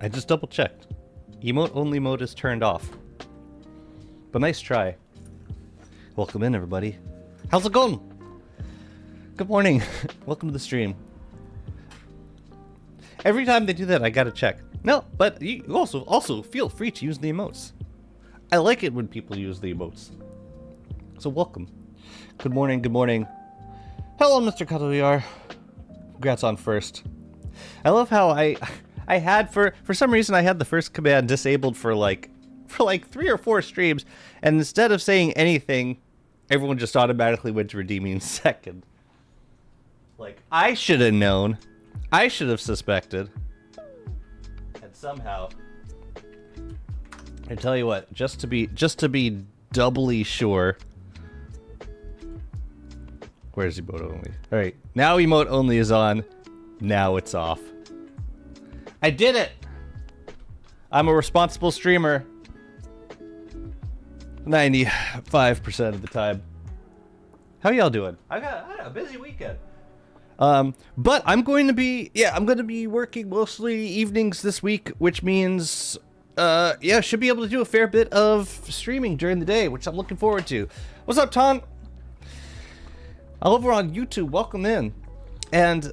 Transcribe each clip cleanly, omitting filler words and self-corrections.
I just double checked. Emote only mode is turned off. But nice try. Welcome in, everybody. How's it going? Good morning. Welcome to the stream. Every time they do that, I gotta check. No, but you also feel free to use the emotes. I like it when people use the emotes. So welcome. Good morning, good morning. Hello, Mr. Katoyar. Congrats on first. I love how I had for some reason I had the first command disabled for like 3 or 4 streams, and instead of saying anything, everyone just automatically went to redeeming second. Like, I should have known. I should have suspected. And somehow, I tell you what, just to be doubly sure. Where's emote only? All right, now emote only is on. Now it's off. I did it. I'm a responsible streamer. 95% of the time. How y'all doing? I had a busy weekend. But I'm going to be working mostly evenings this week, which means should be able to do a fair bit of streaming during the day, which I'm looking forward to. What's up, Ton? Over on YouTube, welcome in. And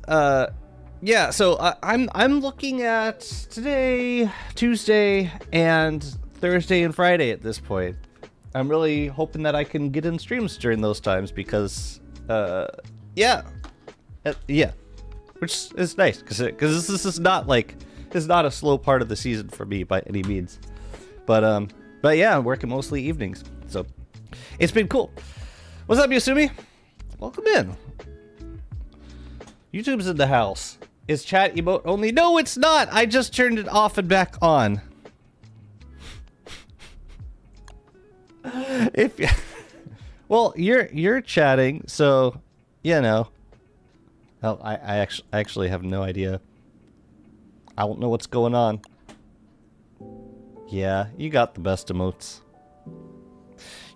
so I'm looking at today, Tuesday, and Thursday and Friday at this point. I'm really hoping that I can get in streams during those times because which is nice because this is not a slow part of the season for me by any means. But yeah, I'm working mostly evenings, so it's been cool. What's up, Yasumi? Welcome in. YouTube's in the house. Is chat emote only? No, it's not. I just turned it off and back on. Well, you're chatting, so you know. Hell, I actually have no idea. I don't know what's going on. Yeah, you got the best emotes.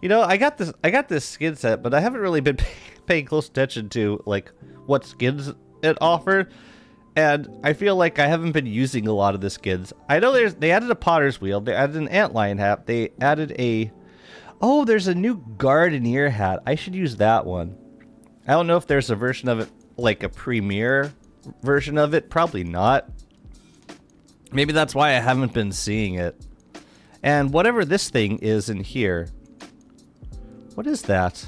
You know, I got this skin set, but I haven't really been paying close attention to like what skins it offered, and I feel like I haven't been using a lot of the skins. I know they added a potter's wheel, they added an antlion hat, they added there's a new gardener hat. I should use that one. I don't know if there's a version of it, like a premiere version of it. Probably not. Maybe that's why I haven't been seeing it. And whatever this thing is in here. What is that?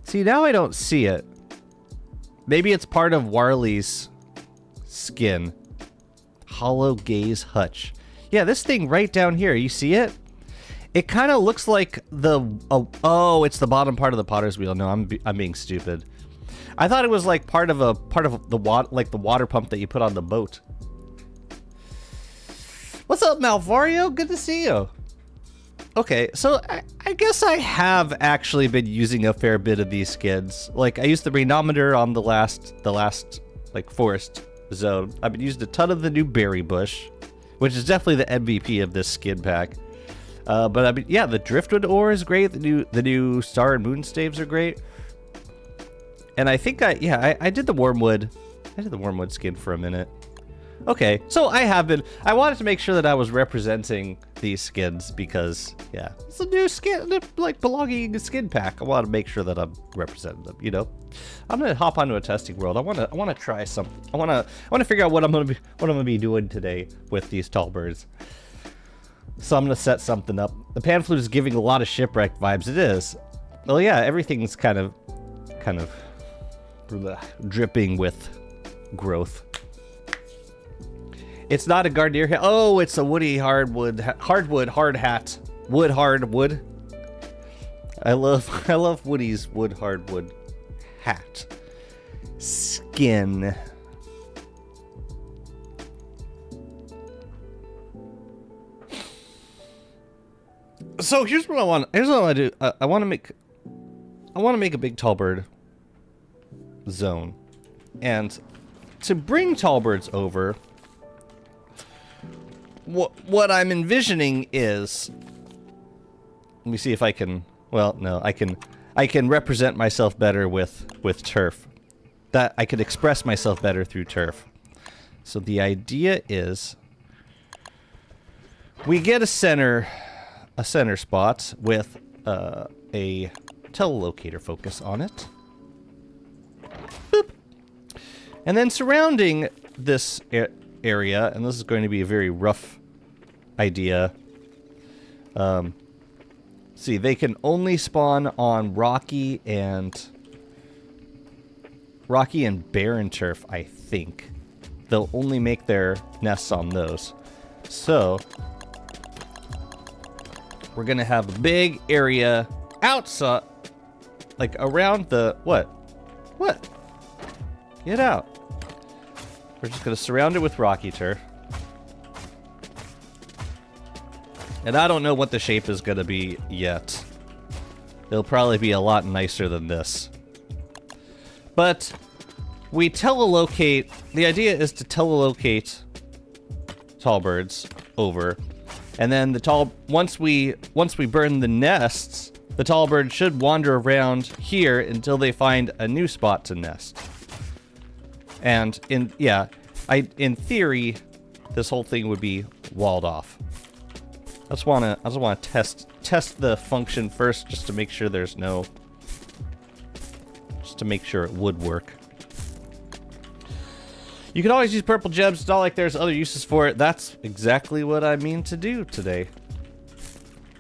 See, now I don't see it. Maybe it's part of Warley's skin. Hollow Gaze Hutch. Yeah, this thing right down here, you see it? It kind of looks like it's the bottom part of the potter's wheel. No, I'm being stupid. I thought it was like part of the water pump that you put on the boat. What's up, Malvario? Good to see you. Okay, so I guess I have actually been using a fair bit of these skins. Like, I used the Renometer on the last like forest zone. I've been using a ton of the new berry bush, which is definitely the MVP of this skin pack. But I mean, yeah, the Driftwood ore is great. The new Star and Moon staves are great. And I think I did the Wormwood. I did the Wormwood skin for a minute. Okay, so I wanted to make sure that I was representing these skins because, yeah, it's a new skin, like belonging in a skin pack. I want to make sure that I'm representing them, you know? I'm gonna hop onto a testing world. I wanna try something. I wanna figure out what I'm gonna be doing today with these tall birds. So I'm gonna set something up. The pan flute is giving a lot of shipwreck vibes. It is. Well, yeah, everything's kind of dripping with growth. It's not a Gardener hat. Oh, it's a woody hard hat. Wood. I love Woody's wood hardwood hat. Skin. So here's what I want. Here's what I want to do. I want to make a big tall bird zone, and to bring tall birds over. What I'm envisioning is, let me see if I can. Well, no, I can represent myself better with turf. That I could express myself better through turf. So the idea is we get a center spot with a telelocator focus on it. Boop. And then surrounding this area, and this is going to be a very rough idea. See, they can only spawn on rocky and barren turf, I think. They'll only make their nests on those. So we're gonna have a big area outside, like around the what? Get out. We're just gonna surround it with rocky turf. And I don't know what the shape is gonna be yet. It'll probably be a lot nicer than this. But we telelocate. The idea is to telelocate tall birds over, and then once we burn the nests, the tall bird should wander around here until they find a new spot to nest. And in theory, this whole thing would be walled off. I just wanna test the function first, just to make sure just to make sure it would work. You can always use purple gems. It's not like there's other uses for it. That's exactly what I mean to do today.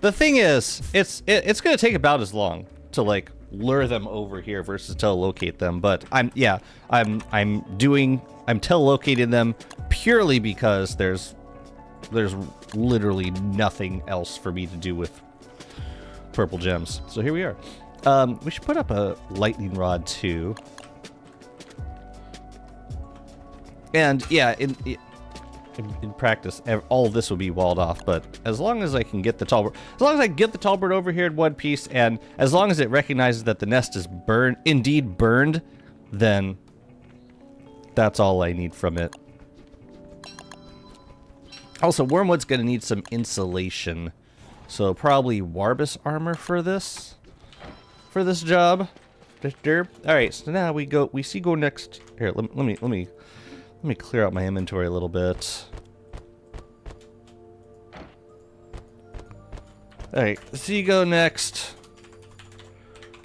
The thing is, it's gonna take about as long to like lure them over here versus telelocate them. But I'm telelocating them purely because there's literally nothing else for me to do with purple gems. So here we are. We should put up a lightning rod too. And yeah, in practice, all of this will be walled off. But as long as I can get the tall bird over here in one piece, and as long as it recognizes that the nest is indeed burned, then that's all I need from it. Also, Wormwood's gonna need some insulation, so probably Warbus armor for this job. All right, so now we go next. Here, let me clear out my inventory a little bit. All right, so you go next.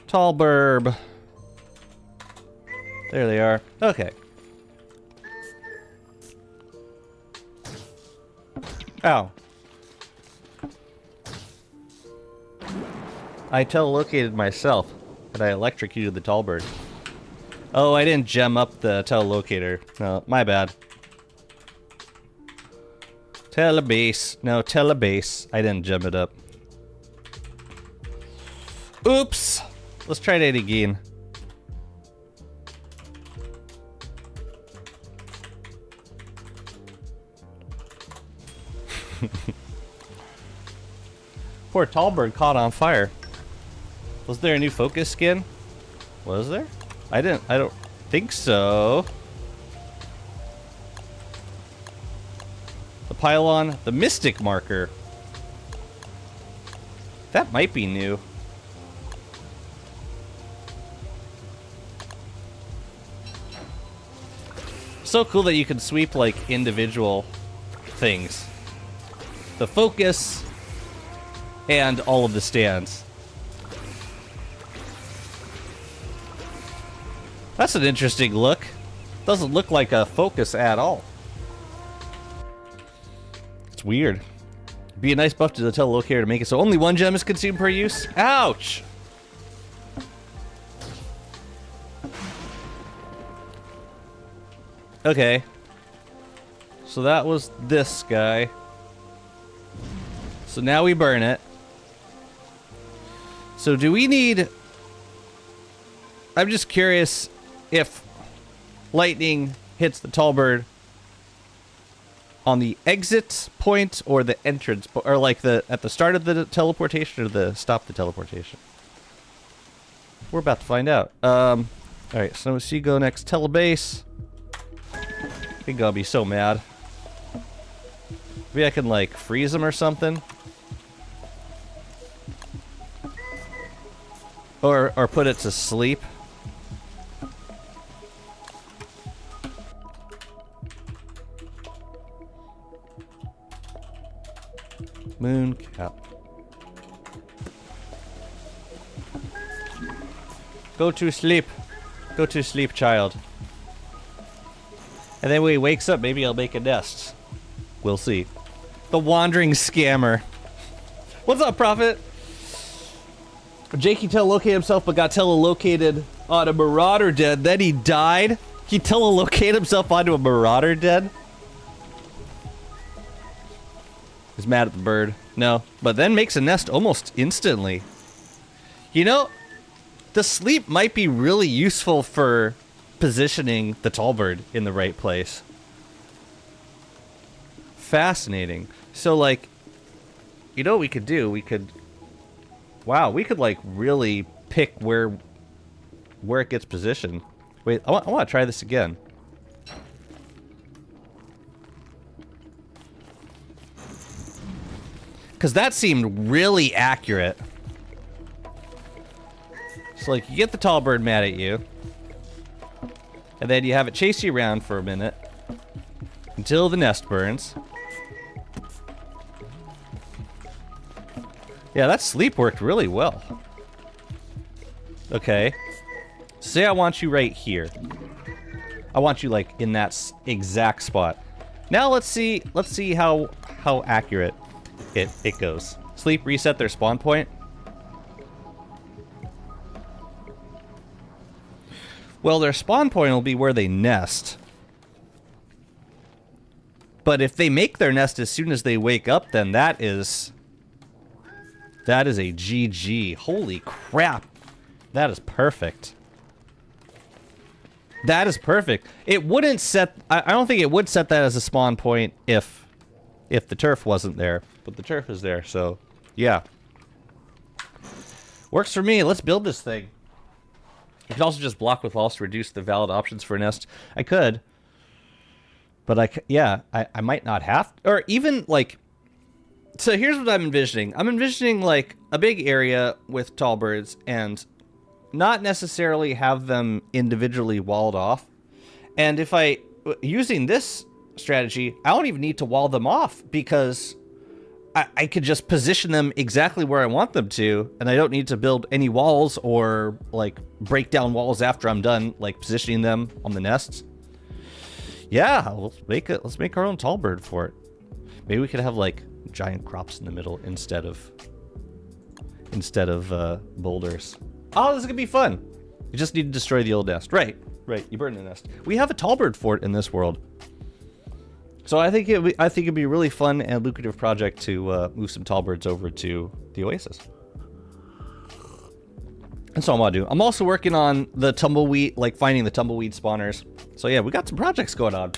Tall burb. There they are. Okay. Ow. I telelocated myself, and I electrocuted the tall bird. Oh, I didn't gem up the telelocator. No, my bad. Telebase. No, telebase. I didn't gem it up. Oops. Let's try that again. Poor tall bird caught on fire. Was there a new focus skin? Was there? I don't think so. The pylon, the mystic marker. That might be new. So cool that you can sweep like individual things. The focus and all of the stands. That's an interesting look. Doesn't look like a focus at all. It's weird. Be a nice buff to the telelocator to make it so only one gem is consumed per use. Ouch! Okay. So that was this guy. So now we burn it. So do we need... I'm just curious if lightning hits the tall bird on the exit point or the entrance point, or like at the start of the teleportation or the stop the teleportation. We're about to find out. All right, so let's see. Go next. Telebase. I think I'll be so mad. Maybe I can like freeze him or something, or put it to sleep. Moon cap. Go to sleep. Go to sleep, child. And then when he wakes up, maybe I'll make a nest. We'll see. The wandering scammer. What's up, Prophet? Jakey telelocated himself, but got telelocated on a marauder den. Then he died. He telelocated himself onto a marauder den. He's mad at the bird. No, but then makes a nest almost instantly. You know, the sleep might be really useful for positioning the tall bird in the right place. Fascinating. So, like, you know what we could do? We could... Wow, we could, like, really pick where it gets positioned. Wait, I want to try this again. Because that seemed really accurate. So, like, you get the tall bird mad at you. And then you have it chase you around for a minute. Until the nest burns. Yeah, that sleep worked really well. Okay. Say I want you right here. I want you, like, in that exact spot. Now let's see how accurate it goes. Sleep, reset their spawn point. Well, their spawn point will be where they nest. But if they make their nest as soon as they wake up, then that is a GG. Holy crap. That is perfect. That is perfect. It wouldn't set... I don't think it would set that as a spawn point if the turf wasn't there. But the turf is there, so... Yeah. Works for me. Let's build this thing. You can also just block with walls to reduce the valid options for a nest. I could. But I might not have... Or even, like... So here's what I'm envisioning. I'm envisioning, like, a big area with tall birds and not necessarily have them individually walled off. And if using this strategy, I don't even need to wall them off because I could just position them exactly where I want them to, and I don't need to build any walls or, like, break down walls after I'm done, like, positioning them on the nests. Yeah, let's make our own tall bird for it. Maybe we could have, like, giant crops in the middle instead of boulders. Oh, this is gonna be fun. You just need to destroy the old nest. Right. You burn the nest. We have a tall bird fort in this world, so I think it'd be a really fun and lucrative project to move some tall birds over to the oasis. That's all I'm gonna do. I'm also working on the tumbleweed, like finding the tumbleweed spawners. So yeah, we got some projects going on.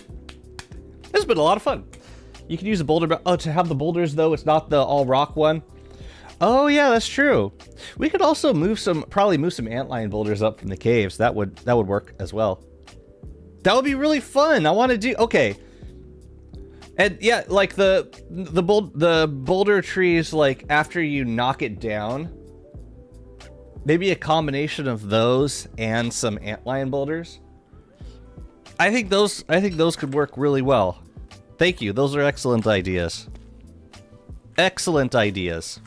This has been a lot of fun. You can use a boulder, to have the boulders though, it's not the all rock one. Oh yeah, that's true. We could also probably move some antlion boulders up from the caves. That would work as well. That would be really fun. I want to do, okay. And yeah, like the boulder trees, like after you knock it down, maybe a combination of those and some antlion boulders. I think those could work really well. Thank you. Those are excellent ideas. Excellent ideas.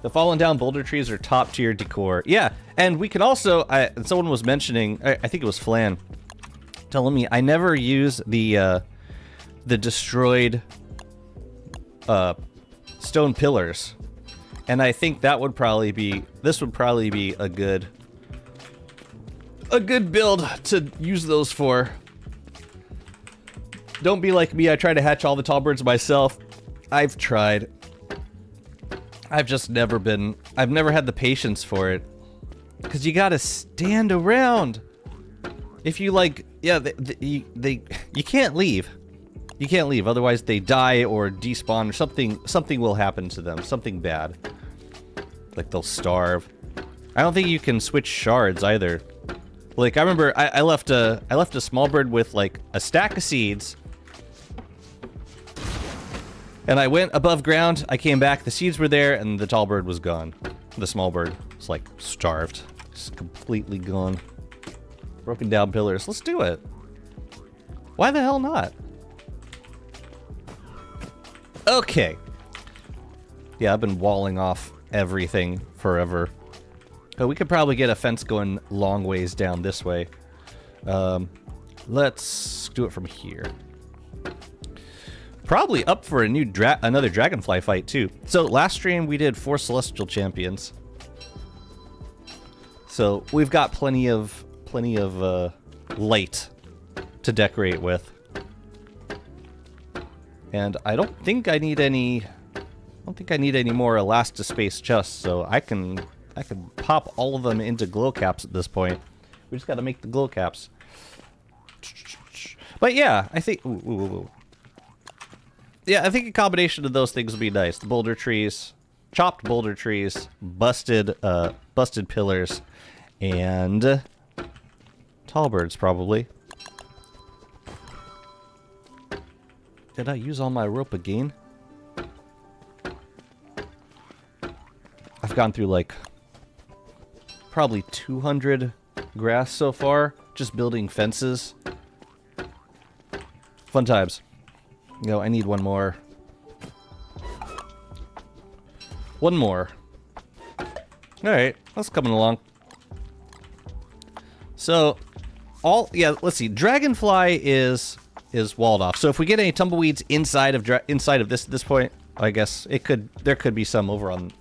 The fallen down boulder trees are top tier decor. Yeah, and we can also, someone was mentioning, I think it was Flan, telling me I never use the destroyed stone pillars. And I think this would probably be a good build to use those for. Don't be like me, I try to hatch all the tall birds myself. I've tried. I've never had the patience for it. Because you gotta stand around. If you like, yeah, you can't leave. You can't leave, otherwise they die or despawn or something will happen to them, something bad. Like they'll starve. I don't think you can switch shards either. Like I remember I left a small bird with like a stack of seeds. And I went above ground, I came back, the seeds were there, and the tall bird was gone. The small bird was like starved. Just completely gone. Broken down pillars. Let's do it. Why the hell not? Okay. Yeah, I've been walling off everything forever. Oh, we could probably get a fence going long ways down this way. Let's do it from here. Probably up for a new another dragonfly fight too. So last stream we did 4 celestial champions. So we've got plenty of light to decorate with. And I don't think I need any more elastispace chests, so I can pop all of them into glow caps at this point. We just got to make the glow caps. But yeah, I think yeah, I think a combination of those things would be nice. The boulder trees, chopped boulder trees, busted pillars, and tall birds probably. Did I use all my rope again? I've gone through like probably 200 grass so far, just building fences. Fun times. You know, I need one more. One more. Alright, that's coming along. So, let's see. Dragonfly is walled off. So if we get any tumbleweeds inside of this point, I guess there could be some over on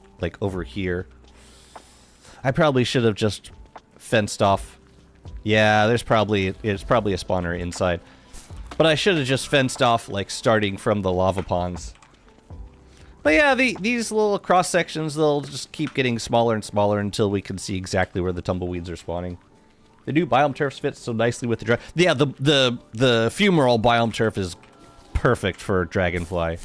over here. I probably should have just fenced off. Yeah, it's probably a spawner inside. But I should have just fenced off starting from the lava ponds. But yeah, these little cross sections, they'll just keep getting smaller and smaller until we can see exactly where the tumbleweeds are spawning. The new biome turfs fit so nicely with the yeah, the fumarole biome turf is perfect for dragonfly.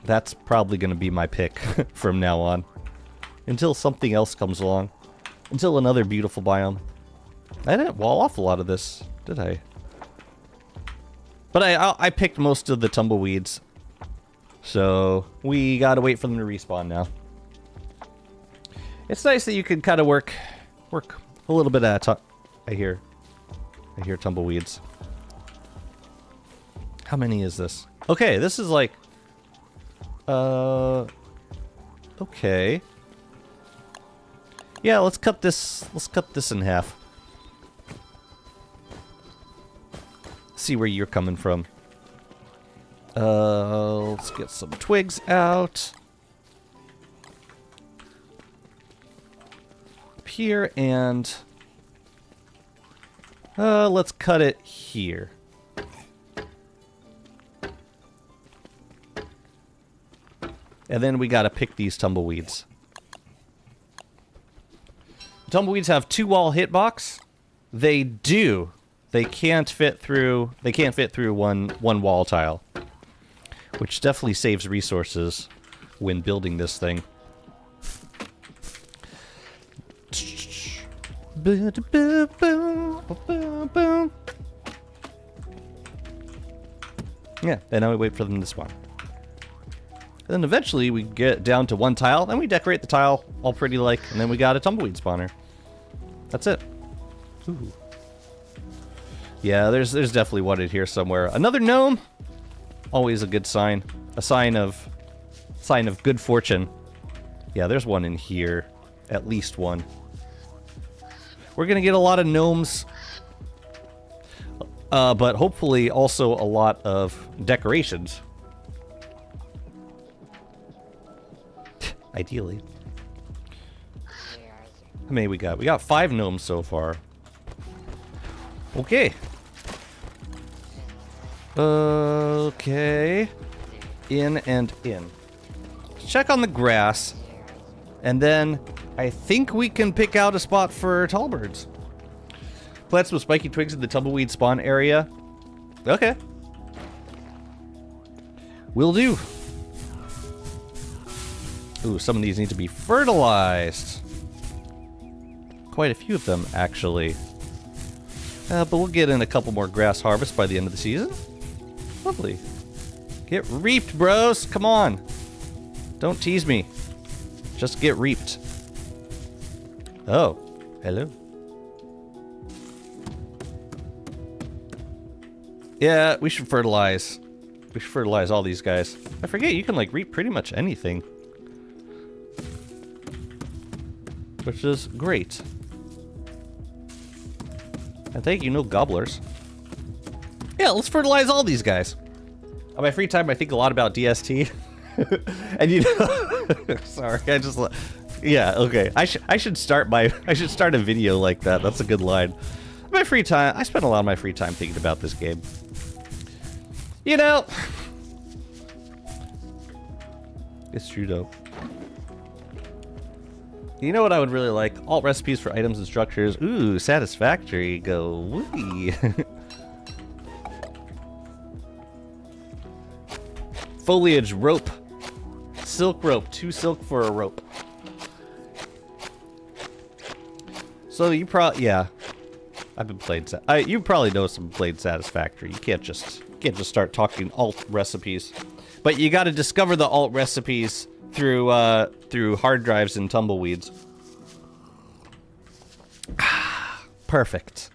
That's probably going to be my pick from now on. Until something else comes along. Until another beautiful biome. I didn't wall off a lot of this, did I? But I picked most of the tumbleweeds. So we gotta wait for them to respawn now. It's nice that you can kind of work a little bit at a time. I hear tumbleweeds. How many is this? Okay, this is like... Okay. Yeah, let's cut this in half. See where you're coming from. Let's get some twigs out. Up here, and let's cut it here. And then we gotta pick these tumbleweeds. Tumbleweeds have 2 wall hitbox. They do. They can't fit through one wall tile, which definitely saves resources when building this thing. Yeah, and now we wait for them to spawn. And then eventually we get down to 1 tile, then we decorate the tile all pretty and then we got a tumbleweed spawner. That's it. Ooh. Yeah, there's definitely one in here somewhere. Another gnome? Always a good sign. A sign of good fortune. Yeah, there's one in here. At least one. We're gonna get a lot of gnomes. But hopefully also a lot of decorations. Ideally. How many we got? We got 5 gnomes so far. Okay. Okay. In and in. Check on the grass. And then I think we can pick out a spot for tall birds. Plant some spiky twigs in the tumbleweed spawn area. Okay. Will do. Ooh, some of these need to be fertilized. Quite a few of them, actually. But we'll get in a couple more grass harvests by the end of the season. Lovely. Get reaped, bros. Come on. Don't tease me. Just get reaped. Oh. Hello. Yeah, we should fertilize. We should fertilize all these guys. I forget, you can, like, reap pretty much anything. Which is great. And thank you, no gobblers. Yeah, let's fertilize all these guys. On my free time, I think a lot about DST. And you know... Sorry, I just... Yeah, okay. I should start a video like that. That's a good line. My free time, I spend a lot of my free time thinking about this game. You know... It's true, though. You know what I would really like? Alt recipes for items and structures. Ooh, satisfactory. Go wee. Foliage rope. Silk rope. 2 silk for a rope. So you yeah. I've been playing. You probably know some played Satisfactory. You can't just start talking alt recipes, but you got to discover the alt recipes through hard drives and tumbleweeds. Perfect.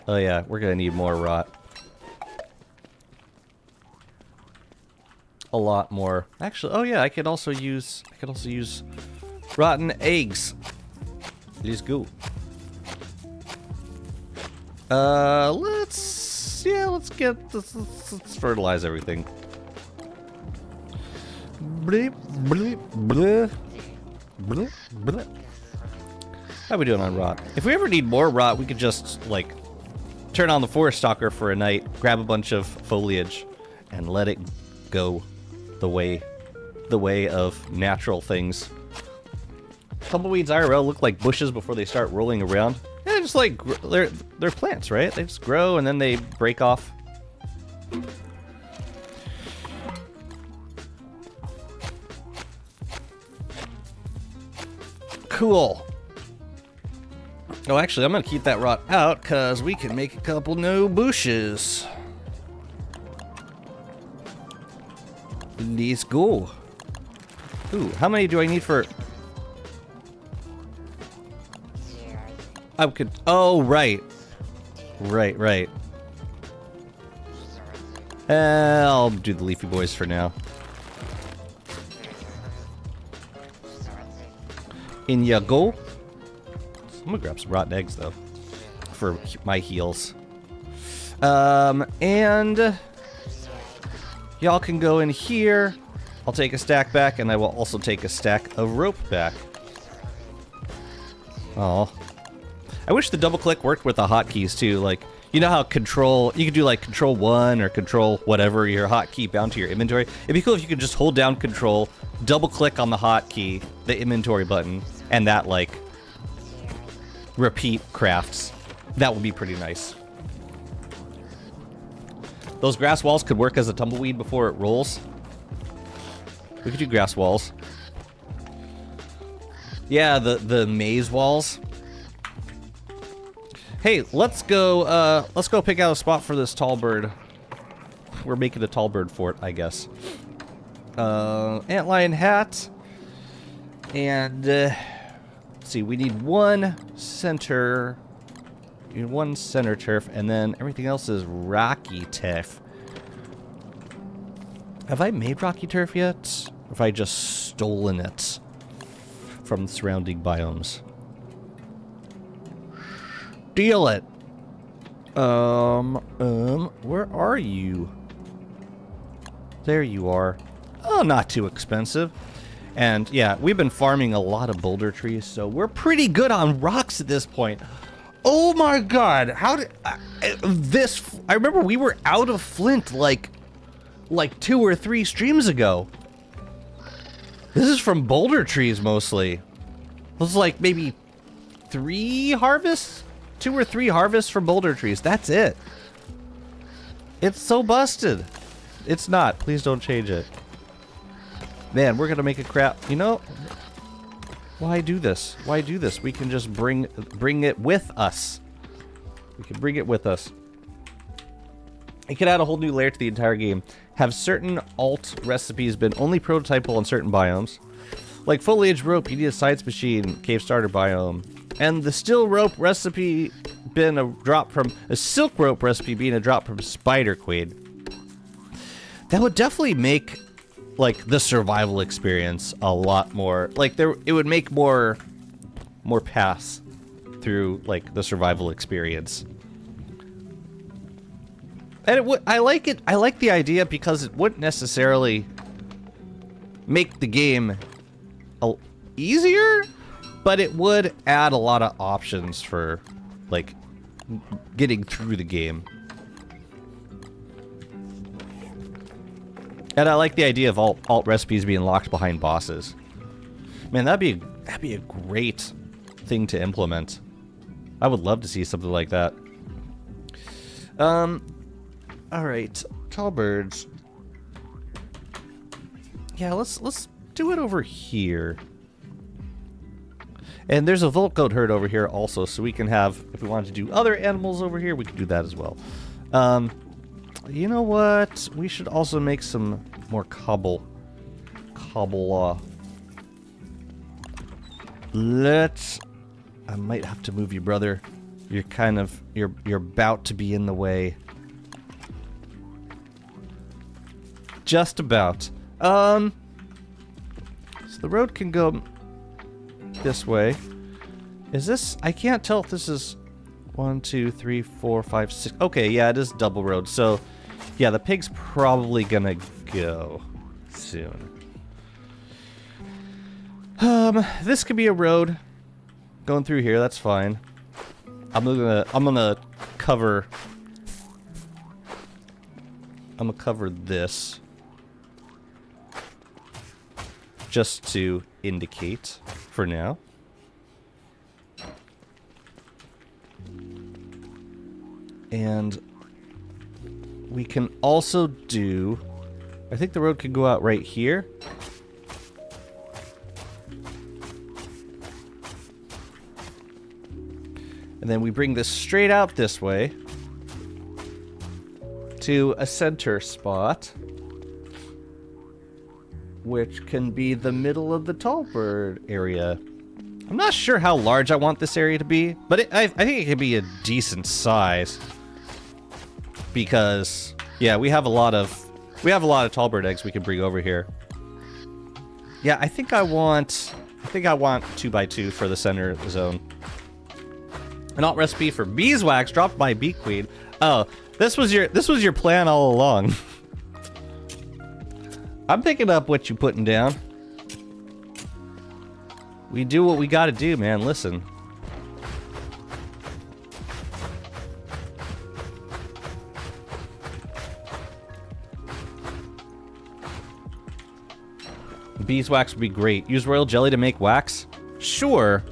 Oh yeah, we're gonna need more rot. A lot more. Actually, oh yeah, I could also use rotten eggs. Let's go. Let's fertilize everything. Bleep, bleep, bleh. Bleh, bleh. How are we doing on rot? If we ever need more rot, we could just, like, turn on the Forest Stalker for a night, grab a bunch of foliage, and let it go the way of natural things. Tumbleweeds IRL look like bushes before they start rolling around. Yeah, just like, they're plants, right? They just grow and then they break off. Cool. Oh, actually, I'm gonna keep that rot out because we can make a couple new bushes. Let's go. Ooh, how many do I need for... I could... Oh, right. Right. I'll do the leafy boys for now. In ya go. I'm gonna grab some rotten eggs, though. For my heals. And... y'all can go in here. I'll take a stack back, and I will also take a stack of rope back. Oh. I wish the double click worked with the hotkeys too. Like, you know how control, you could do like control 1 or control whatever your hotkey bound to your inventory. It'd be cool if you could just hold down control, double click on the hotkey, the inventory button, and that like repeat crafts. That would be pretty nice. Those grass walls could work as a tumbleweed before it rolls. We could do grass walls. Yeah, the maze walls. Hey, let's go pick out a spot for this tall bird. We're making a tall bird fort, I guess. Antlion hat. And, let's see, we need one center turf, and then everything else is rocky turf. Have I made rocky turf yet? Or have I just stolen it from the surrounding biomes? Steal it! Where are you? There you are. Oh, not too expensive. And yeah, we've been farming a lot of boulder trees, so we're pretty good on rocks at this point. Oh my god, how did... I remember we were out of flint like 2 or 3 streams ago. This is from boulder trees mostly. This is like maybe 3 harvests? 2 or 3 harvests from boulder trees. That's it. It's so busted. It's not. Please don't change it. Man, we're gonna make a crap. You know, why do this? Why do this? We can just bring it with us. We can bring it with us. It could add a whole new layer to the entire game. Have certain alt recipes been only prototypable on certain biomes? Like foliage rope, you need a science machine, cave starter biome. And the steel rope recipe been a drop from... a silk rope recipe being a drop from spider queen. That would definitely make, like, the survival experience a lot more, like, it would make more paths through, like, the survival experience. And I like the idea because it wouldn't necessarily make the game easier, but it would add a lot of options for, like, getting through the game. And I like the idea of alt recipes being locked behind bosses. Man, that'd be a great thing to implement. I would love to see something like that. All right, tall birds. Yeah, let's do it over here. And there's a Volt goat herd over here also, so we can have, if we wanted to do other animals over here, we could do that as well. You know what? We should also make some more cobble. I might have to move you, brother. You're kind of, you're about to be in the way. Just about. So the road can go this way. Is this, I can't tell if this is 1, 2, 3, 4, 5, 6. Okay, yeah, it is double road. So, yeah, the pig's probably gonna go soon. This could be a road going through here. That's fine. I'm gonna cover this just to indicate for now. And we can also do, I think the road could go out right here. And then we bring this straight out this way to a center spot, which can be the middle of the tall bird area. I'm not sure how large I want this area to be, but I think it could be a decent size. Because, yeah, we have a lot of tall bird eggs we can bring over here. Yeah, I think I want 2x2 for the center zone. An alt recipe for beeswax dropped by Bee Queen. Oh, this was your plan all along. I'm picking up what you putting down. We do what we gotta do, man. Listen. Beeswax would be great. Use royal jelly to make wax? Sure.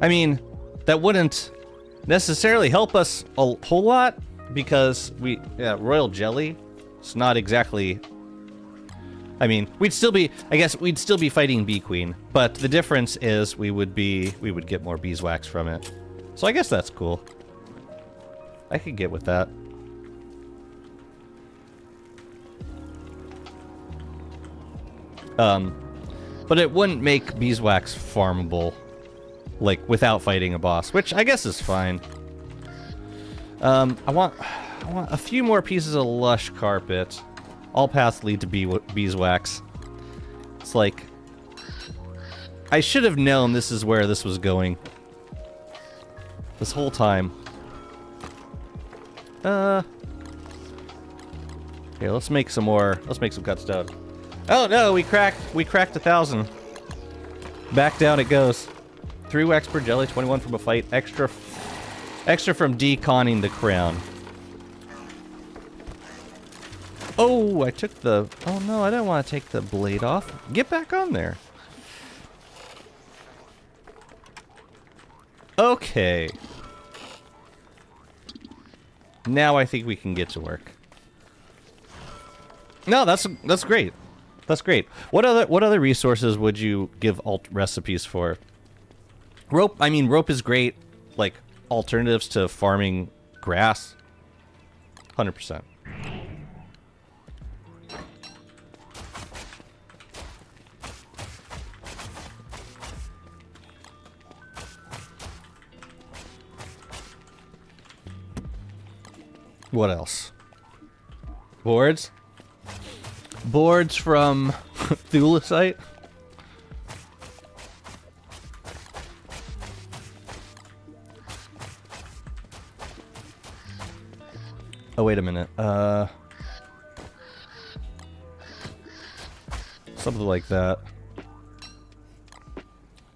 I mean, that wouldn't necessarily help us a whole lot because royal jelly, it's not exactly, I mean, I guess we'd still be fighting Bee Queen, but the difference is we would get more beeswax from it. So I guess that's cool. I could get with that. But it wouldn't make beeswax farmable, like, without fighting a boss, which I guess is fine. I want a few more pieces of lush carpet. All paths lead to beeswax. It's like, I should have known this is where this was going. This whole time. Here, let's make some cut stone. Oh no, we cracked 1,000. Back down it goes. 3 wax per jelly, 21 from a fight, extra from deconning the crown. Oh, I took the, oh no, I didn't want to take the blade off. Get back on there. Okay. Now I think we can get to work. No, that's great. That's great. What other resources would you give alt recipes for? Rope, I mean, rope is great. Like, alternatives to farming grass. 100%. What else? Boards? Boards from Thulicite. Oh, wait a minute. Something like that.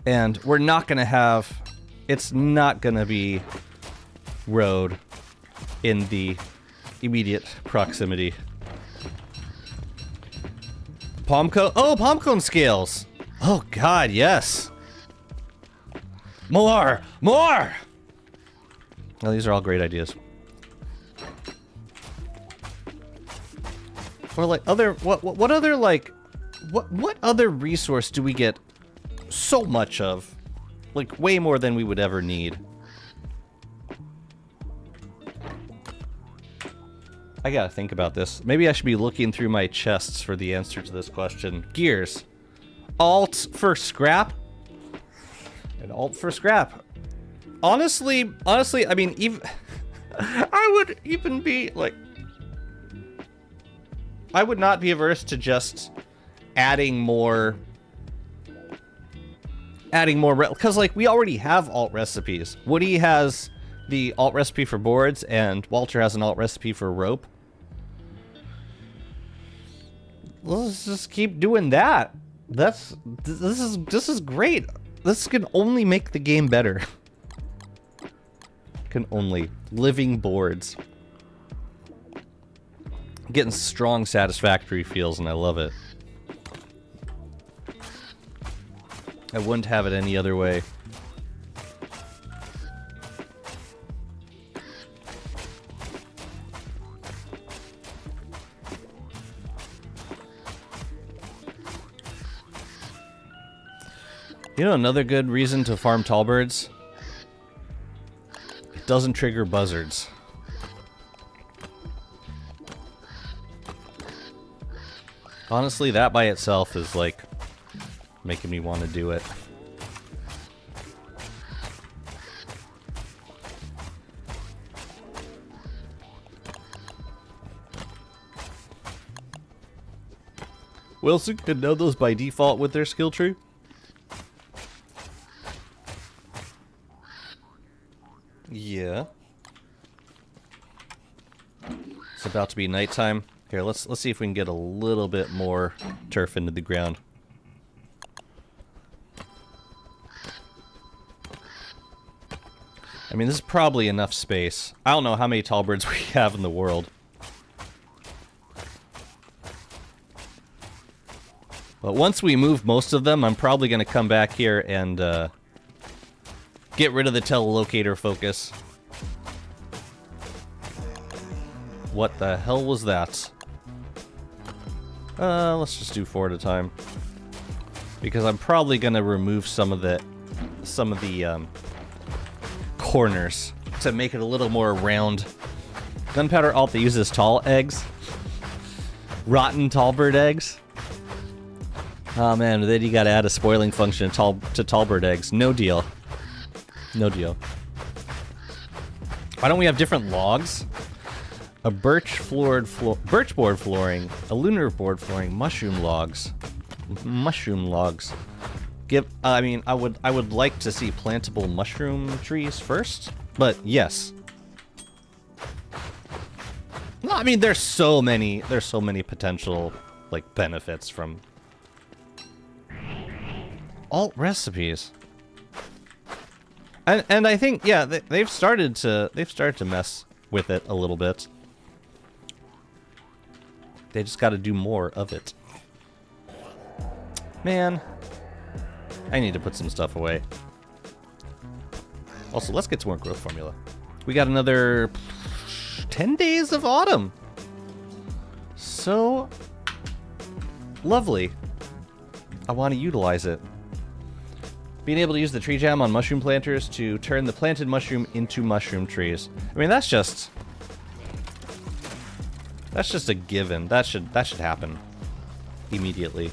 And we're not gonna have... It's not gonna be road in the immediate proximity. Palm cone? Oh, palm cone scales! Oh god, yes! More! More! Well, these are all great ideas. Or like other... What other like... What other resource do we get so much of? Like, way more than we would ever need. I gotta think about this. Maybe I should be looking through my chests for the answer to this question. Gears. Alt for scrap? And alt for scrap. Honestly, I mean, even... I would even be, like... I would not be averse to just adding more... because like we already have alt recipes. Woody has the alt recipe for boards, and Walter has an alt recipe for rope. Let's just keep doing that. This is great. This can only make the game better. Can only. Living boards. Getting strong, satisfactory feels, and I love it. I wouldn't have it any other way. You know another good reason to farm tall birds? It doesn't trigger buzzards. Honestly, that by itself is like making me want to do it. Wilson could know those by default with their skill tree. Yeah. It's about to be nighttime. Here, let's see if we can get a little bit more turf into the ground. I mean, this is probably enough space. I don't know how many tall birds we have in the world. But once we move most of them, I'm probably going to come back here and get rid of the telelocator focus. What the hell was that? Let's just do 4 at a time. Because I'm probably going to remove some of the corners to make it a little more round. Gunpowder alt that uses tall eggs. Rotten tall bird eggs. Oh man, then you gotta add a spoiling function to tall bird eggs. No deal. No deal. Why don't we have different logs? A birch board flooring, a lunar board flooring, mushroom logs. Mushroom logs. I mean, I would like to see plantable mushroom trees first, but yes. No, I mean, there's so many potential like benefits from alt recipes. And I think, yeah, they've started to mess with it a little bit. They just got to do more of it. Man, I need to put some stuff away. Also, let's get to more growth formula. We got another 10 days of autumn. So lovely. I want to utilize it. Being able to use the tree jam on mushroom planters to turn the planted mushroom into mushroom trees. I mean, that's just a given. That should happen immediately.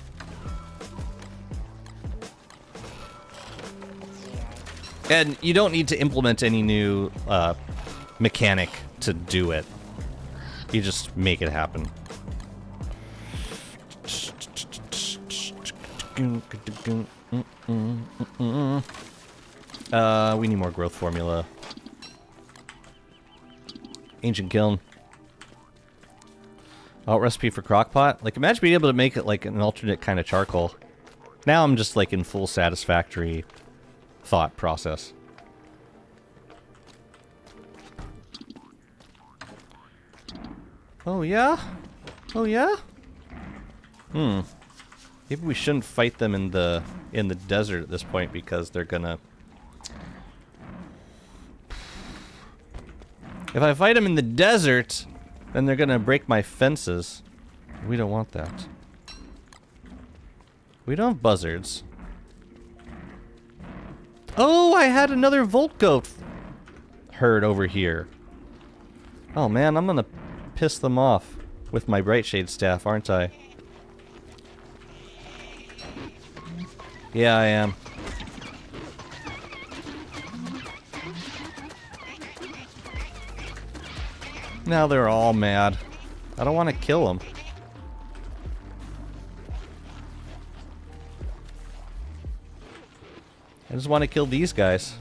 And you don't need to implement any new mechanic to do it. You just make it happen. We need more growth formula. Ancient kiln. Alt recipe for crockpot. Like, imagine being able to make it like an alternate kind of charcoal. Now I'm just like in full satisfactory thought process. Oh yeah? Oh yeah? Maybe we shouldn't fight them in the desert at this point because they're gonna... If I fight them in the desert, then they're gonna break my fences. We don't want that. We don't have buzzards. Oh, I had another Volt Goat herd over here. Oh man, I'm gonna piss them off with my Brightshade staff, aren't I? Yeah, I am. Now they're all mad. I don't want to kill them. I just want to kill these guys.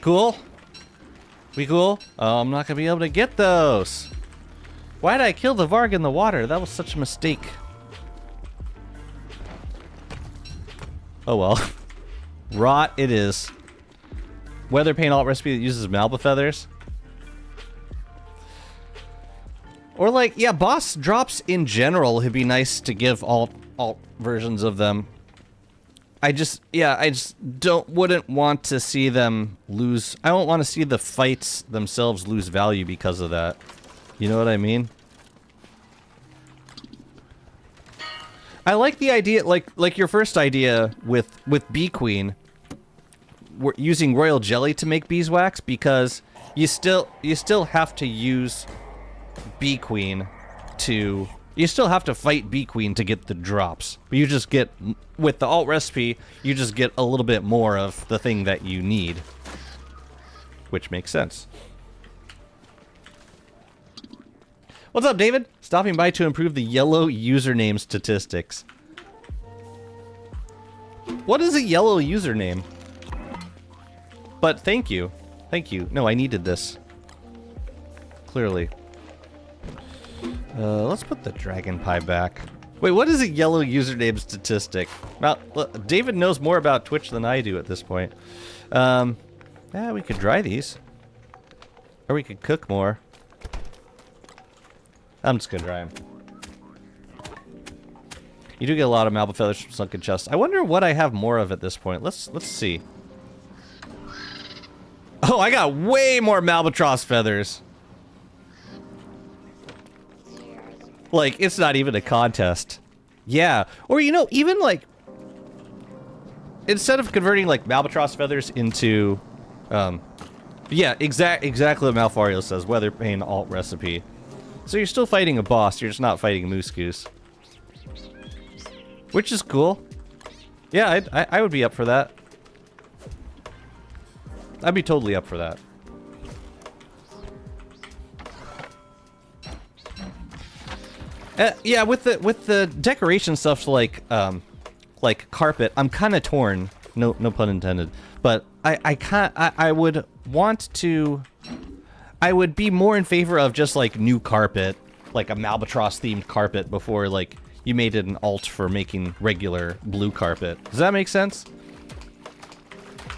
Cool? We cool? Oh, I'm not gonna be able to get those. Why did I kill the Varg in the water? That was such a mistake. Oh well. Rot it is. Weather paint alt recipe that uses Malba feathers. Or like, yeah, boss drops in general, it'd be nice to give alt versions of them. I just wouldn't want to see them lose. I don't want to see the fights themselves lose value because of that. You know what I mean? I like the idea, like your first idea with Bee Queen. We're using royal jelly to make beeswax because you still have to use Bee Queen to... You still have to fight Bee Queen to get the drops. But you just get... With the alt recipe, you just get a little bit more of the thing that you need. Which makes sense. What's up, David? Stopping by to improve the yellow username statistics. What is a yellow username? But thank you. Thank you. No, I needed this. Clearly. Let's put the dragon pie back. Wait, what is a yellow username statistic? Well, look, David knows more about Twitch than I do at this point. Yeah, we could dry these. Or we could cook more. I'm just gonna dry them. You do get a lot of Malba feathers from sunken chests. I wonder what I have more of at this point. Let's see. Oh, I got way more Malbatross feathers. Like, it's not even a contest. Yeah. Or, you know, even, like... Instead of converting, like, Malbatross feathers into... yeah, exactly what Malfario says. Weather paint alt recipe. So you're still fighting a boss, you're just not fighting a Moose Goose. Which is cool. Yeah, I would be up for that. I'd be totally up for that. Yeah, with the decoration stuff like carpet, I'm kind of torn. No pun intended. But I would want to. I would be more in favor of just like new carpet, like a Malbatross themed carpet before like you made it an alt for making regular blue carpet. Does that make sense?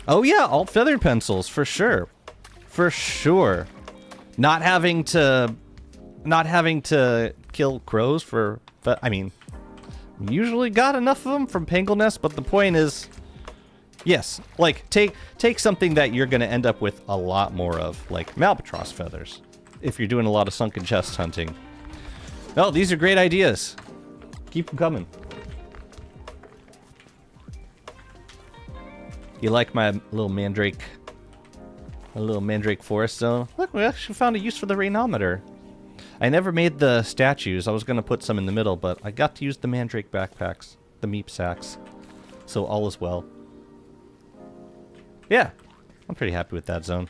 Oh yeah, alt feathered pencils for sure. For sure. Not having to kill crows for, I mean, usually got enough of them from Pangle Nest, but the point is, yes, like take something that you're going to end up with a lot more of, like Malbatross feathers, if you're doing a lot of sunken chest hunting. Oh, these are great ideas. Keep them coming. You like my little mandrake forest zone? Look, we actually found a use for the rainometer. I never made the statues. I was going to put some in the middle, but I got to use the mandrake backpacks, the meep sacks. So all is well. Yeah, I'm pretty happy with that zone.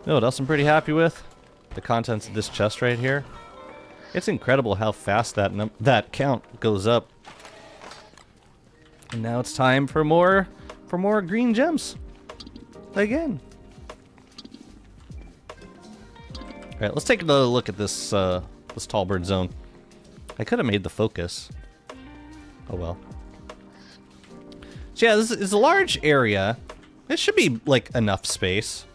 know what else I'm pretty happy with? The contents of this chest right here. It's incredible how fast that count goes up. And now it's time for more green gems. Again. All right, let's take another look at this this tall bird zone. I could have made the focus. Oh well. So yeah, this is a large area. It should be like enough space.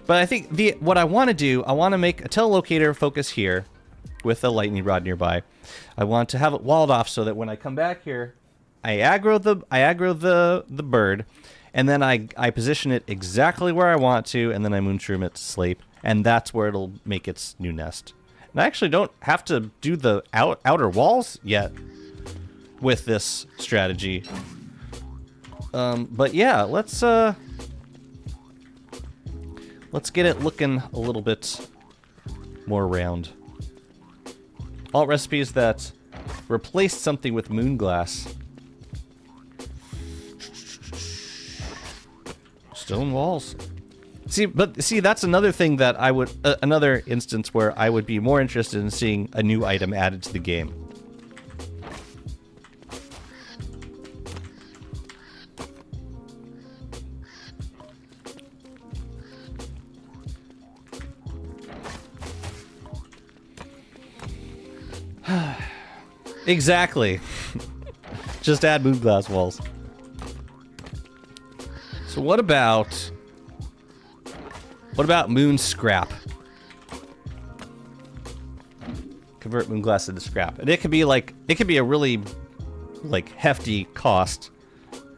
But I think what I want to do, I want to make a telelocator focus here with a lightning rod nearby. I want to have it walled off so that when I come back here, I aggro the bird, and then I position it exactly where I want to, and then I moonshroom it to sleep, and that's where it'll make its new nest. And I actually don't have to do the outer walls yet with this strategy. But yeah, let's get it looking a little bit more round. Alt recipes that replaced something with moonglass. Stone walls. See, that's another thing that I would, another instance where I would be more interested in seeing a new item added to the game. Exactly. Just add moonglass walls. So what about moon scrap? Convert moonglass into scrap. And it could be a really like hefty cost.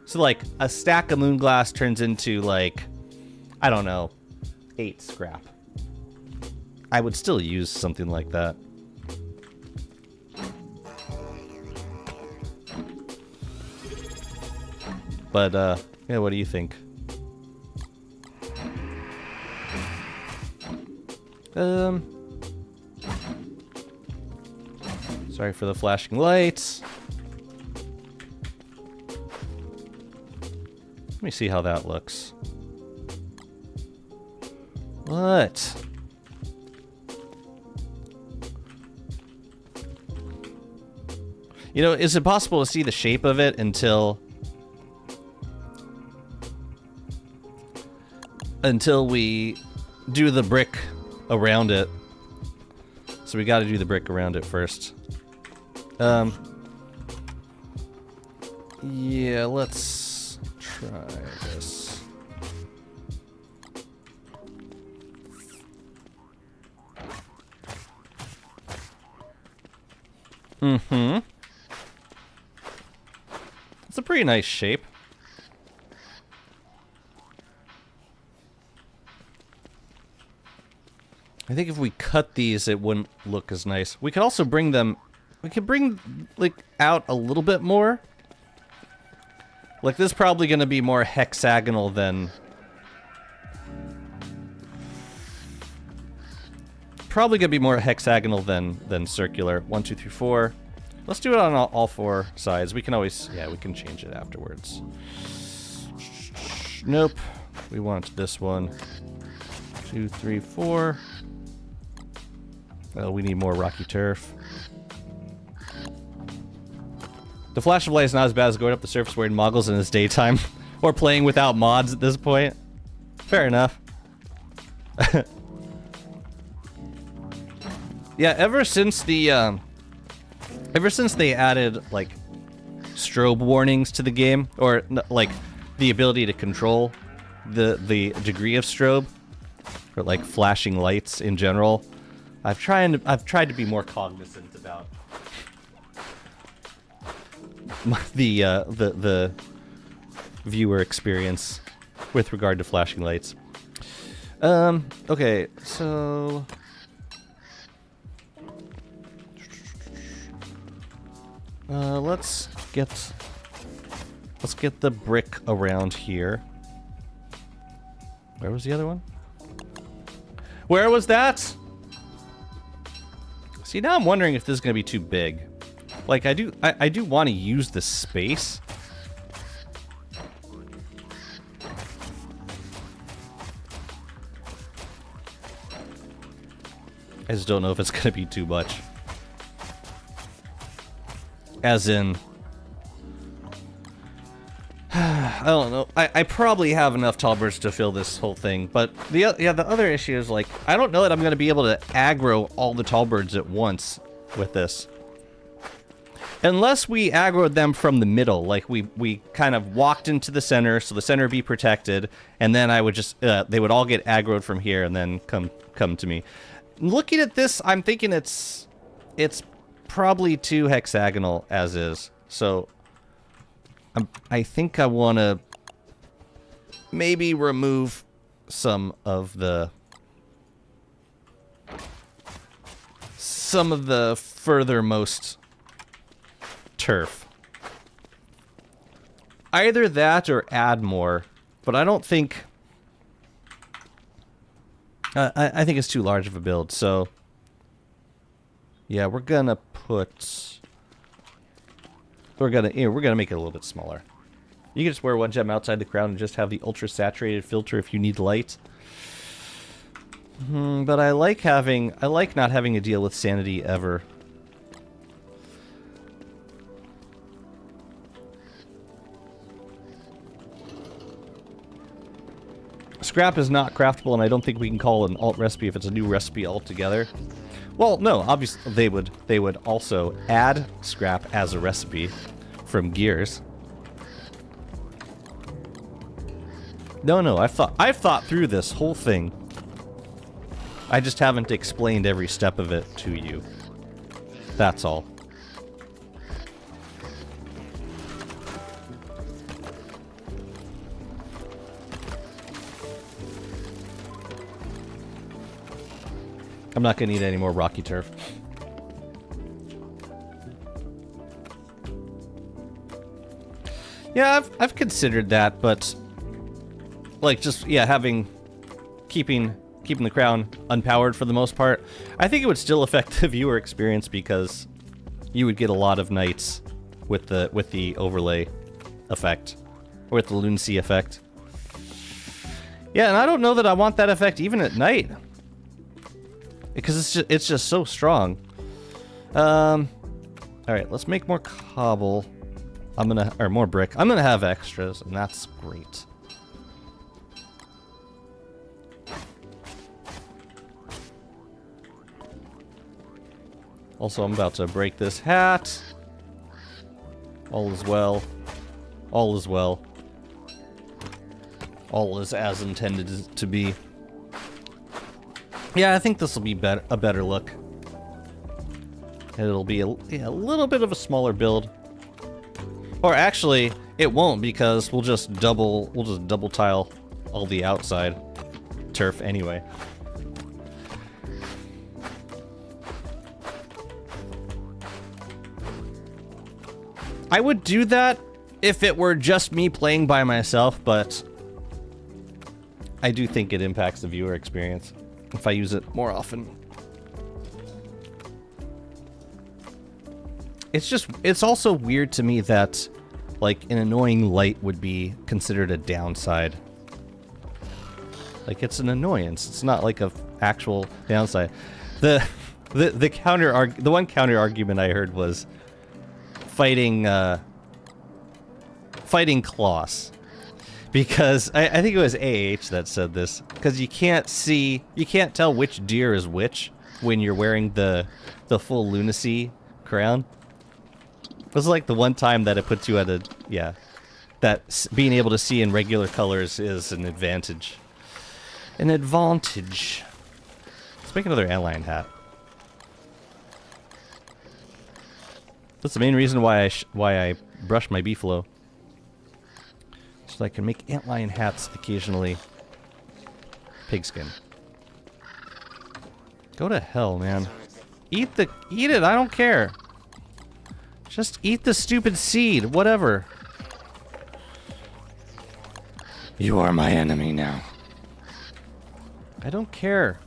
So like a stack of moonglass turns into like, I don't know, 8 scrap. I would still use something like that. But, yeah, what do you think? Sorry for the flashing lights. Let me see how that looks. What? You know, is it possible to see the shape of it until we do the brick around it? So we got to do the brick around it first. Yeah, let's try this. Mm-hmm. It's a pretty nice shape. I think if we cut these, it wouldn't look as nice. We could also bring them... We could bring, like, out a little bit more. Like, this is probably going to be more hexagonal than... Probably going to be more hexagonal than circular. 1, 2, 3, 4. Let's do it on all 4 sides. We can always... Yeah, we can change it afterwards. Nope. We want this one. 2, 3, 4. Oh, we need more rocky turf. The flash of light is not as bad as going up the surface wearing moggles in its daytime. Or playing without mods at this point. Fair enough. Yeah, ever since they added, like, strobe warnings to the game, or, like, the ability to control the degree of strobe, or, like, flashing lights in general, I've tried to be more cognizant about the viewer experience with regard to flashing lights. Okay, so let's get the brick around here. Where was the other one? Where was that? See, now I'm wondering if this is gonna be too big. Like, I do want to use the space. I just don't know if it's gonna be too much. As in... I don't know. I probably have enough Talbers to fill this whole thing, but the other issue is, like, I don't know that I'm going to be able to aggro all the Talbers at once with this. Unless we aggroed them from the middle, like we kind of walked into the center, so the center be protected, and then I would just, they would all get aggroed from here and then come to me. Looking at this, I'm thinking it's probably too hexagonal as is, so... I think I want to maybe remove some of the furthermost turf. Either that or add more, but I don't think... I think it's too large of a build, so... Yeah, we're gonna put... We're gonna make it a little bit smaller. You can just wear one gem outside the crown and just have the ultra saturated filter if you need light. But I like not having to deal with sanity ever. Scrap is not craftable, and I don't think we can call it an alt recipe if it's a new recipe altogether. Well, no, obviously they would also add scrap as a recipe from gears. No, I've thought through this whole thing. I just haven't explained every step of it to you. That's all. I'm not going to need any more rocky turf. Yeah, I've considered that, but like just keeping the crown unpowered for the most part. I think it would still affect the viewer experience because you would get a lot of nights with the overlay effect or with the lunacy effect. Yeah, and I don't know that I want that effect even at night. Because it's just so strong. Alright, let's make more cobble. Or more brick. I'm gonna have extras, and that's great. Also, I'm about to break this hat. All is well. All is well. All is as intended to be. Yeah, I think this will be a better look. It'll be a little bit of a smaller build. Or actually, it won't because we'll just double tile all the outside turf anyway. I would do that if it were just me playing by myself, but I do think it impacts the viewer experience if I use it more often. It's also weird to me that, like, an annoying light would be considered a downside. Like, it's an annoyance. It's not like a actual downside. The one counter argument I heard was fighting Kloss. Because I think it was AH that said this. Because you can't tell which deer is which when you're wearing the full lunacy crown. It was like the one time that it puts you at that being able to see in regular colors is an advantage. An advantage. Let's make another antlion hat. That's the main reason why I brush my beefalo. So I can make antlion hats occasionally. Pigskin. Go to hell, man. Eat it, I don't care. Just eat the stupid seed, whatever. You are my enemy now. I don't care.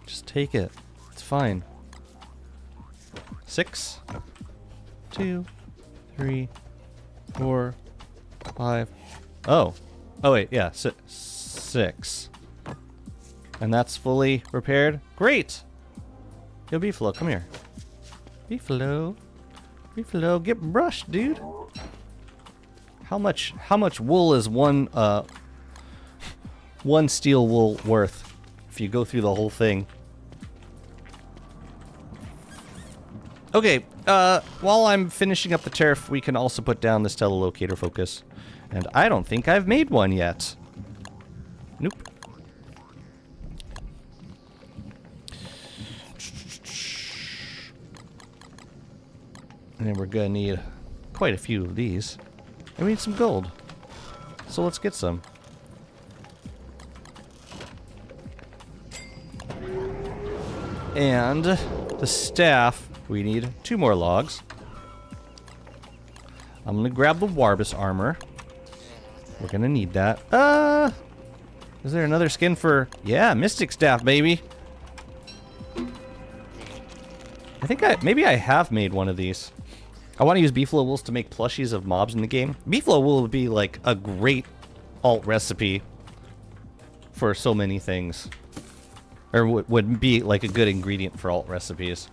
Just take it. It's fine. 6, 2, 3, 4, 5. Oh. Oh wait, yeah, 6. And that's fully repaired. Great! Yo, Beefalo, come here. Beefalo. Beefalo, get brushed, dude. How much wool is one steel wool worth if you go through the whole thing? Okay, while I'm finishing up the turf, we can also put down this telelocator focus. And I don't think I've made one yet. Nope. And then we're gonna need quite a few of these. And we need some gold. So let's get some. And the staff, we need 2 more logs. I'm gonna grab the Warbus armor. We're gonna need that. Is there another skin for... Yeah, Mystic Staff, baby. I think maybe I have made one of these. I want to use beefalo wools to make plushies of mobs in the game. Beefalo wool would be like a great alt recipe for so many things. Or would be like a good ingredient for alt recipes.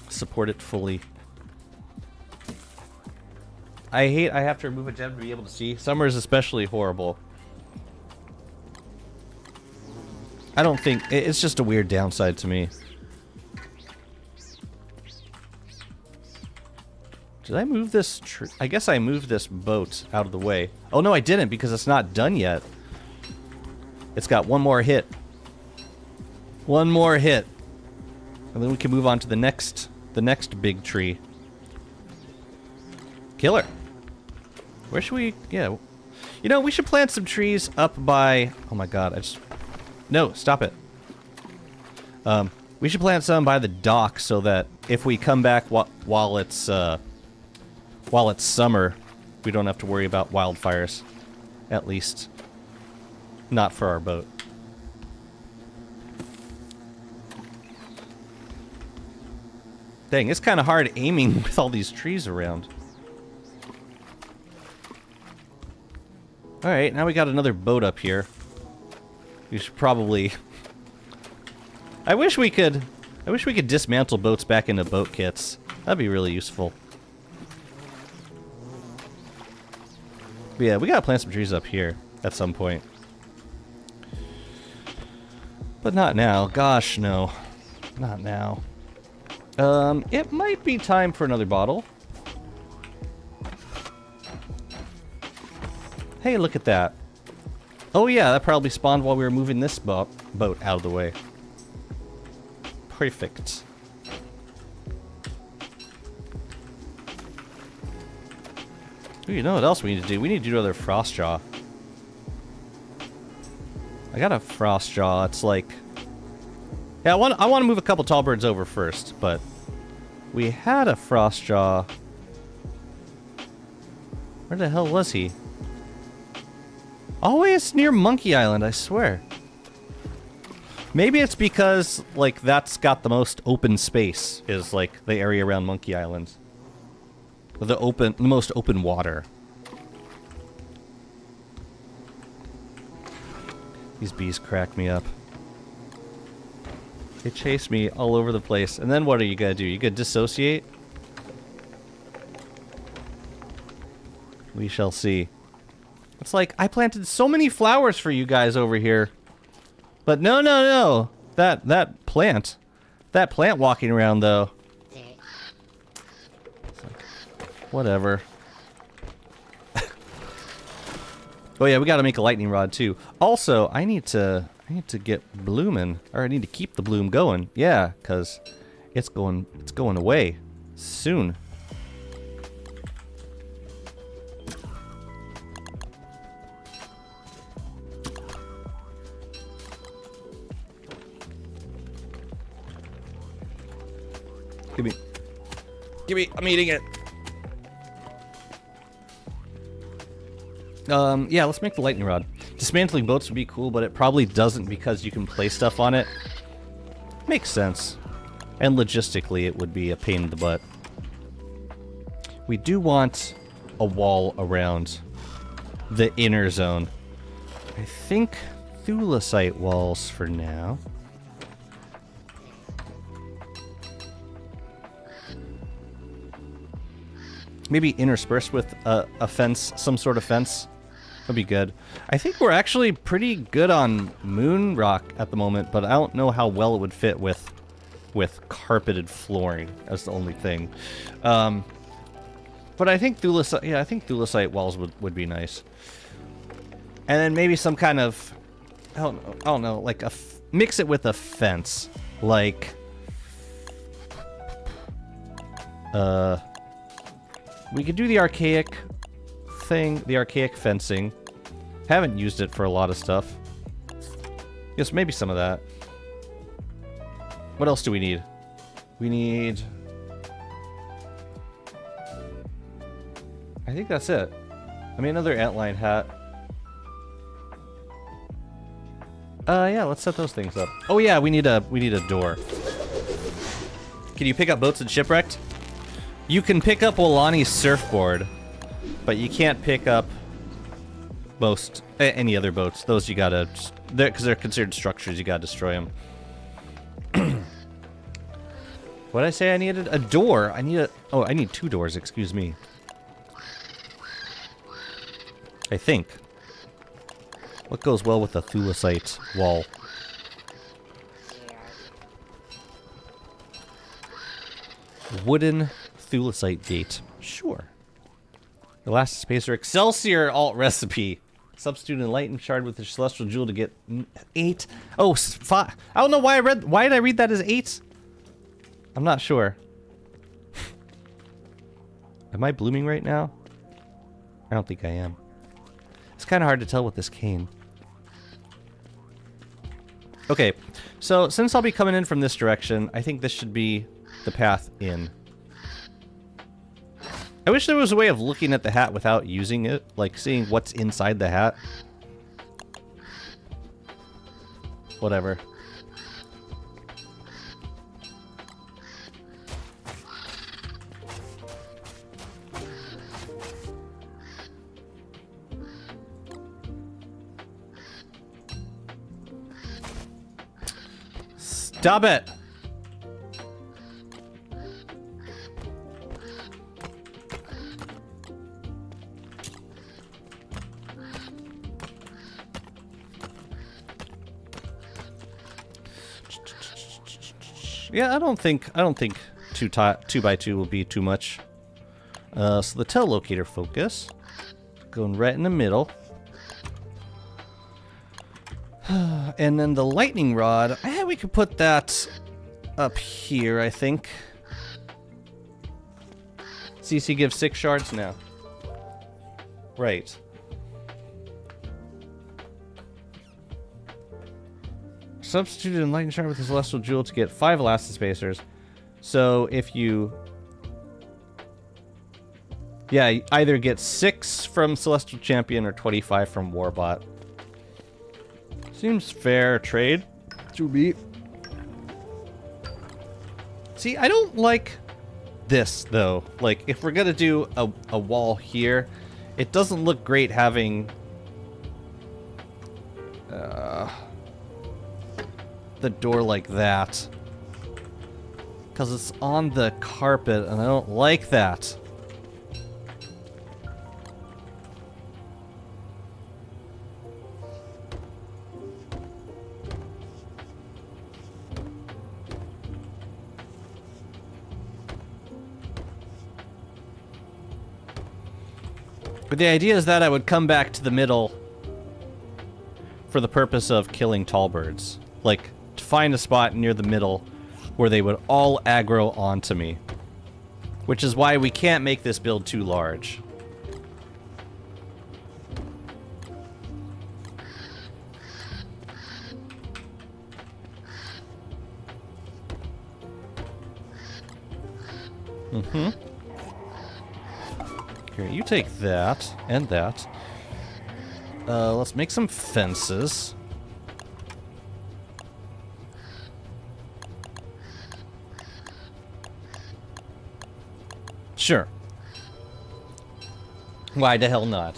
Support it fully. I hate I have to remove a gem to be able to see. Summer is especially horrible. I don't think... It's just a weird downside to me. Did I move this I guess I moved this boat out of the way. Oh no, I didn't because it's not done yet. It's got one more hit. One more hit. And then we can move on to the next big tree. Killer. Where should we... Yeah. You know, we should plant some trees up by... Oh my god, I just... No, stop it. We should plant some by the dock so that if we come back while it's summer, we don't have to worry about wildfires. At least. Not for our boat. Dang, it's kind of hard aiming with all these trees around. Alright, now we got another boat up here. We should probably... I wish we could dismantle boats back into boat kits. That'd be really useful. But yeah, we gotta plant some trees up here at some point. But not now. Gosh, no. Not now. It might be time for another bottle. Hey, look at that. Oh yeah, that probably spawned while we were moving this boat out of the way. Perfect. Ooh, you know what else we need to do? We need to do another frost jaw. I got a frost jaw. It's like... Yeah, I want to move a couple tall birds over first, but... We had a frost jaw. Where the hell was he? Always near Monkey Island, I swear. Maybe it's because, like, that's got the most open space, is, like, the area around Monkey Island. The most open water. These bees crack me up. They chase me all over the place. And then what are you gonna do? You gonna dissociate? We shall see. It's like, I planted so many flowers for you guys over here. But no, no, no. That plant walking around, though. It's like, whatever. Oh yeah, we gotta make a lightning rod, too. Also, I need to get blooming. Or I need to keep the bloom going. Yeah, because it's going away soon. Give me, I'm eating it. Yeah, let's make the lightning rod. Dismantling boats would be cool, but it probably doesn't because you can place stuff on it. Makes sense. And logistically, it would be a pain in the butt. We do want a wall around the inner zone. I think thulecite walls for now. Maybe interspersed with a fence, some sort of fence. That'd be good. I think we're actually pretty good on moon rock at the moment, but I don't know how well it would fit with carpeted flooring. That's the only thing. But I think thulecite, yeah, I think thulecite walls would be nice. And then maybe some kind of, I don't know, like mix it with a fence, like, we could do the archaic thing, the archaic fencing. Haven't used it for a lot of stuff. Yes, maybe some of that. What else do we need? We need... I think that's it. I mean, another antline hat. Yeah, let's set those things up. Oh yeah, we need a door. Can you pick up boats and shipwrecked? You can pick up Wolani's surfboard, but you can't pick up most any other boats. Those you gotta, because they're considered structures. You gotta destroy them. What did I say? I needed a door. I need I need 2 doors. Excuse me. I think. What goes well with a thulecite wall? Wooden thulecite gate. Sure. Elastispacer Excelsior alt recipe. Substitute an enlightened shard with the celestial jewel to get 8. Oh, 5. I don't know why why did I read that as 8? I'm not sure. Am I blooming right now? I don't think I am. It's kind of hard to tell with this cane. Okay, so since I'll be coming in from this direction, I think this should be the path in. I wish there was a way of looking at the hat without using it, like seeing what's inside the hat. Whatever. Stop it! Yeah, I don't think 2x2 will be too much. So the tail locator focus, going right in the middle. And then the lightning rod, we could put that up here, I think. CC gives 6 shards now. Right. Substitute an enlightened shard with the celestial jewel to get 5 elastic-spacers. So if you... yeah, you either get 6 from Celestial Champion or 25 from Warbot. Seems fair trade to me. See, I don't like this, though. Like, if we're gonna do a wall here, it doesn't look great having... the door like that. Because it's on the carpet, and I don't like that. But the idea is that I would come back to the middle for the purpose of killing tall birds. Like, to find a spot near the middle where they would all aggro onto me. Which is why we can't make this build too large. Mm-hmm. Here, you take that, and that. Let's make some fences. Sure. Why the hell not?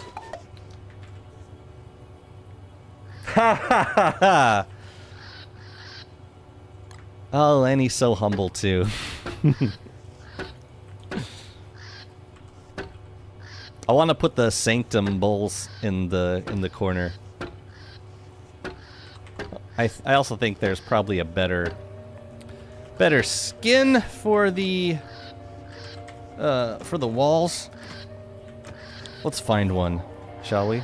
Oh, and he's so humble too. I want to put the sanctum bowls in the corner. I also think there's probably a better skin for the walls. Let's find one, shall we?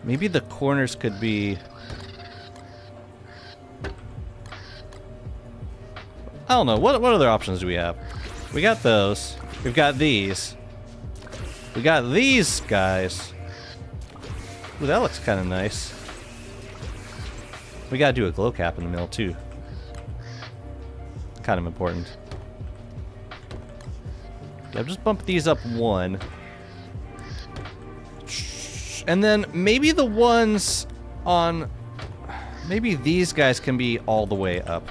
Maybe the corners could be... I don't know. What other options do we have? We got those. We've got these. We got these guys. Ooh, that looks kind of nice. We gotta do a glow cap in the middle, too. Kind of important. Okay, I'll just bump these up one. And then maybe the ones on... Maybe these guys can be all the way up.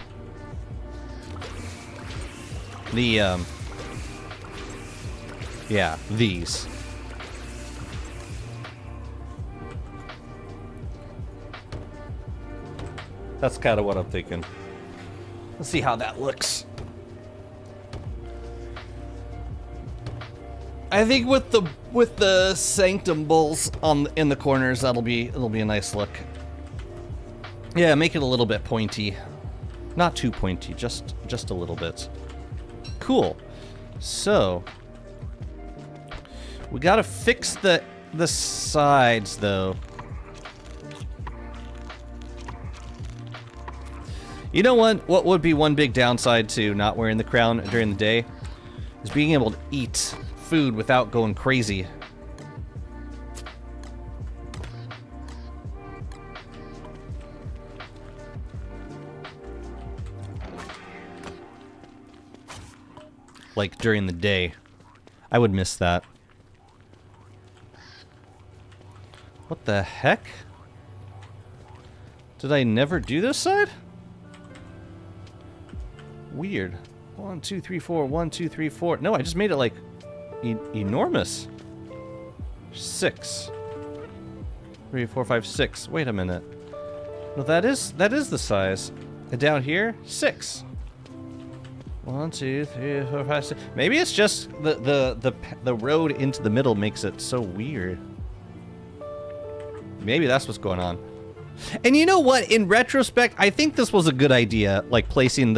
Yeah, these. That's kind of what I'm thinking. Let's see how that looks. I think with the sanctum bowls in the corners, it'll be a nice look. Yeah, make it a little bit pointy. Not too pointy, just a little bit. Cool. So we gotta fix the sides though. You know what would be one big downside to not wearing the crown during the day? Is being able to eat food without going crazy. Like during the day. I would miss that. What the heck? Did I never do this side? Weird. 1, 2, 3, 4. 1, 2, 3, 4. No, I just made it like enormous. 6. 3, 4, 5, 6. Wait a minute. No, that is the size. And down here, 6. 1, 2, 3, 4, 5, 6. Maybe it's just the road into the middle makes it so weird. Maybe that's what's going on. And you know what? In retrospect, I think this was a good idea, like placing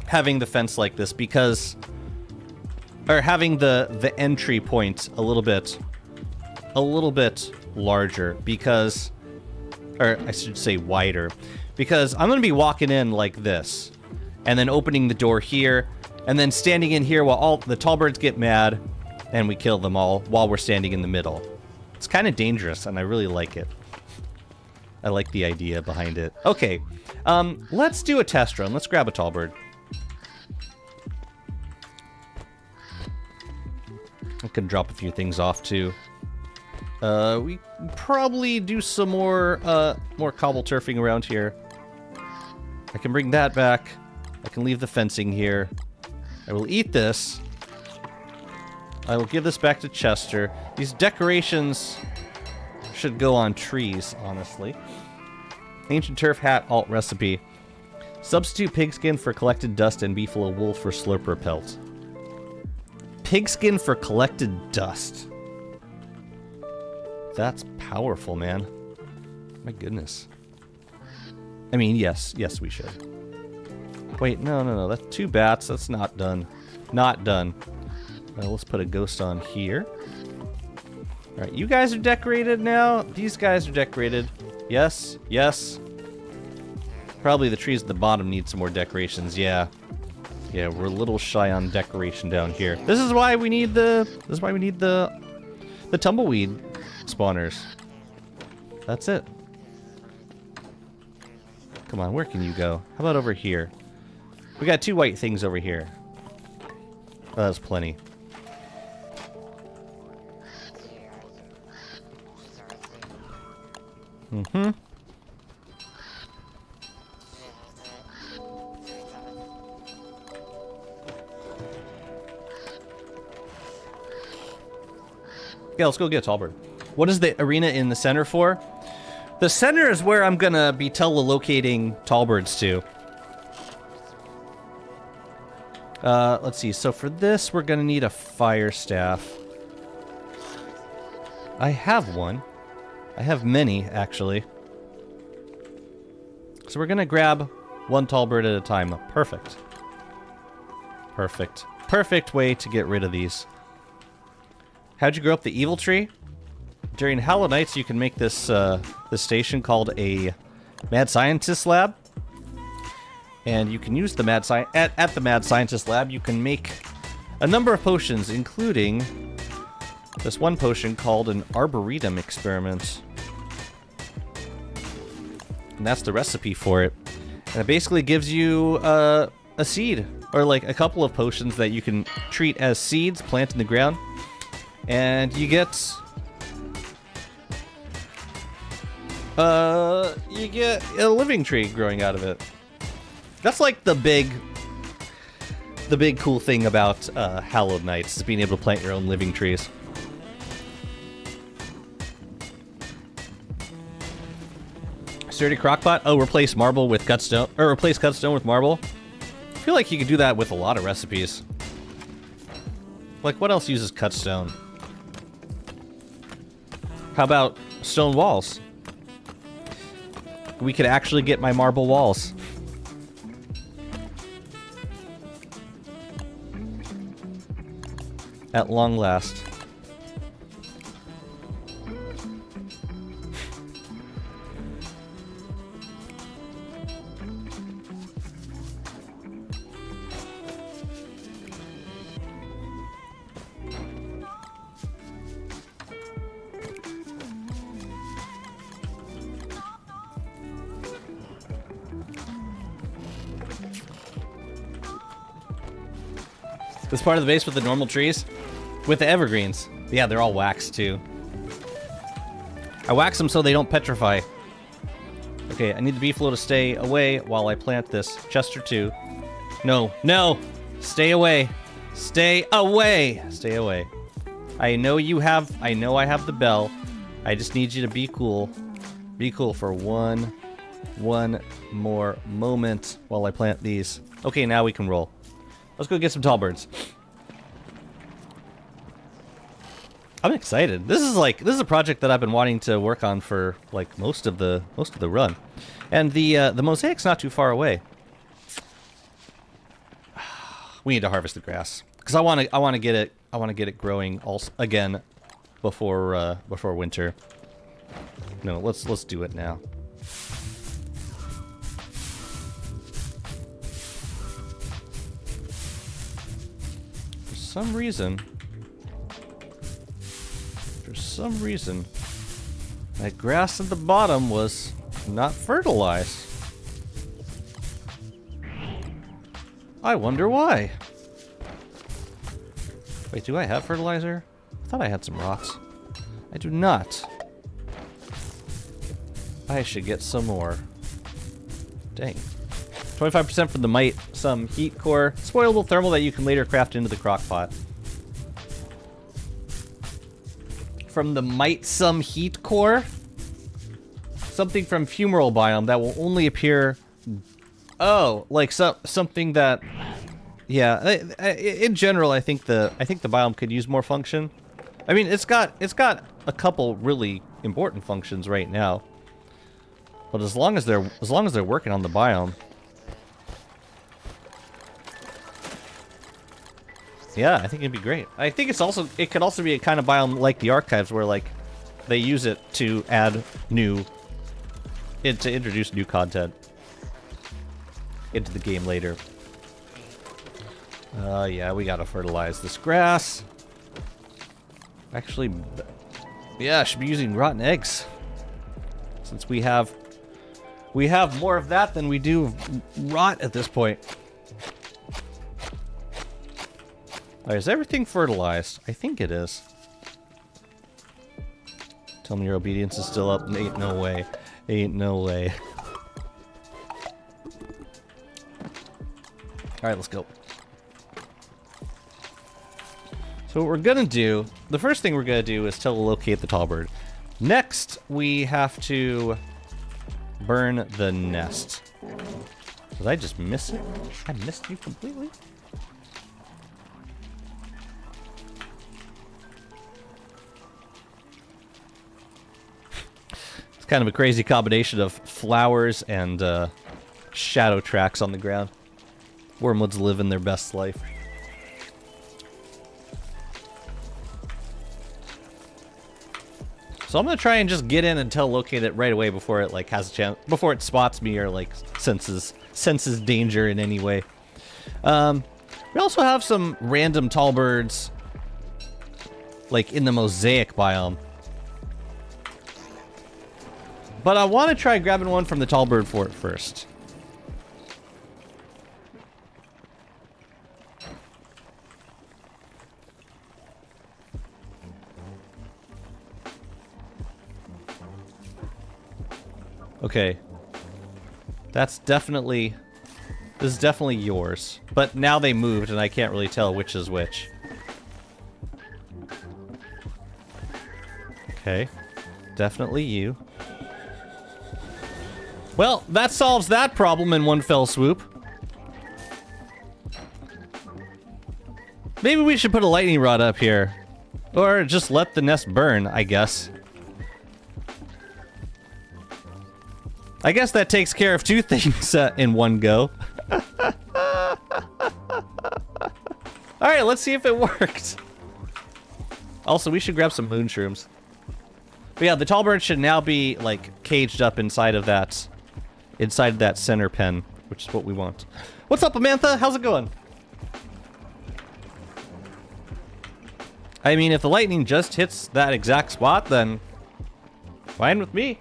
having the fence like this, because, or having the entry point a little bit larger, because, or I should say wider, because I'm gonna be walking in like this, and then opening the door here, and then standing in here while all the tall birds get mad, and we kill them all while we're standing in the middle. It's kind of dangerous, and I really like it. I like the idea behind it. Okay, let's do a test run. Let's grab a tall bird. I can drop a few things off too. We probably do some more cobble turfing around here. I can bring that back. I can leave the fencing here. I will eat this. I will give this back to Chester. These decorations should go on trees, honestly. Ancient turf hat alt recipe. Substitute pigskin for collected dust and beefalo wool for slurper pelt. Pigskin for collected dust. That's powerful, man. My goodness. I mean, yes, we should. Wait, no. That's 2 bats. That's not done. Not done. Let's put a ghost on here. Alright, you guys are decorated now. These guys are decorated. Yes. Probably the trees at the bottom need some more decorations, yeah. Yeah, we're a little shy on decoration down here. This is why we need the tumbleweed spawners. That's it. Come on, where can you go? How about over here? We got 2 white things over here. Oh, that's plenty. Mm-hmm. Yeah, let's go get a tall bird. What is the arena in the center for? The center is where I'm gonna be telelocating tall birds to. Let's see. So for this, we're gonna need a fire staff. I have one. I have many, actually. So we're gonna grab one tall bird at a time. Perfect. Perfect. Perfect way to get rid of these. How'd you grow up the evil tree? During Hollow Nights, you can make this this station called a Mad Scientist Lab. And you can use the at the Mad Scientist Lab, you can make a number of potions, including this one potion called an Arboretum Experiment. And that's the recipe for it. And it basically gives you a seed, or like a couple of potions that you can treat as seeds, plant in the ground. And you get a living tree growing out of it. That's like the big cool thing about Hallowed Nights, is being able to plant your own living trees. Sturdy crockpot? Oh, replace marble with cutstone, or replace cutstone with marble? I feel like you could do that with a lot of recipes. Like, what else uses cutstone? How about stone walls? We could actually get my marble walls. At long last. This part of the base with the normal trees? With the evergreens. Yeah, they're all waxed too. I wax them so they don't petrify. Okay, I need the beefalo to stay away while I plant this. Chester 2. No, no! Stay away! Stay away! Stay away. I know I have the bell. I just need you to be cool. Be cool for one more moment while I plant these. Okay, now we can roll. Let's go get some tall birds. I'm excited. This is a project that I've been wanting to work on for like most of the run, and the mosaic's not too far away. We need to harvest the grass because I want to get it growing again before winter. No, let's do it now. For some reason, that grass at the bottom was not fertilized. I wonder why. Wait, do I have fertilizer? I thought I had some rocks. I do not. I should get some more. Dang. 25% from the mite, some heat core, spoilable thermal that you can later craft into the crock pot. From the mite, some heat core? Something from fumarole biome that will only appear... Oh, like something that... Yeah, in general, I think the biome could use more function. I mean, it's got a couple really important functions right now. But as long as they're working on the biome... Yeah, I think it'd be great. I think it could also be a kind of biome like the archives where like they use it to add to introduce new content into the game later. Yeah, we gotta fertilize this grass. Actually, yeah, I should be using rotten eggs. Since we have more of that than we do rot at this point. Alright, is everything fertilized? I think it is. Tell me your obedience is still up. Ain't no way. Ain't no way. Alright, let's go. So So what we're gonna do, the first thing we're gonna do is telelocate the tall bird. Next, we have to burn the nest. Did I just miss it? I missed you completely? It's kind of a crazy combination of flowers and shadow tracks on the ground. Wormwood's living their best life. So I'm gonna try and just get in and telelocate it right away before it like has a chance, before it spots me or like senses danger in any way. We also have some random tall birds like in the mosaic biome. But I want to try grabbing one from the tall bird fort first. Okay. This is definitely yours. But now they moved and I can't really tell which is which. Okay. Definitely you. Well, that solves that problem in one fell swoop. Maybe we should put a lightning rod up here. Or just let the nest burn, I guess. I guess that takes care of two things in one go. Alright, let's see if it worked. Also, we should grab some moon shrooms. But yeah, the tall bird should now be, like, caged up inside of that center pen, which is what we want. What's up, Amantha? How's it going? I mean, if the lightning just hits that exact spot, then fine with me.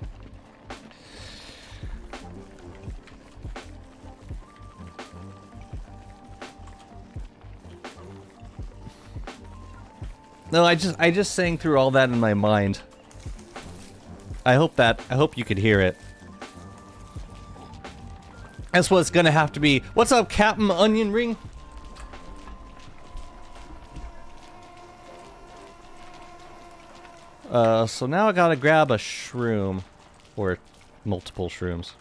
No, I just sang through all that in my mind. I hope you could hear it. That's what it's gonna have to be. What's up, Captain Onion Ring? So now I gotta grab a shroom. Or multiple shrooms.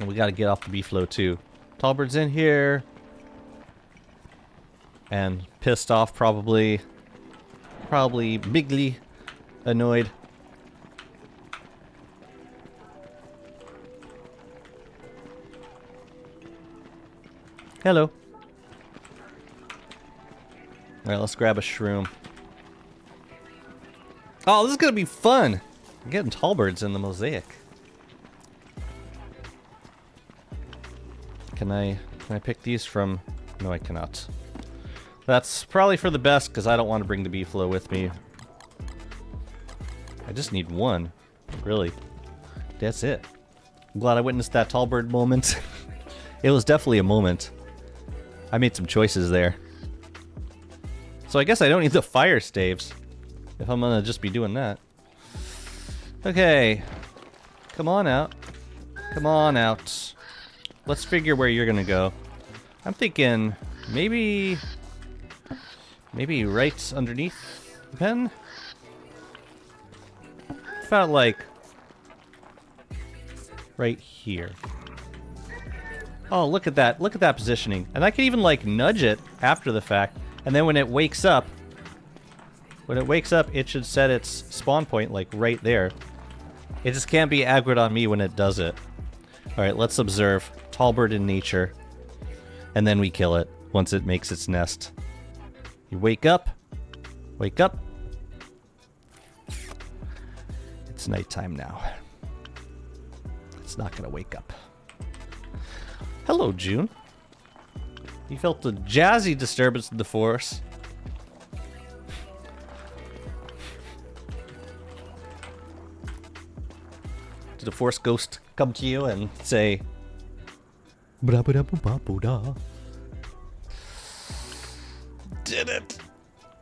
And we gotta get off the B-flow too. Tallbird's in here. And pissed off, probably bigly annoyed. Hello. Alright, let's grab a shroom. Oh, this is gonna be fun! I'm getting tallbirds in the mosaic. Can I pick these from... No, I cannot. That's probably for the best, because I don't want to bring the B-flow with me. I just need one. Really. That's it. I'm glad I witnessed that tallbird moment. It was definitely a moment. I made some choices there. So I guess I don't need the fire staves, if I'm gonna just be doing that. Okay. Come on out. Come on out. Let's figure where you're gonna go. I'm thinking maybe right underneath the pen? About like right here. Oh, look at that. Look at that positioning. And I can even like nudge it after the fact. And then when it wakes up, it should set its spawn point like right there. It just can't be aggroed on me when it does it. Alright, let's observe. Tallbird in nature. And then we kill it once it makes its nest. You wake up. Wake up. It's nighttime now. It's not gonna wake up. Hello, June. You felt the jazzy disturbance in the force. Did a force ghost come to you and say... Bra -ba -da -ba -ba -ba -da. Did it.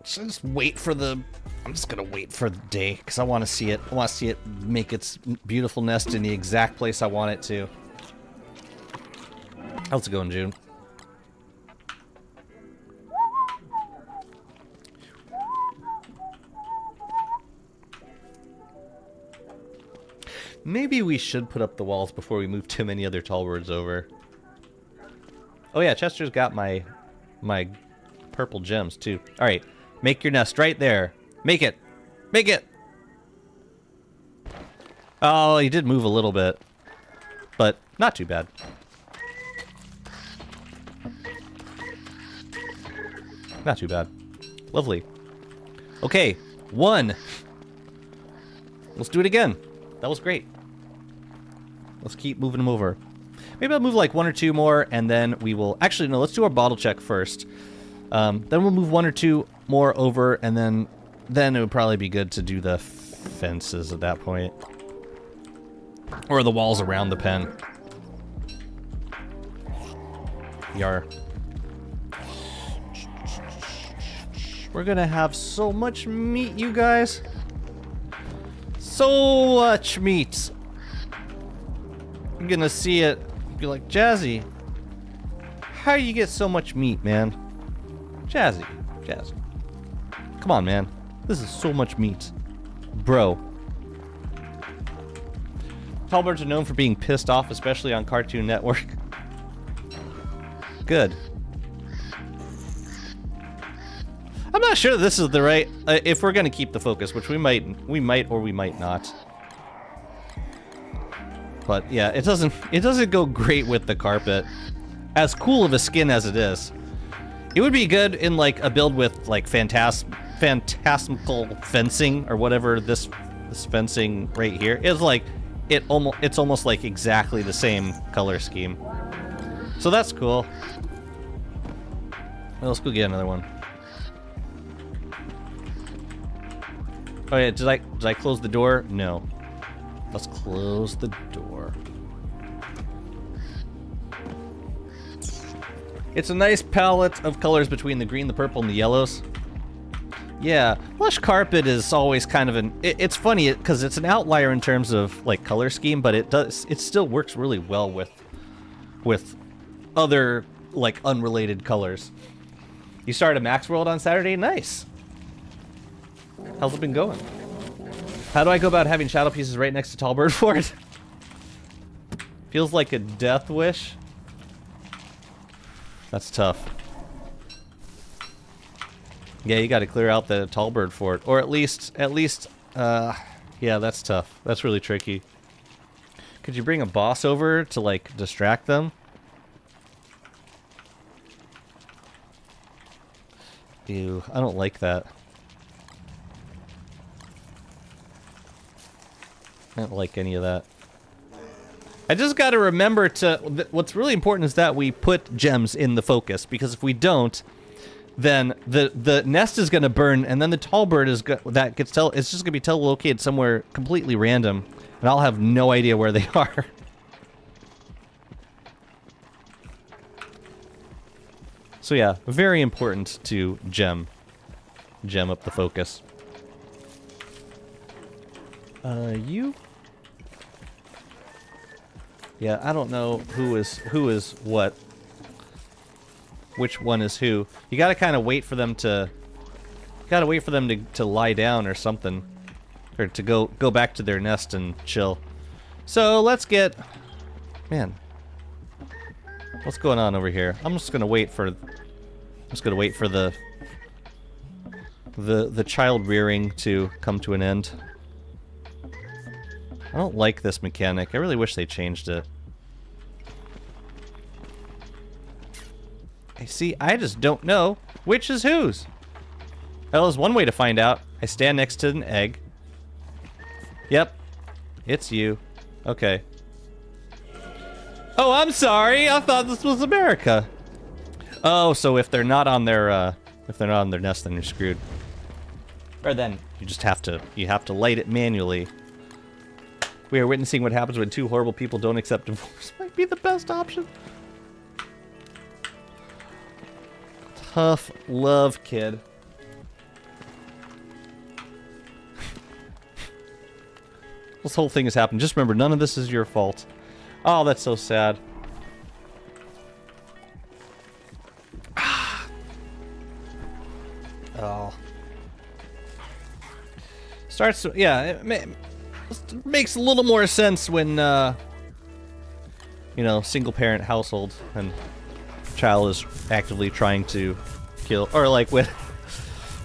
Just wait for the... I'm just gonna wait for the day, because I want to see it. I want to see it make its beautiful nest in the exact place I want it to. How's it going, June? Maybe we should put up the walls before we move too many other tall birds over. Oh yeah, Chester's got my purple gems too. All right, make your nest right there. Make it. Make it. Oh, he did move a little bit, but not too bad. Not too bad. Lovely. Okay, 1. Let's do it again. That was great. Let's keep moving them over. Maybe I'll move like 1 or 2 more, and then we will... Actually, no, let's do our bottle check first. Then we'll move 1 or 2 more over, and then it would probably be good to do the fences at that point. Or the walls around the pen. Yar. We're gonna have so much meat, you guys. So much meat. You're gonna see it. Be like, Jazzy, how do you get so much meat, man? Jazzy. Come on, man. This is so much meat. Bro. Tallbirds are known for being pissed off, especially on Cartoon Network. Good. I'm not sure this is the right... if we're gonna keep the focus, which we might or we might not. But yeah, it doesn't go great with the carpet. As cool of a skin as it is. It would be good in like a build with like phantasmical fencing or whatever this fencing right here is like. It's almost like exactly the same color scheme. So that's cool. Well, let's go get another one. Oh yeah, did I close the door? No. Let's close the door. It's a nice palette of colors between the green, the purple, and the yellows. Yeah, lush carpet is always kind of it's funny because it's an outlier in terms of like color scheme, but it still works really well with other like unrelated colors. You started Max World on Saturday? Nice. How's it been going? How do I go about having shadow pieces right next to Tallbird Fort? Feels like a death wish. That's tough. Yeah, you got to clear out the Tallbird Fort, or at least, yeah, that's tough. That's really tricky. Could you bring a boss over to like distract them? Ew, I don't like that. I don't like any of that. I just got to remember to... What's really important is that we put gems in the focus, because if we don't, then the nest is going to burn, and then the tall bird is it's just going to be telelocated somewhere completely random, and I'll have no idea where they are. So yeah, very important to gem up the focus. You? Yeah, I don't know who is what. Which one is who? You gotta kind of wait for them to. Gotta wait for them to lie down or something, or to go back to their nest and chill. So let's get. Man, what's going on over here? I'm just gonna wait for. The child rearing to come to an end. I don't like this mechanic. I really wish they changed it. I just don't know which is whose. Well, there's one way to find out. I stand next to an egg. Yep. It's you. Okay. Oh, I'm sorry. I thought this was America. Oh, so if they're not on their nest, then you're screwed. Or then you have to light it manually. We are witnessing what happens when two horrible people don't accept divorce. Might be the best option. Tough love, kid. This whole thing has happened. Just remember, none of this is your fault. Oh, that's so sad. Oh. Starts, yeah. makes a little more sense when, you know, single-parent household and child is actively trying to kill, or like when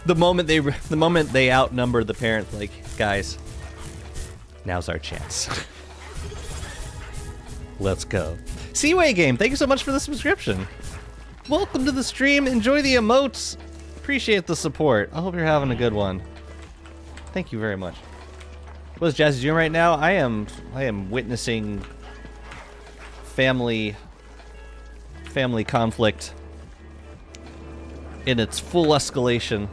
the moment they outnumber the parent, like, guys, now's our chance. Let's go. Seaway Game, thank you so much for the subscription. Welcome to the stream. Enjoy the emotes. Appreciate the support. I hope you're having a good one. Thank you very much. What is Jazzy doing right now? I am witnessing family conflict in its full escalation.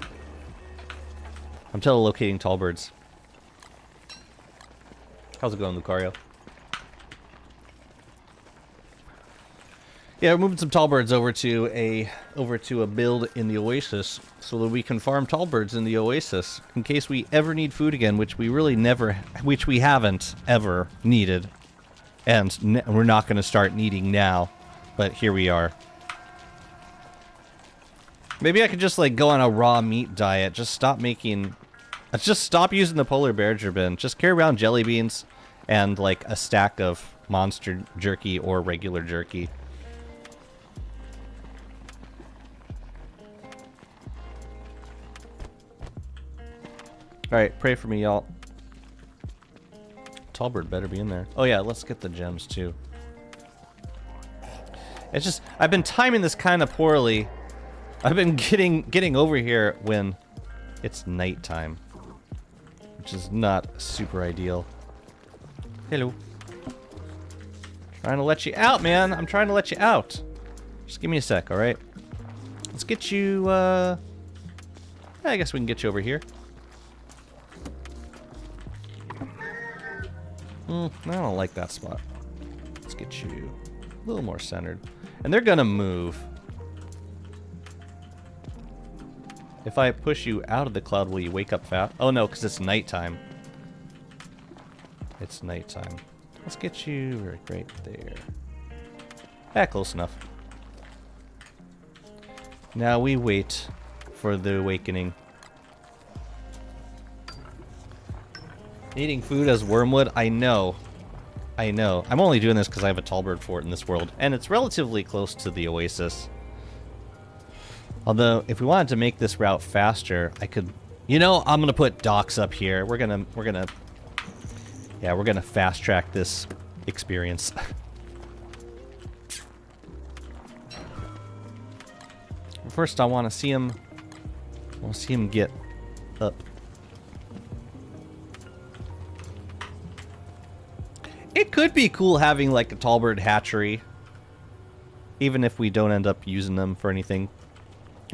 I'm telelocating tall birds. How's it going, Lucario? Yeah, we're moving some tall birds over to a build in the Oasis so that we can farm tall birds in the Oasis in case we ever need food again, which we haven't ever needed, and we're not going to start needing now, but here we are. Maybe I could just like go on a raw meat diet. Just stop using the polar bear bin. Just carry around jelly beans and like a stack of monster jerky or regular jerky. Alright, pray for me, y'all. Tallbird better be in there. Oh yeah, let's get the gems too. It's just, I've been timing this kind of poorly. I've been getting over here when it's nighttime, which is not super ideal. Hello. Trying to let you out, man. I'm trying to let you out. Just give me a sec, alright? Let's get you, I guess we can get you over here. I don't like that spot. Let's get you a little more centered. And they're gonna move. If I push you out of the cloud, will you wake up fast? Oh no, because it's nighttime. It's nighttime. Let's get you right there. Ah, close enough. Now we wait for the awakening. Eating food as Wormwood? I know. I know. I'm only doing this because I have a tallbird fort in this world, and it's relatively close to the Oasis. Although, if we wanted to make this route faster, I could... You know, I'm gonna put docks up here. We're gonna fast track this experience. First, I want to see him. I want to see him get up. It could be cool having like a tallbird hatchery, even if we don't end up using them for anything,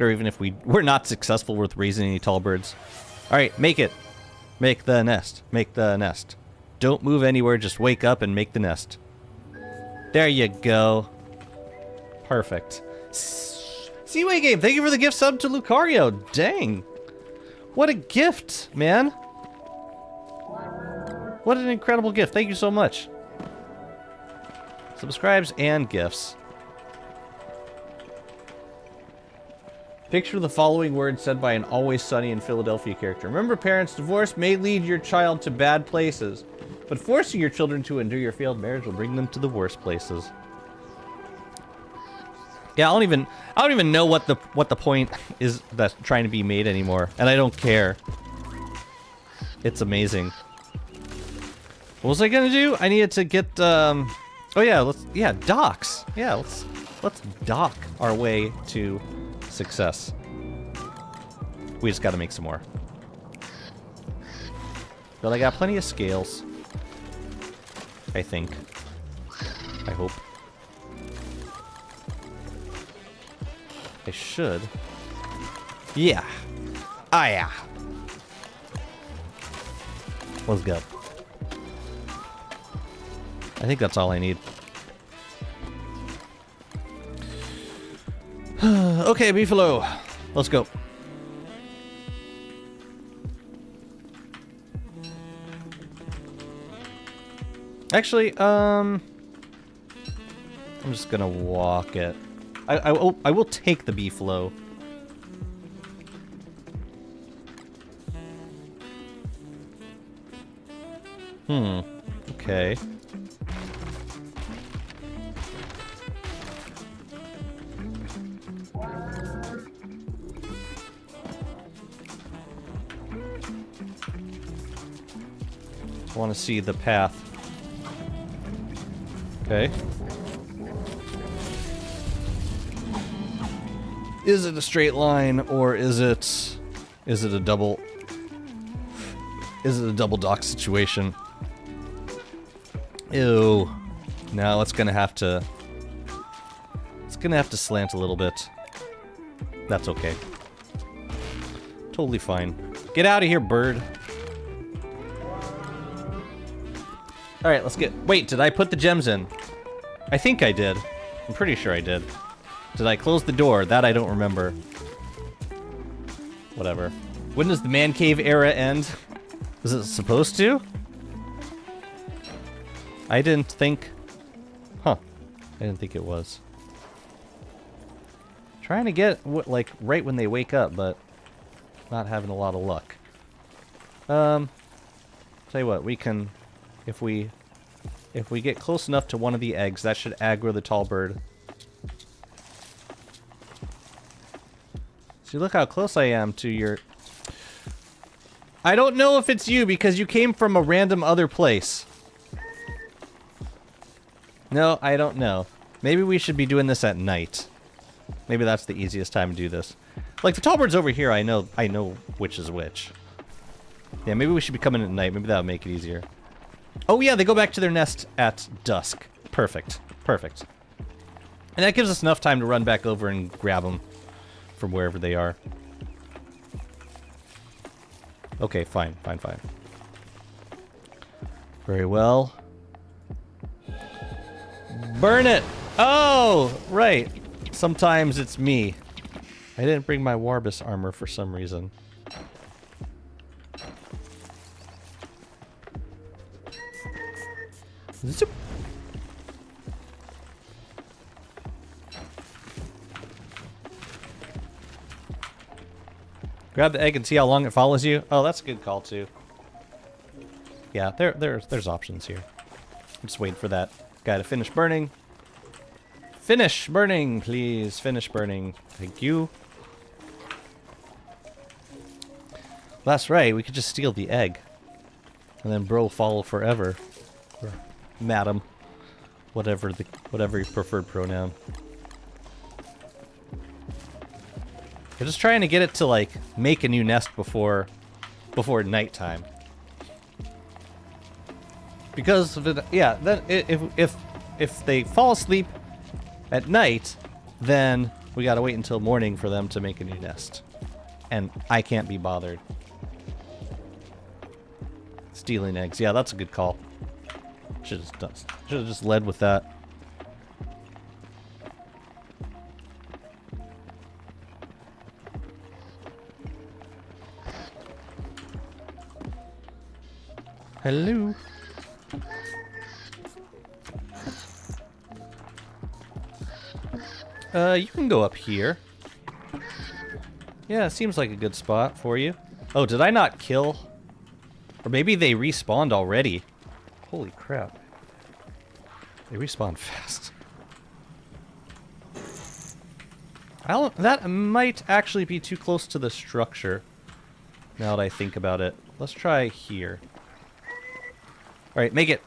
or even if we're not successful with raising any tallbirds. All right, make it. Make the nest. Make the nest. Don't move anywhere. Just wake up and make the nest. There you go. Perfect. Seaway Game, thank you for the gift sub to Lucario. Dang. What a gift, man. What an incredible gift. Thank you so much. Subscribes and gifts. Picture the following words said by an Always Sunny in Philadelphia character. Remember, parents, divorce may lead your child to bad places, but forcing your children to endure your failed marriage will bring them to the worst places. Yeah, I don't even know what the point is that's trying to be made anymore, and I don't care. It's amazing. What was I gonna do? I needed to get oh yeah, docks. Yeah, let's dock our way to success. We just gotta make some more. But I got plenty of scales. I think. I hope. I should. Yeah. Ah, yeah. Let's go. I think that's all I need. Okay, Beefalo. Let's go. Actually, I'm just gonna walk it. I will take the Beefalo. Okay. I want to see the path. Okay. Is it a straight line or is it a double dock situation? Ew. Now it's gonna have to slant a little bit. That's okay. Totally fine. Get out of here, bird. Alright, let's get... Wait, did I put the gems in? I think I did. I'm pretty sure I did. Did I close the door? That I don't remember. Whatever. When does the man cave era end? Is it supposed to? I didn't think... Huh. I didn't think it was. Trying to get, like, right when they wake up, but not having a lot of luck. Tell you what, we can... If we get close enough to one of the eggs, that should aggro the tall bird. See, look how close I am to your... I don't know if it's you, because you came from a random other place. No, I don't know. Maybe we should be doing this at night. Maybe that's the easiest time to do this. Like, the tall bird's over here, I know which is which. Yeah, maybe we should be coming at night. Maybe that'll make it easier. Oh yeah, they go back to their nest at dusk. Perfect. Perfect. And that gives us enough time to run back over and grab them from wherever they are. Okay, fine, fine, fine. Very well. Burn it! Oh, right. Sometimes it's me. I didn't bring my Warbus armor for some reason. Zoop. Grab the egg and see how long it follows you. Oh, that's a good call too. Yeah, there's options here. I'm just waiting for that guy to finish burning. Finish burning, please. Finish burning. Thank you. That's right. We could just steal the egg, and then bro follow forever. Or madam, whatever your preferred pronoun. You're just trying to get it to like make a new nest before nighttime. Because of it, yeah, then if they fall asleep at night, then we gotta wait until morning for them to make a new nest, and I can't be bothered. Stealing eggs, yeah, that's a good call. Should have just led with that. Hello. You can go up here. Yeah, it seems like a good spot for you. Oh, did I not kill? Or maybe they respawned already. Holy crap. They respawn fast. That might actually be too close to the structure, now that I think about it. Let's try here. Alright, make it.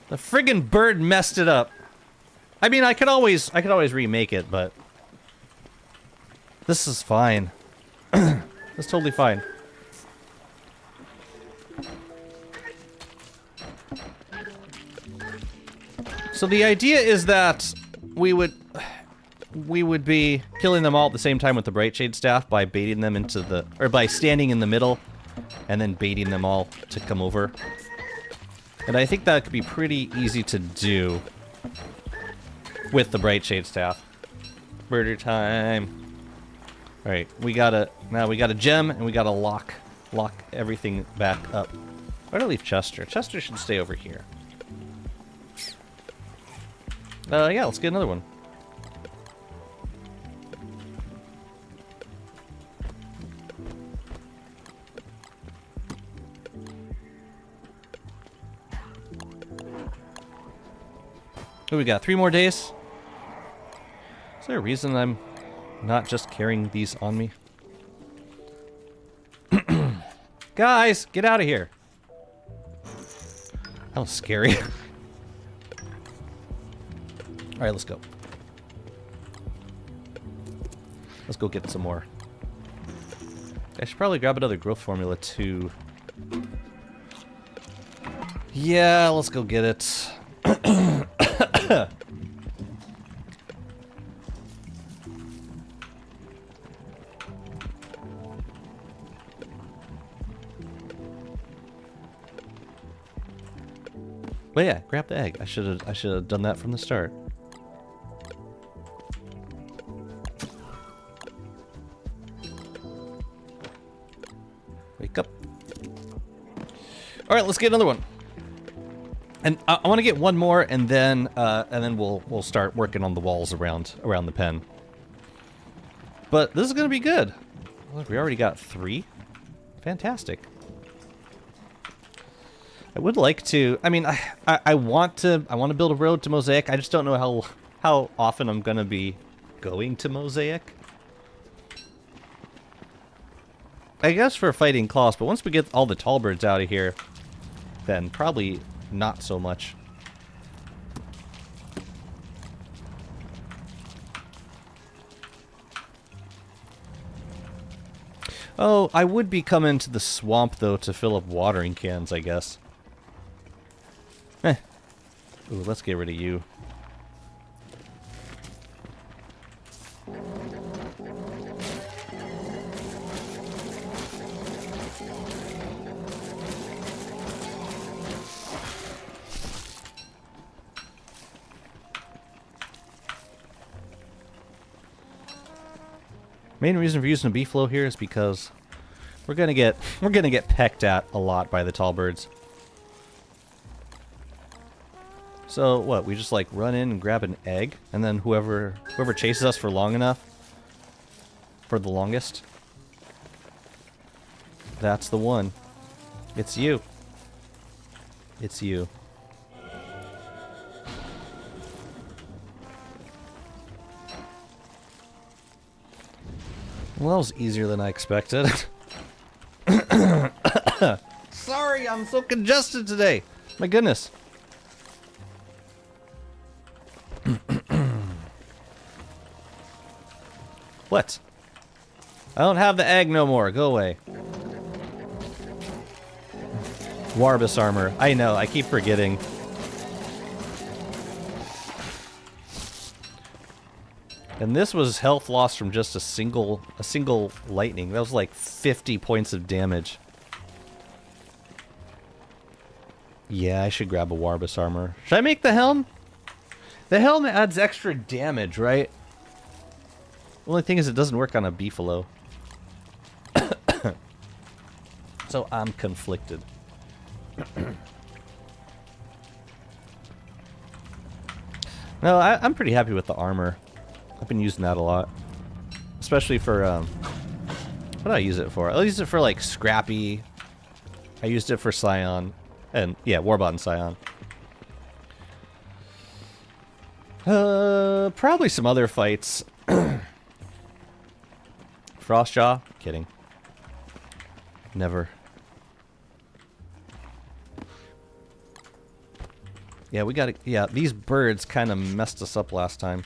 The friggin' bird messed it up. I mean, I could always remake it, but this is fine. That's totally fine. So the idea is that we would be killing them all at the same time with the Bright Shade staff by baiting them into the, or by standing in the middle and then baiting them all to come over. And I think that could be pretty easy to do with the Bright Shade staff. Murder time. Alright, now we got a gem and we gotta lock everything back up. Why do I leave Chester? Chester should stay over here. Yeah, let's get another one. So we got 3 more days. Is there a reason I'm not just carrying these on me? Guys, get out of here. That was scary. Alright, let's go. Let's go get some more. I should probably grab another growth formula too. Yeah, let's go get it. But yeah, grab the egg. I should have done that from the start. Wake up. All right, let's get another one. And I want to get one more, and then we'll start working on the walls around the pen. But this is gonna be good. Look, we already got 3. Fantastic. I would like to. I mean, I want to build a road to Mosaic. I just don't know how often I'm gonna be going to Mosaic. I guess for fighting Klaus, but once we get all the tall birds out of here, then probably not so much. Oh, I would be coming to the swamp though to fill up watering cans, I guess. Ooh, let's get rid of you. Main reason for using a B-flow here is because we're gonna get pecked at a lot by the tall birds. So what? We just like run in and grab an egg, and then whoever chases us for long enough, for the longest, that's the one. It's you. It's you. Well, that was easier than I expected. Sorry, I'm so congested today. My goodness. What? I don't have the egg no more. Go away. Warbus armor. I know, I keep forgetting. And this was health loss from just a single lightning. That was like 50 points of damage. Yeah, I should grab a Warbus armor. Should I make the helm? The helm adds extra damage, right? The only thing is it doesn't work on a beefalo. So I'm conflicted. No, I'm pretty happy with the armor. I've been using that a lot. Especially for, what do I use it for? I use it for, like, Scrappy. I used it for Scion. And, yeah, Warbot and Scion. Probably some other fights. Frostjaw? Kidding. Never. Yeah, we gotta... Yeah, these birds kind of messed us up last time.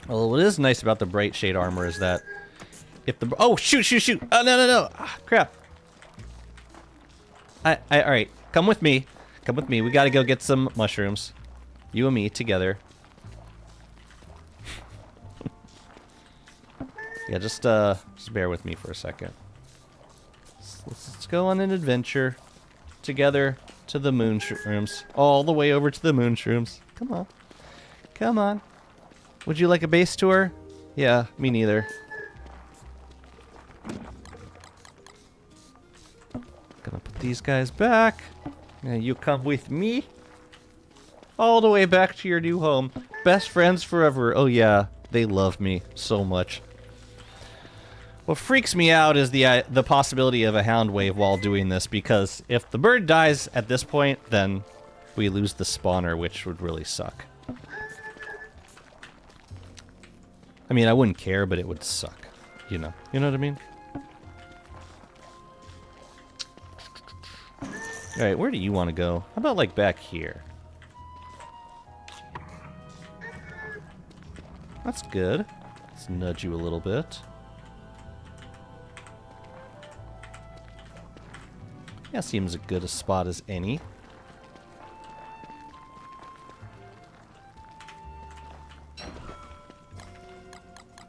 Well, what is nice about the Bright Shade armor is that if the... Oh, shoot, shoot, shoot! Oh, no, no, no! Ah, crap. Alright, come with me. Come with me. We gotta go get some mushrooms. You and me together. Yeah, just bear with me for a second. Let's go on an adventure together to the moonshrooms. All the way over to the moonshrooms. Come on. Come on. Would you like a base tour? Yeah, me neither. Gonna put these guys back. And you come with me. All the way back to your new home. Best friends forever. Oh yeah, they love me so much. What freaks me out is the possibility of a hound wave while doing this, because if the bird dies at this point, then we lose the spawner, which would really suck. I mean, I wouldn't care, but it would suck. You know what I mean? Alright, where do you want to go? How about, like, back here? That's good. Let's nudge you a little bit. Yeah, seems as good a spot as any.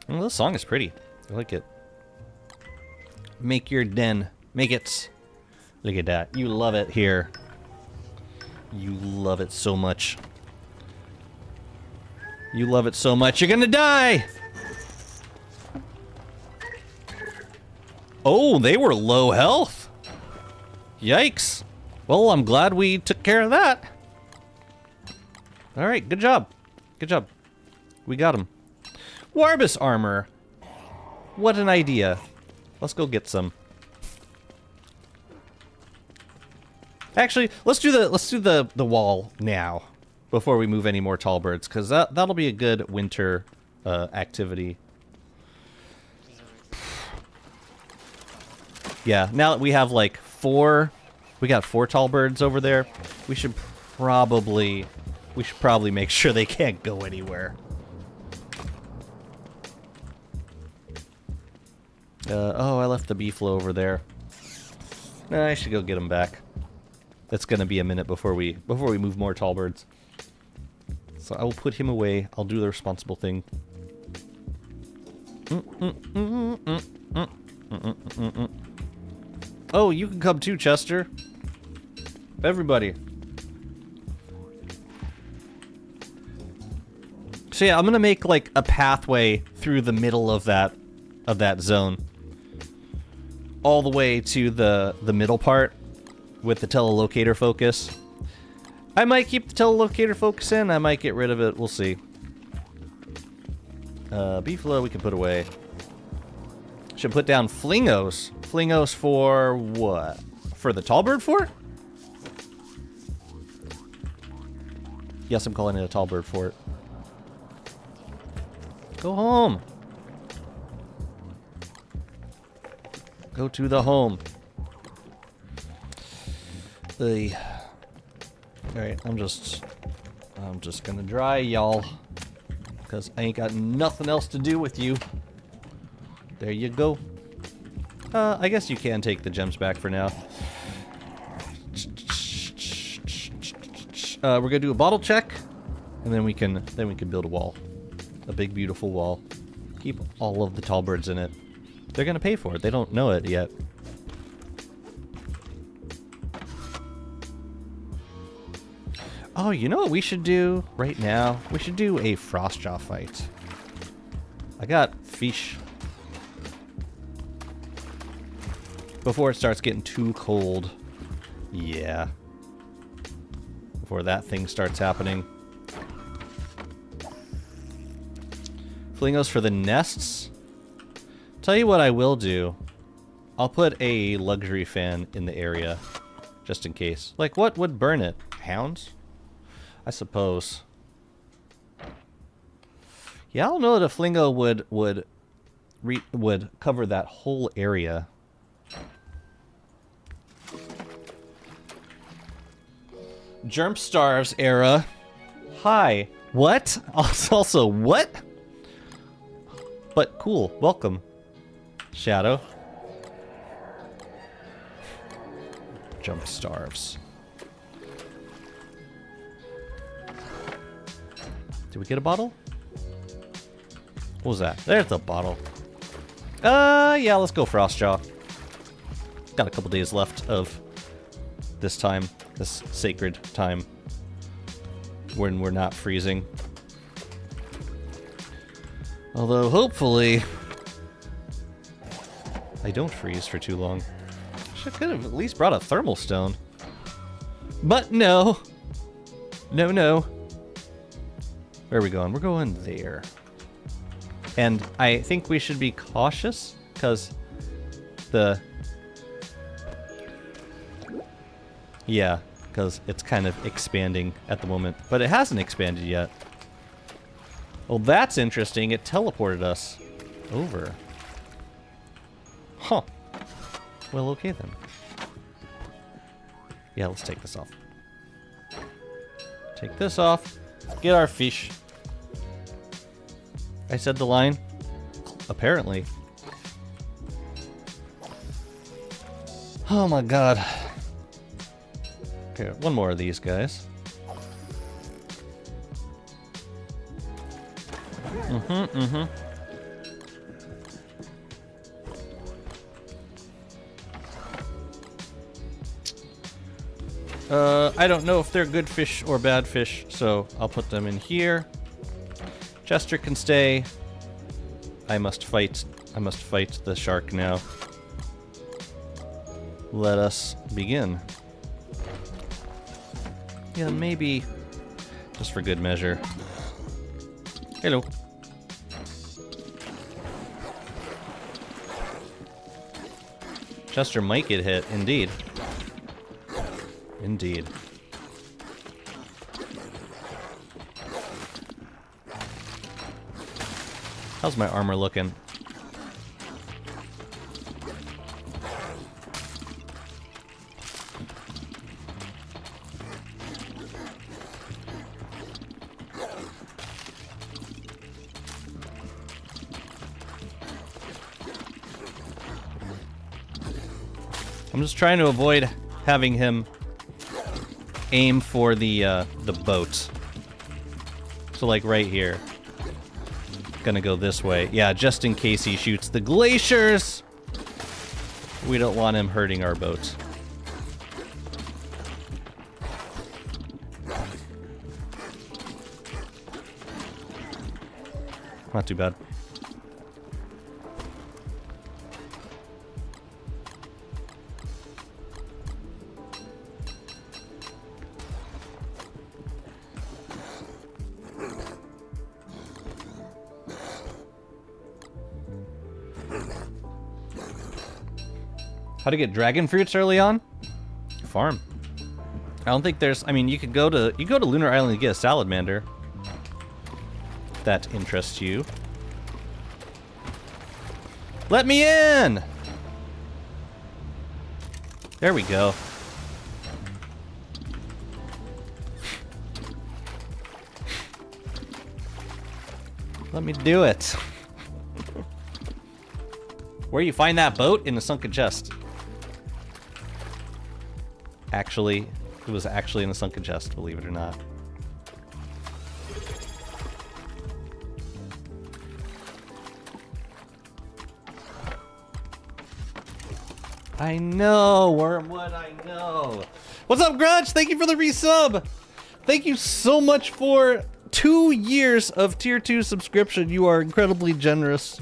Well, this song is pretty. I like it. Make your den. Make it. Look at that. You love it here. You love it so much. You love it so much. You're gonna die! Oh, they were low health. Yikes. Well, I'm glad we took care of that. Alright, good job. Good job. We got him. Warbus armor. What an idea. Let's go get some. Actually, let's do the wall now before we move any more tall birds, because that'll be a good winter activity. Yeah, now that we have like we got 4 tall birds over there, we should probably make sure they can't go anywhere. Oh, I left the beefalo over there. I should go get them back. It's gonna be a minute before we move more tall birds. So I will put him away. I'll do the responsible thing. Oh, you can come too, Chester. Everybody. So yeah, I'm gonna make like a pathway through the middle of that zone, all the way to the middle part with the telelocator focus. I might keep the telelocator focus in. I might get rid of it. We'll see. Beefalo we can put away. Should put down flingos. Flingos for what? For the tall bird fort? Yes, I'm calling it a tall bird fort. Go home. Go to the home. Alright, I'm just gonna dry y'all, because I ain't got nothing else to do with you. There you go. I guess you can take the gems back for now. We're gonna do a bottle check, and then we can build a wall, a big beautiful wall. Keep all of the tall birds in it. They're gonna pay for it. They don't know it yet. Oh, you know what we should do right now? We should do a Frostjaw fight. I got fish. Before it starts getting too cold. Yeah. Before that thing starts happening. Flingos for the nests. Tell you what I will do. I'll put a luxury fan in the area. Just in case. Like, what would burn it? Hounds? I suppose. Yeah, I don't know that a flingo would cover that whole area. Germpstarves era. Hi. What? Also, what? But cool. Welcome, Shadow. Jumpstarves. Did we get a bottle? What was that? There's the bottle. Yeah, let's go Frostjaw. Got a couple days left of this time, this sacred time, when we're not freezing. Although, hopefully, I don't freeze for too long. Could have at least brought a thermal stone. But no. No, no. Where are we going? We're going there. And I think we should be cautious, because because it's kind of expanding at the moment. But it hasn't expanded yet. Well, that's interesting. It teleported us over. Huh. Well, okay then. Yeah, let's take this off. Take this off. Get our fish. I said the line. Apparently. Oh my god. Okay, one more of these guys. I don't know if they're good fish or bad fish, so I'll put them in here. Chester can stay. I must fight the shark now. Let us begin. Yeah, maybe just for good measure. Hello. Chester might get hit, indeed. Indeed. How's my armor looking? I'm just trying to avoid having him aim for the boat. So like right here. Gonna go this way. Yeah, just in case he shoots the glaciers. We don't want him hurting our boat. Not too bad. How to get dragon fruits early on? Farm. I don't think there's. I mean, you go to Lunar Island to get a salamander. If that interests you. Let me in. There we go. Let me do it. Where you find that boat? In the sunken chest. Actually, it was actually in the sunken chest, believe it or not. I know, Wormwood, I know. What's up, Grudge? Thank you for the resub. Thank you so much for 2 years of tier 2 subscription. You are incredibly generous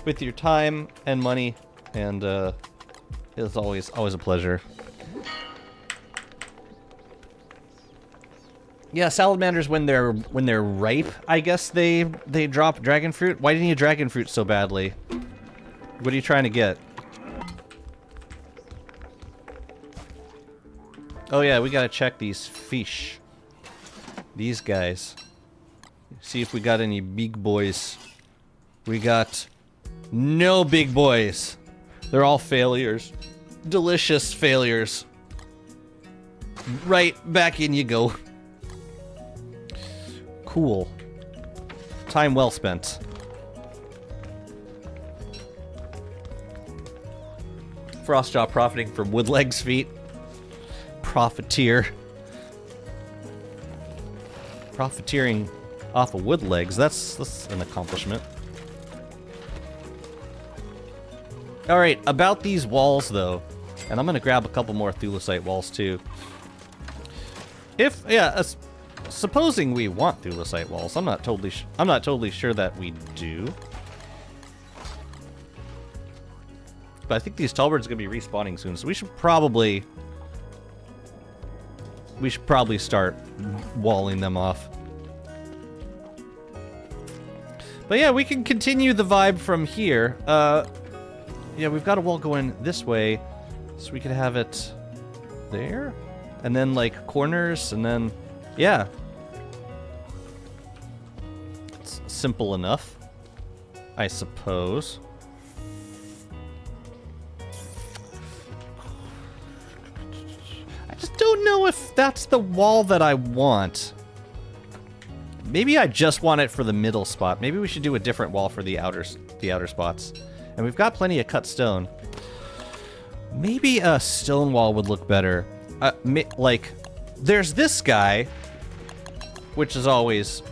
with your time and money, and it's always a pleasure. Yeah, salamanders when they're ripe, I guess they drop dragon fruit. Why do you need dragon fruit so badly? What are you trying to get? Oh yeah, we gotta check these fish. These guys. See if we got any big boys. We got no big boys. They're all failures. Delicious failures. Right back in you go. Cool. Time well spent. Frostjaw profiting from Woodleg's feet. Profiteer. Profiteering off of Woodlegs. That's an accomplishment. Alright, about these walls though. And I'm gonna grab a couple more thulecite walls too. Supposing we want thulecite walls, I'm not totally sure that we do. But I think these tallbirds are gonna be respawning soon, so we should probably start walling them off. But yeah, we can continue the vibe from here. Yeah, we've got a wall going this way, so we could have it there. and then like corners, and then yeah. It's simple enough, I suppose. I just don't know if that's the wall that I want. Maybe I just want it for the middle spot. Maybe we should do a different wall for the outer spots. And we've got plenty of cut stone. Maybe a stone wall would look better. Like, there's this guy, which is always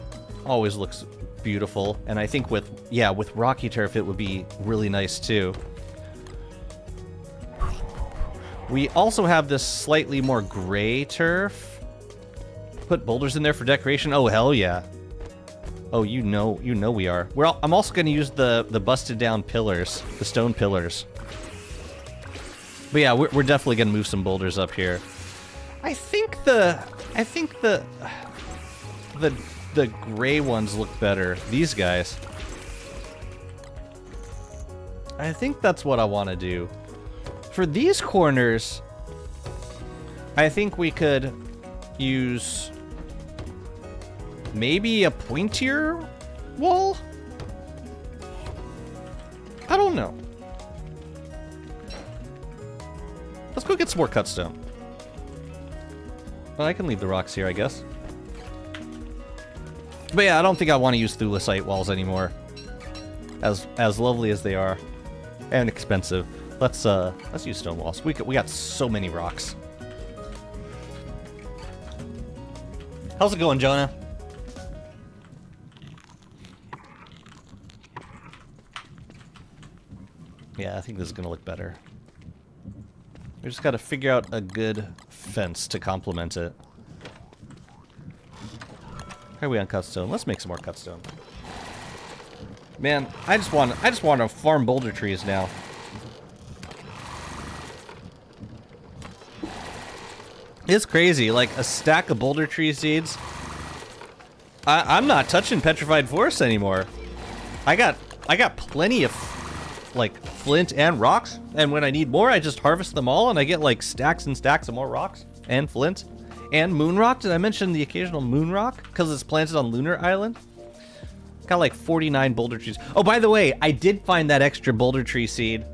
looks beautiful. And I think with rocky turf, it would be really nice too. We also have this slightly more gray turf. Put boulders in there for decoration. Oh, hell yeah. Oh, you know we are. I'm also going to use the busted down pillars, the stone pillars. But yeah, we're definitely going to move some boulders up here. I think the gray ones look better. These guys. I think that's what I want to do. For these corners, I think we could use maybe a pointier wall? I don't know. Let's go get some more cut stone. Well, I can leave the rocks here, I guess. But yeah, I don't think I want to use thulecite walls anymore. As lovely as they are. And expensive. Let's use stone walls. We got so many rocks. How's it going, Jonah? Yeah, I think this is gonna look better. We just gotta figure out a good fence to complement it. How are we on cut stone? Let's make some more cut stone. Man, I just want to farm boulder trees now. It's crazy, like a stack of boulder tree seeds. I'm not touching petrified forest anymore. I got plenty of like flint and rocks, and when I need more, I just harvest them all, and I get like stacks and stacks of more rocks and flint and moon rock. Did I mention the occasional moon rock because it's planted on Lunar Island? Got like 49 boulder trees. Oh, by the way, I did find that extra boulder tree seed.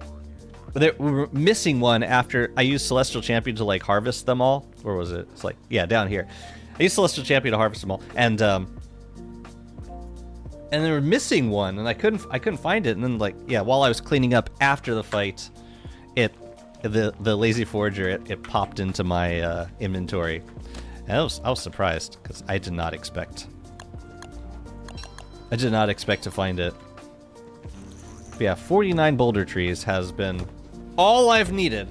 But we were missing one after I used Celestial Champion to like harvest them all. Where was it? It's like, yeah, down here. I used Celestial Champion to harvest them all, and they were missing one, and I couldn't find it. And then like, yeah, while I was cleaning up after the fight, the lazy forager it popped into my inventory, and I was surprised because I did not expect to find it. But yeah, 49 boulder trees has been all I've needed.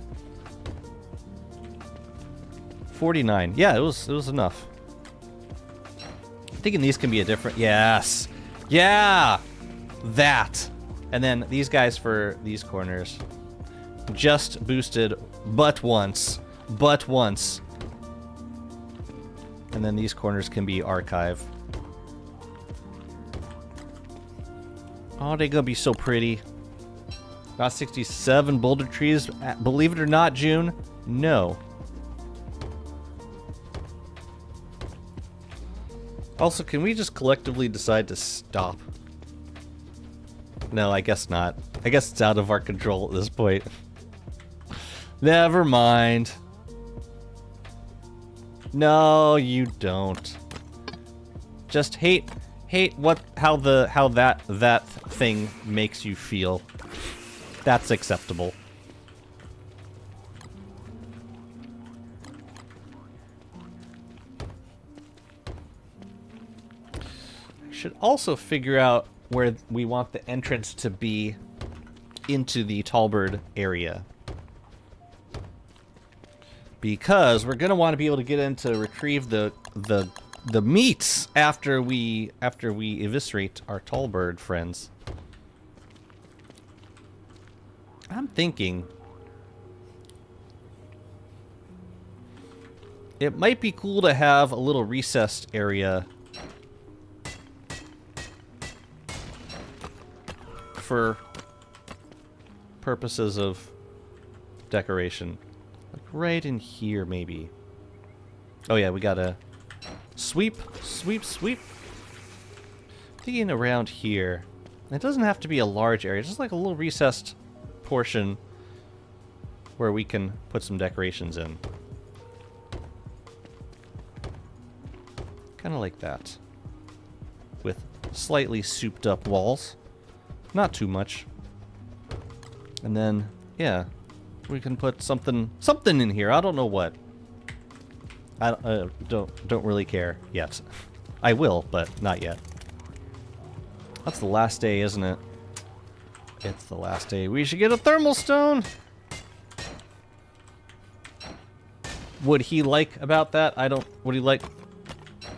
49. Yeah, it was enough. I'm thinking these can be a different. Yes. Yeah. That. And then these guys for these corners. Just boosted but once. But once. And then these corners can be archive. Oh, they're gonna be so pretty. Got 67 boulder trees. Believe it or not, June, no. Also, can we just collectively decide to stop? No, I guess not. I guess it's out of our control at this point. Never mind. No, you don't. Just hate how that thing makes you feel. That's acceptable. Should also figure out where we want the entrance to be into the Talbert area. Because we're gonna want to be able to get in to retrieve the meats after we eviscerate our Talbert friends. I'm thinking it might be cool to have a little recessed area for purposes of decoration. Like right in here, maybe. Oh yeah, we gotta sweep, sweep, sweep. Digging around here. It doesn't have to be a large area, just like a little recessed portion where we can put some decorations in. Kind of like that. With slightly souped up walls. Not too much. And then, yeah, we can put something in here. I don't know what. I don't really care yet. I will, but not yet. That's the last day, isn't it? It's the last day. We should get a thermal stone. Would he like about that? I don't. Would he like?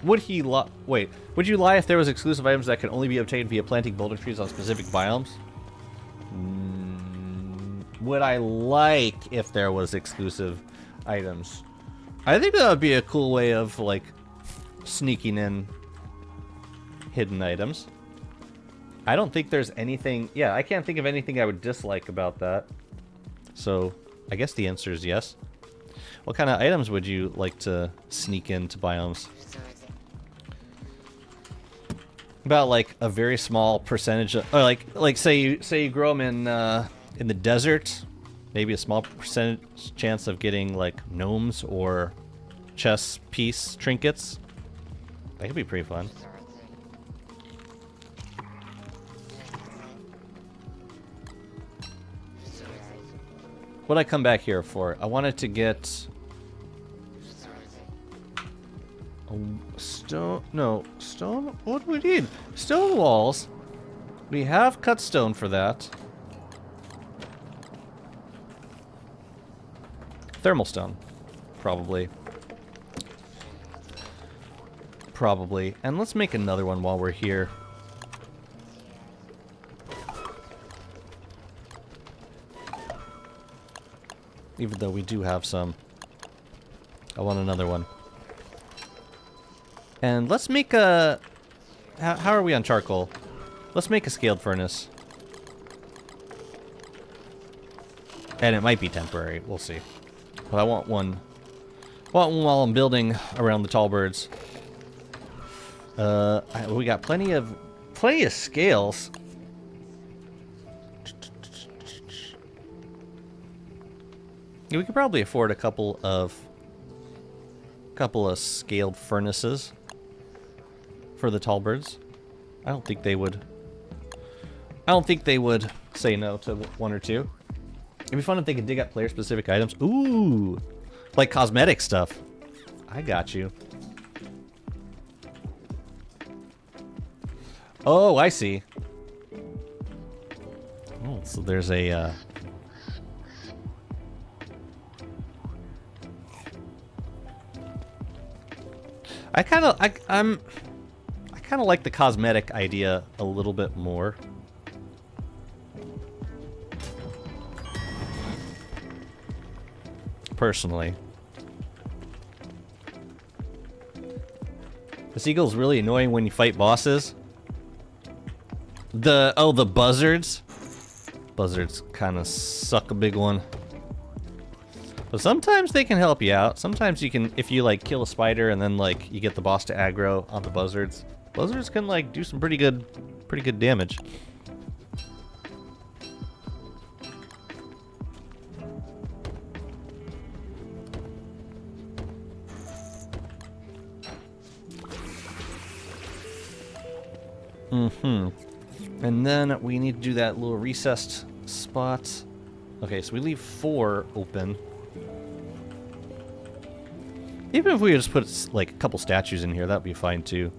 Would he wait? Would you lie if there was exclusive items that can only be obtained via planting boulder trees on specific biomes? Would I like if there was exclusive items? I think that would be a cool way of like sneaking in hidden items. I don't think there's anything... Yeah, I can't think of anything I would dislike about that. So, I guess the answer is yes. What kind of items would you like to sneak into biomes? About like a very small percentage of... Or like say you grow them in the desert. Maybe a small percentage chance of getting like gnomes or chess piece trinkets. That could be pretty fun. What'd I come back here for? I wanted to get... stone... No. Stone? What do we need? Stone walls. We have cut stone for that. Thermal stone. Probably. Probably. And let's make another one while we're here. Even though we do have some. I want another one. And let's make a... How are we on charcoal? Let's make a scaled furnace. And it might be temporary. We'll see. But I want one. I want one while I'm building around the tall birds. We got plenty of scales. Yeah, we could probably afford a couple of scaled furnaces for the tall birds. I don't think they would say no to one or two. It'd be fun if they could dig up player-specific items. Ooh, like cosmetic stuff. I got you. Oh, I see. Oh, so there's a. I kind of like the cosmetic idea a little bit more. Personally. The seagull's really annoying when you fight bosses. The buzzards. Buzzards kind of suck a big one. But sometimes they can help you out. Sometimes you can, if you like kill a spider and then like you get the boss to aggro on the buzzards. Buzzards can like do some pretty good damage. And then we need to do that little recessed spot. Okay, so we leave 4 open. Even if we just put like a couple statues in here, that'd be fine too.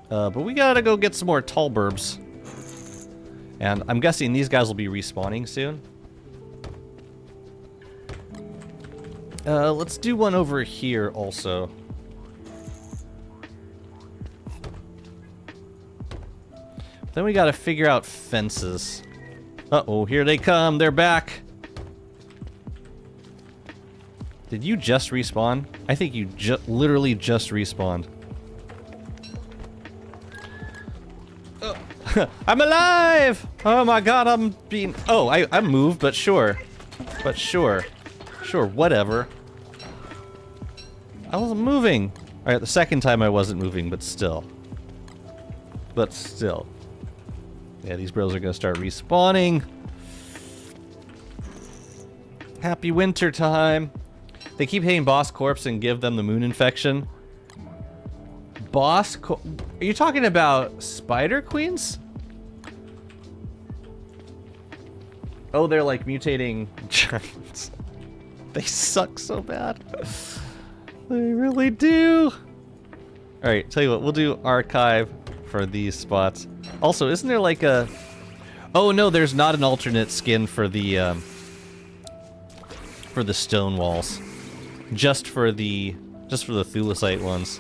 But we gotta go get some more tall burbs. And I'm guessing these guys will be respawning soon. Let's do one over here also. Then we gotta figure out fences. Uh-oh, here they come. They're back. Did you just respawn? I think you literally just respawned. Oh. I'm alive! Oh my god, I'm being... Oh, I moved, but sure. But sure. Sure, whatever. I wasn't moving. All right, the second time I wasn't moving, but still. But still. Yeah, these bros are gonna start respawning. Happy winter time. They keep hitting boss corpse and give them the moon infection. Are you talking about spider queens? Oh, they're like mutating giants. They suck so bad. They really do. Alright, tell you what, we'll do archive for these spots. Also, isn't there like a... Oh no, there's not an alternate skin for the stone walls. Just for the thulecite ones.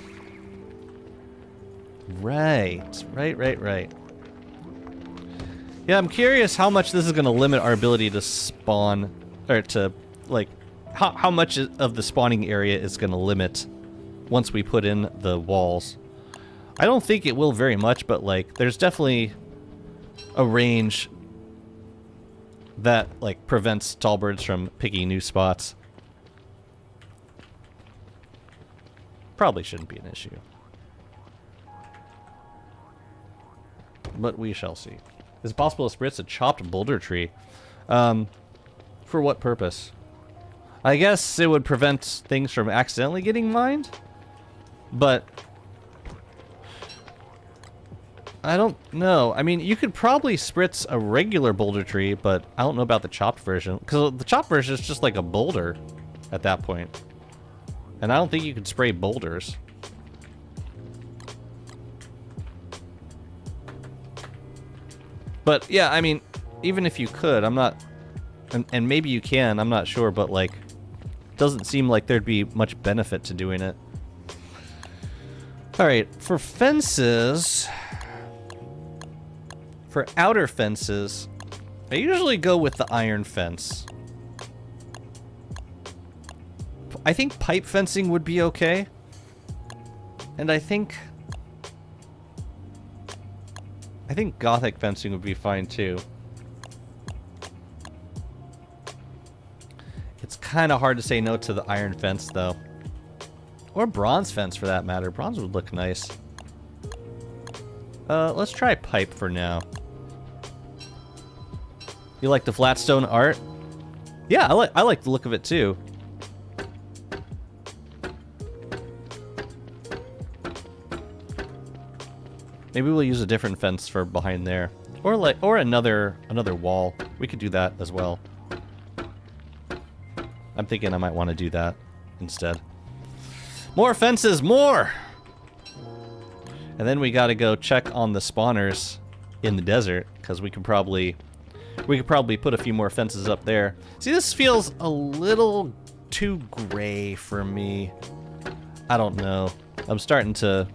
Right. Yeah, I'm curious how much this is going to limit our ability to spawn, or to, like, how much of the spawning area is going to limit once we put in the walls. I don't think it will very much, but, like, there's definitely a range that, like, prevents tall birds from picking new spots. Probably shouldn't be an issue. But we shall see. Is it possible to spritz a chopped boulder tree? For what purpose? I guess it would prevent things from accidentally getting mined? But... I don't know. I mean, you could probably spritz a regular boulder tree, but I don't know about the chopped version. Because the chopped version is just like a boulder at that point. And I don't think you can spray boulders. But yeah, I mean, even if you could, I'm not... And maybe you can, I'm not sure, but like... Doesn't seem like there'd be much benefit to doing it. Alright, for fences... For outer fences, I usually go with the iron fence. I think pipe fencing would be okay. And I think gothic fencing would be fine too. It's kind of hard to say no to the iron fence though. Or bronze fence for that matter. Bronze would look nice. Let's try pipe for now. You like the flat stone art? Yeah, I like the look of it too. Maybe we'll use a different fence for behind there, or another wall. We could do that as well. I'm thinking I might want to do that instead. More fences, more. And then we got to go check on the spawners in the desert because we could probably put a few more fences up there. See, this feels a little too gray for me. I don't know. I'm starting to...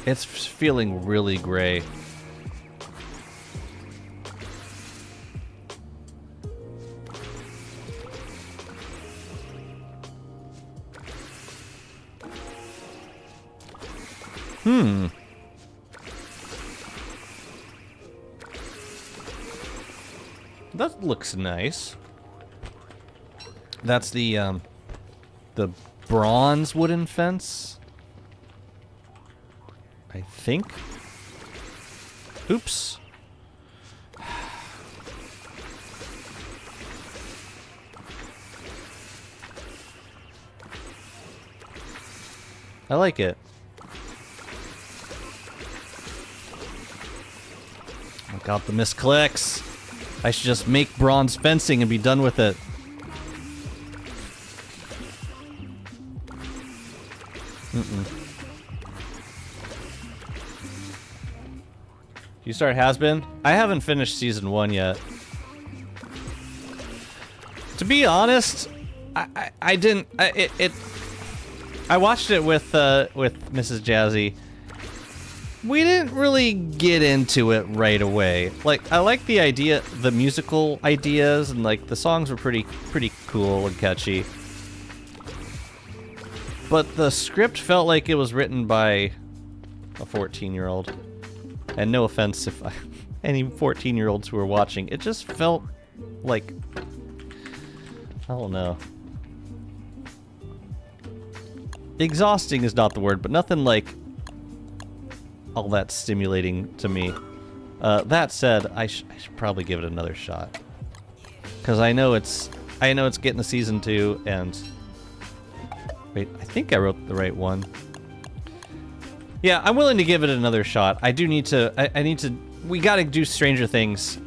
It's feeling really gray. That looks nice. That's the bronze wooden fence. I think. Oops. I like it. I got the misclicks. I should just make bronze fencing and be done with it. You start Has-Been? I haven't finished season 1 yet. To be honest, I didn't. I watched it with Mrs. Jazzy. We didn't really get into it right away. Like, I like the idea, the musical ideas, and like the songs were pretty cool and catchy. But the script felt like it was written by a 14-year-old. And no offense if any 14-year-olds who are watching. It just felt like, I don't know. Exhausting is not the word, but nothing like all that stimulating to me. That said, I should probably give it another shot, because I know it's getting a season 2, and wait, I think I wrote the right one. Yeah, I'm willing to give it another shot. I do need to. I need to. We gotta do Stranger Things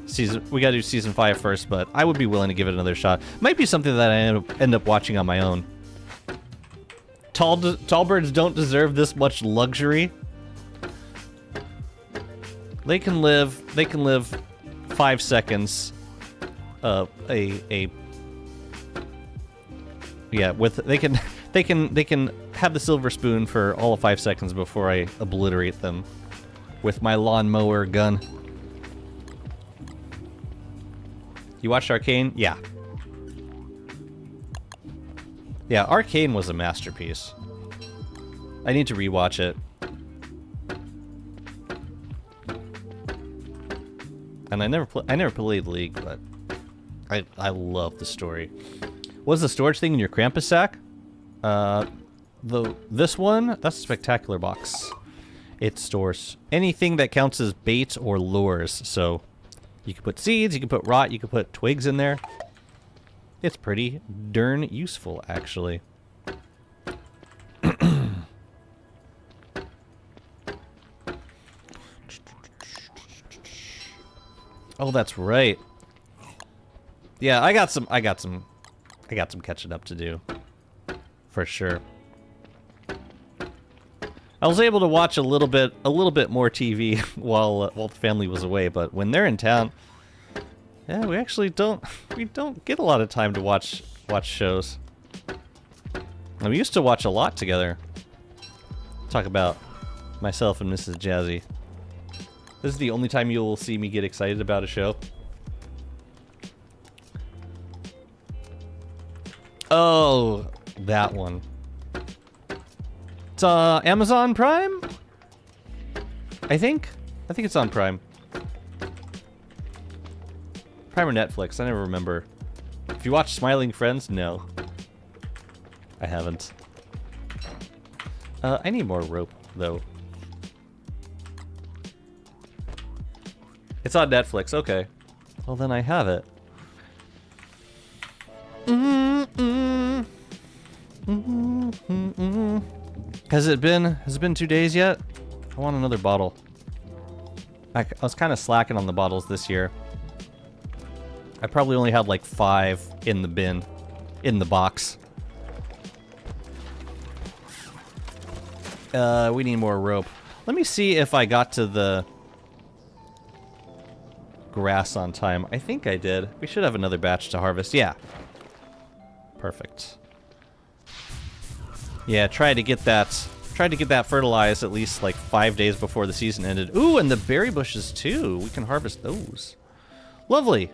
we gotta do season 5 first, but I would be willing to give it another shot. Might be something that I end up watching on my own. Tall birds don't deserve this much luxury. They can live 5 seconds. They can have the silver spoon for all of 5 seconds before I obliterate them with my lawnmower gun. You watched Arcane? Yeah. Yeah, Arcane was a masterpiece. I need to rewatch it. And I never played League, but I love the story. What's the storage thing in your Krampus sack? This one, that's a spectacular box. It stores anything that counts as bait or lures. So you can put seeds, you can put rot, you can put twigs in there. It's pretty darn useful, actually. Oh, that's right. Yeah, I got some catching up to do. For sure. I was able to watch a little bit more TV while the family was away, but when they're in town, yeah, we actually don't get a lot of time to watch shows. And we used to watch a lot together. Talk about myself and Mrs. Jazzy. This is the only time you'll see me get excited about a show. Oh, that one. It's Amazon Prime? I think it's on Prime. Prime or Netflix, I never remember. If you watch Smiling Friends, no. I haven't. I need more rope, though. It's on Netflix, okay. Well, then I have it. Has it been 2 days yet? I want another bottle. I was kind of slacking on the bottles this year. I probably only had like 5 in the bin, in the box. We need more rope. Let me see if I got to the grass on time. I think I did. We should have another batch to harvest. Yeah. Perfect. Yeah, tried to get that fertilized at least like 5 days before the season ended. Ooh, and the berry bushes too. We can harvest those. Lovely.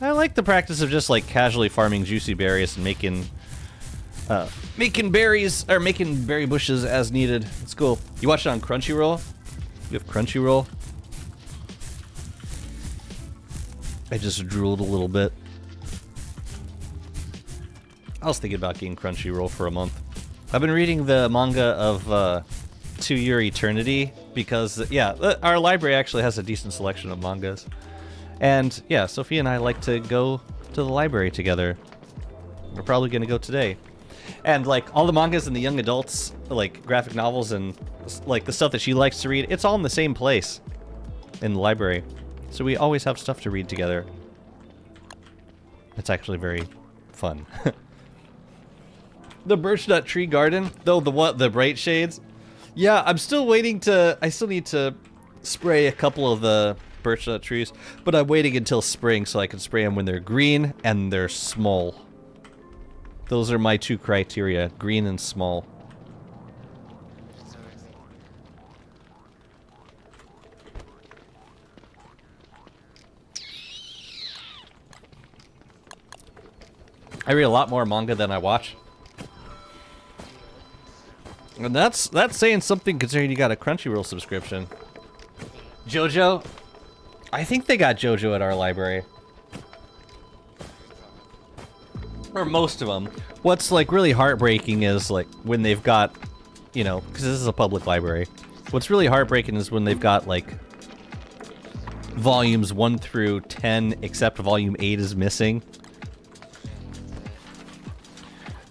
I like the practice of just like casually farming juicy berries and making berries or making berry bushes as needed. It's cool. You watch it on Crunchyroll? You have Crunchyroll? I just drooled a little bit. I was thinking about getting Crunchyroll for a month. I've been reading the manga of To Your Eternity because, yeah, our library actually has a decent selection of mangas. And, yeah, Sophia and I like to go to the library together. We're probably going to go today. And, like, all the mangas and the young adults, like, graphic novels and, like, the stuff that she likes to read, it's all in the same place in the library. So we always have stuff to read together. It's actually very fun. The birch nut tree garden, though, the bright shades. Yeah, I still need to spray a couple of the birch nut trees, but I'm waiting until spring so I can spray them when they're green and they're small. Those are my 2 criteria, green and small. I read a lot more manga than I watch. And that's saying something considering you got a Crunchyroll subscription. JoJo? I think they got JoJo at our library. Or most of them. What's like really heartbreaking is like when they've got, you know, because this is a public library. What's really heartbreaking is when they've got like volumes 1 through 10, except volume 8 is missing.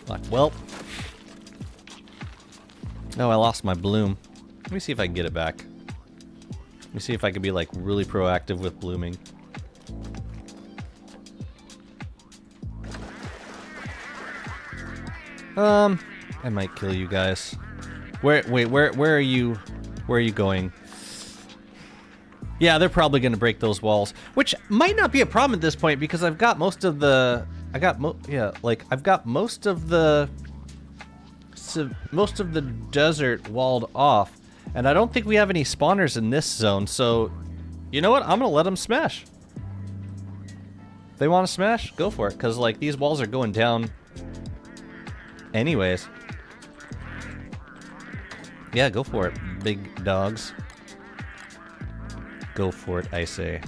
Like, well. No, I lost my bloom. Let me see if I can get it back. Let me see if I can be like really proactive with blooming. I might kill you guys. Where are you? Where are you going? Yeah, they're probably gonna break those walls, which might not be a problem at this point because I've got most of the, I've got most of the desert walled off, and I don't think we have any spawners in this zone. So, you know what? I'm gonna let them smash. If they want to smash, go for it, because like these walls are going down. Anyways. Yeah, go for it, big dogs. Go for it, I say.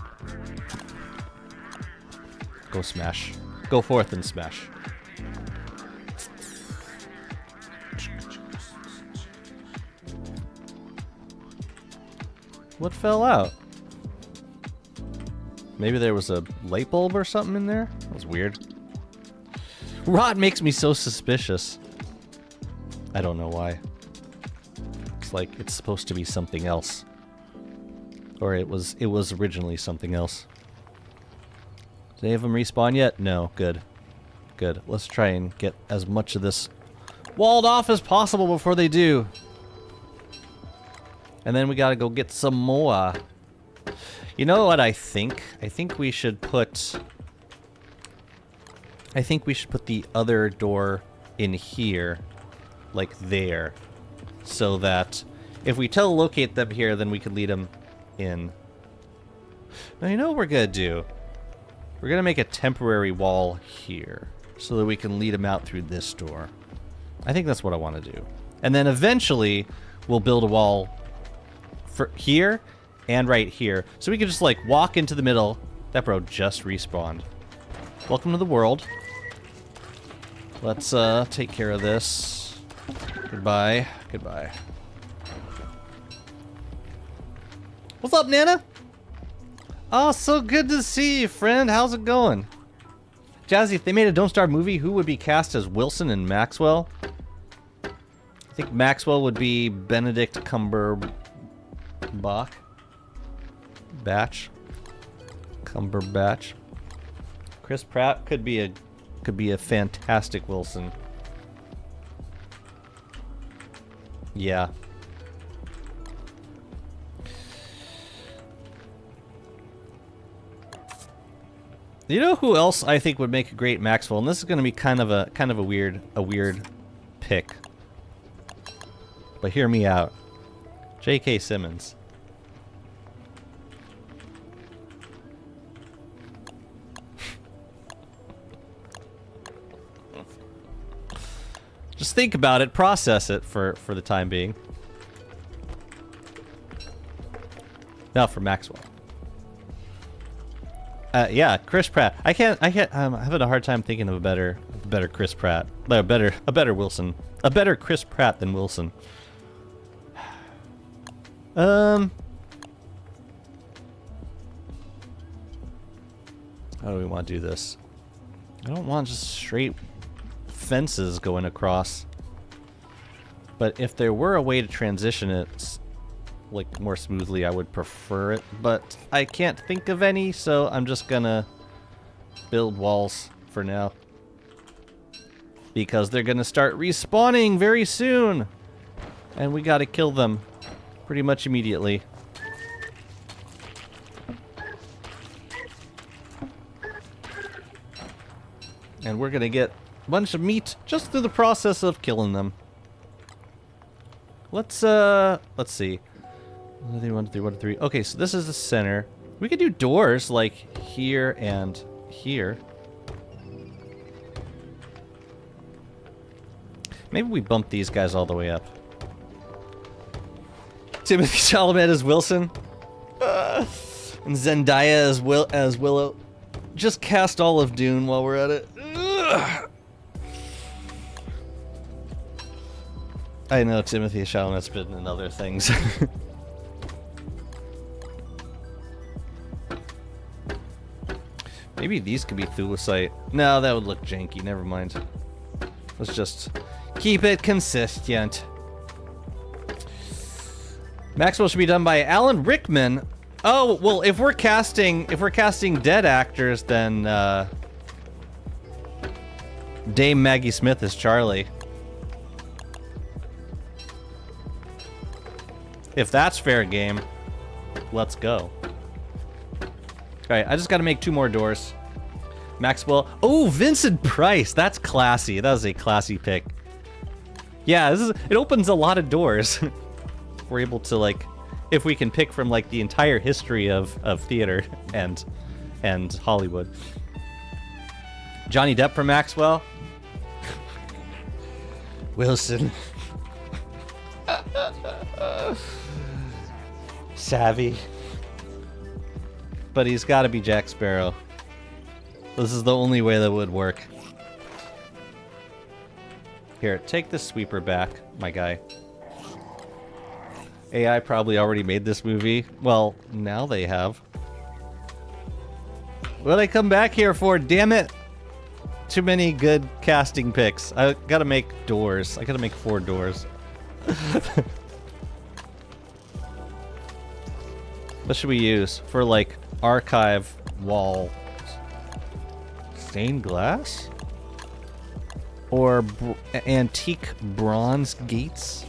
Go smash. Go forth and smash. What fell out? Maybe there was a light bulb or something in there? That was weird. Rot makes me so suspicious. I don't know why. It's like it's supposed to be something else. Or it was originally something else. Did any of them respawn yet? No. Good. Good. Let's try and get as much of this walled off as possible before they do. And then we gotta go get some more. You know what I think? I think we should put the other door in here, like there, so that if we telelocate them here, then we can lead them in. Now, you know what we're gonna do? We're gonna make a temporary wall here, so that we can lead them out through this door. I think that's what I want to do. And then eventually, we'll build a wall for here and right here, so we can just like walk into the middle. That bro just respawned. Welcome to the world. Let's take care of this. Goodbye. Goodbye. What's up, Nana? Oh, so good to see you, friend. How's it going? Jazzy, if they made a Don't Starve movie, who would be cast as Wilson and Maxwell? I think Maxwell would be Benedict Cumberbatch. Cumberbatch. Chris Pratt could be a fantastic Wilson. Yeah. You know who else I think would make a great Maxwell? And this is going to be kind of a weird pick. But hear me out. J.K. Simmons. Just think about it, process it for the time being. Now for Maxwell. Yeah, Chris Pratt. I can't. I'm having a hard time thinking of a better Chris Pratt. A better Wilson. A better Chris Pratt than Wilson. How do we want to do this? I don't want just straight fences going across. But if there were a way to transition it like more smoothly, I would prefer it, but I can't think of any, so I'm just gonna build walls for now. Because they're gonna start respawning very soon! And we gotta kill them pretty much immediately. And we're gonna get a bunch of meat just through the process of killing them. Let's see. 1, 2, 1, 2, 3, 1, 2, 3. Okay, so this is the center. We could do doors like here and here. Maybe we bump these guys all the way up. Timothy Chalamet as Wilson. And Zendaya as Willow. Just cast all of Dune while we're at it. Ugh. I know Timothy Chalamet's been in other things. Maybe these could be Thulecite. No, that would look janky. Never mind. Let's just keep it consistent. Maxwell should be done by Alan Rickman. Oh, well, if we're casting dead actors, then Dame Maggie Smith is Charlie. If that's fair game, let's go. Alright, I just gotta make 2 more doors. Maxwell. Oh, Vincent Price. That's classy. That was a classy pick. Yeah, it opens a lot of doors. We're able to, like, if we can pick from, like, the entire history of theater and Hollywood. Johnny Depp for Maxwell. Wilson. Savvy. But he's got to be Jack Sparrow. This is the only way that would work. Here, take the sweeper back, my guy. AI probably already made this movie. Well, now they have. What did I come back here for? Damn it! Too many good casting picks. I gotta make doors. I gotta make 4 doors. What should we use for, like, archive wall? Stained glass? Or antique bronze gates?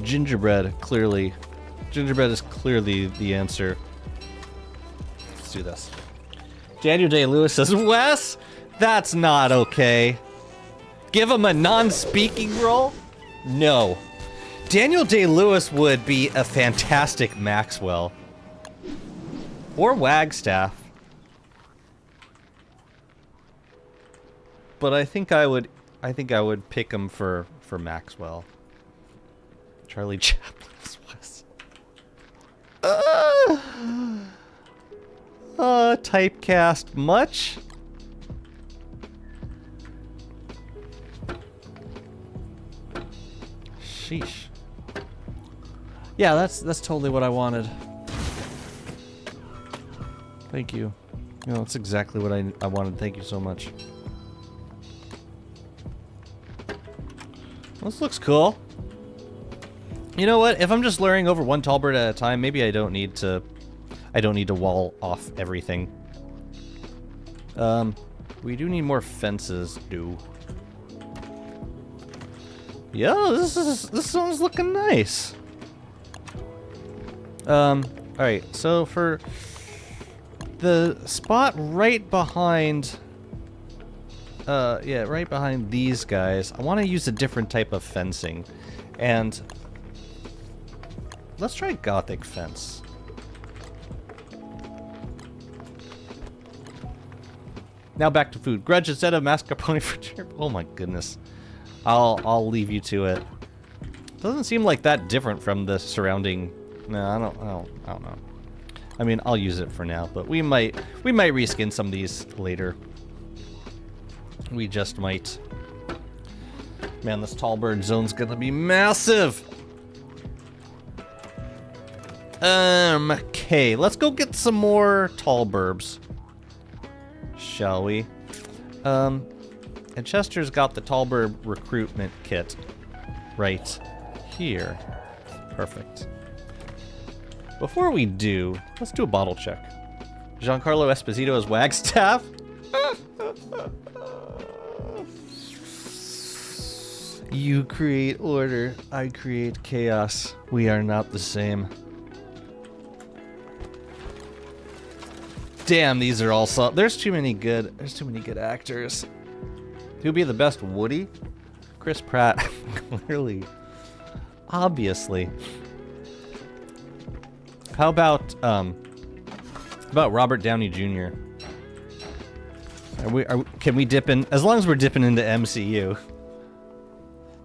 Gingerbread, clearly. Gingerbread is clearly the answer. Let's do this. Daniel Day-Lewis says, Wes, that's not okay. Give him a non-speaking role? No. Daniel Day-Lewis would be a fantastic Maxwell. Or Wagstaff. But I think I would pick him for Maxwell. Charlie Chaplin is Wes. Typecast much? Sheesh. Yeah, that's totally what I wanted. Thank you. You know, that's exactly what I wanted. Thank you so much. This looks cool. You know what? If I'm just luring over one tall bird at a time, maybe I don't need to wall off everything. We do need more fences, Yeah, this one's looking nice. Alright, so for the spot right behind right behind these guys, I want to use a different type of fencing. And let's try Gothic fence. Now back to food. Grudge instead of mascarpone for chirp. Oh my goodness. I'll leave you to it. Doesn't seem like that different from the surrounding. No, I don't know. I mean, I'll use it for now, but we might reskin some of these later. We just might. Man, this tall bird zone's gonna be massive. Okay, let's go get some more tall burbs. Shall we? And Chester's got the tall burb recruitment kit right here. Perfect. Before we do, let's do a bottle check. Giancarlo Esposito as Wagstaff. You create order, I create chaos. We are not the same. Damn, these are all there's too many good actors. Who'd be the best Woody? Chris Pratt. Clearly. Obviously. How about Robert Downey Jr.? Can we dip in, as long as we're dipping into MCU.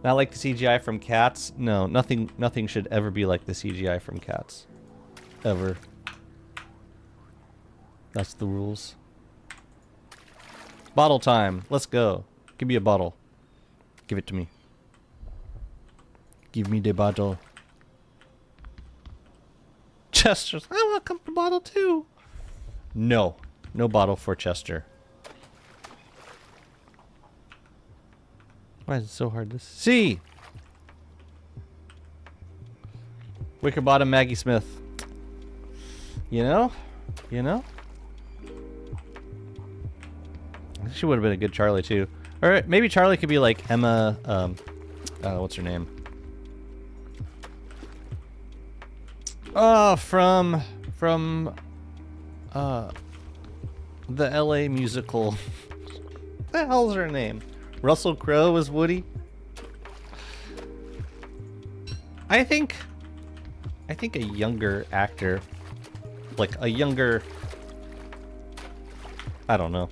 Not like the CGI from Cats? No, nothing should ever be like the CGI from Cats. Ever. That's the rules. Bottle time. Let's go. Give me a bottle. Give it to me. Give me the bottle. Chester's. I want a bottle too. No. No bottle for Chester. Why is it so hard to see? Wicker Bottom Maggie Smith. You know? You know? She would have been a good Charlie too. Or maybe Charlie could be like Emma, what's her name? Oh, from the LA musical. What the hell's her name? Russell Crowe was Woody. I think a younger actor, like a younger, I don't know.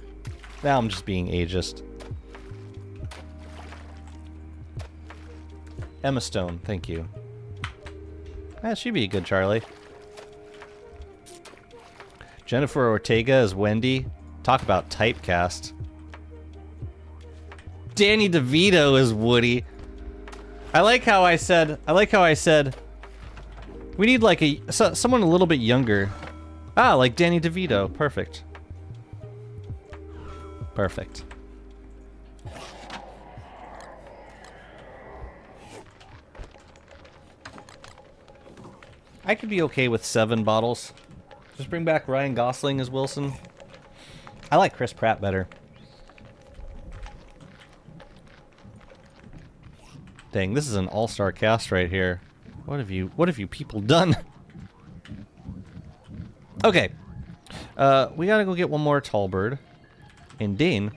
Now I'm just being ageist. Emma Stone, thank you. She'd be a good Charlie. Jennifer Ortega as Wendy. Talk about typecast. Danny DeVito is Woody. I like how I said we need like someone a little bit younger. Ah, like Danny DeVito. Perfect. Perfect. I could be okay with 7 bottles. Just bring back Ryan Gosling as Wilson. I like Chris Pratt better. Dang, this is an all-star cast right here. What have you people done? Okay. We gotta go get one more tall bird. And Dane,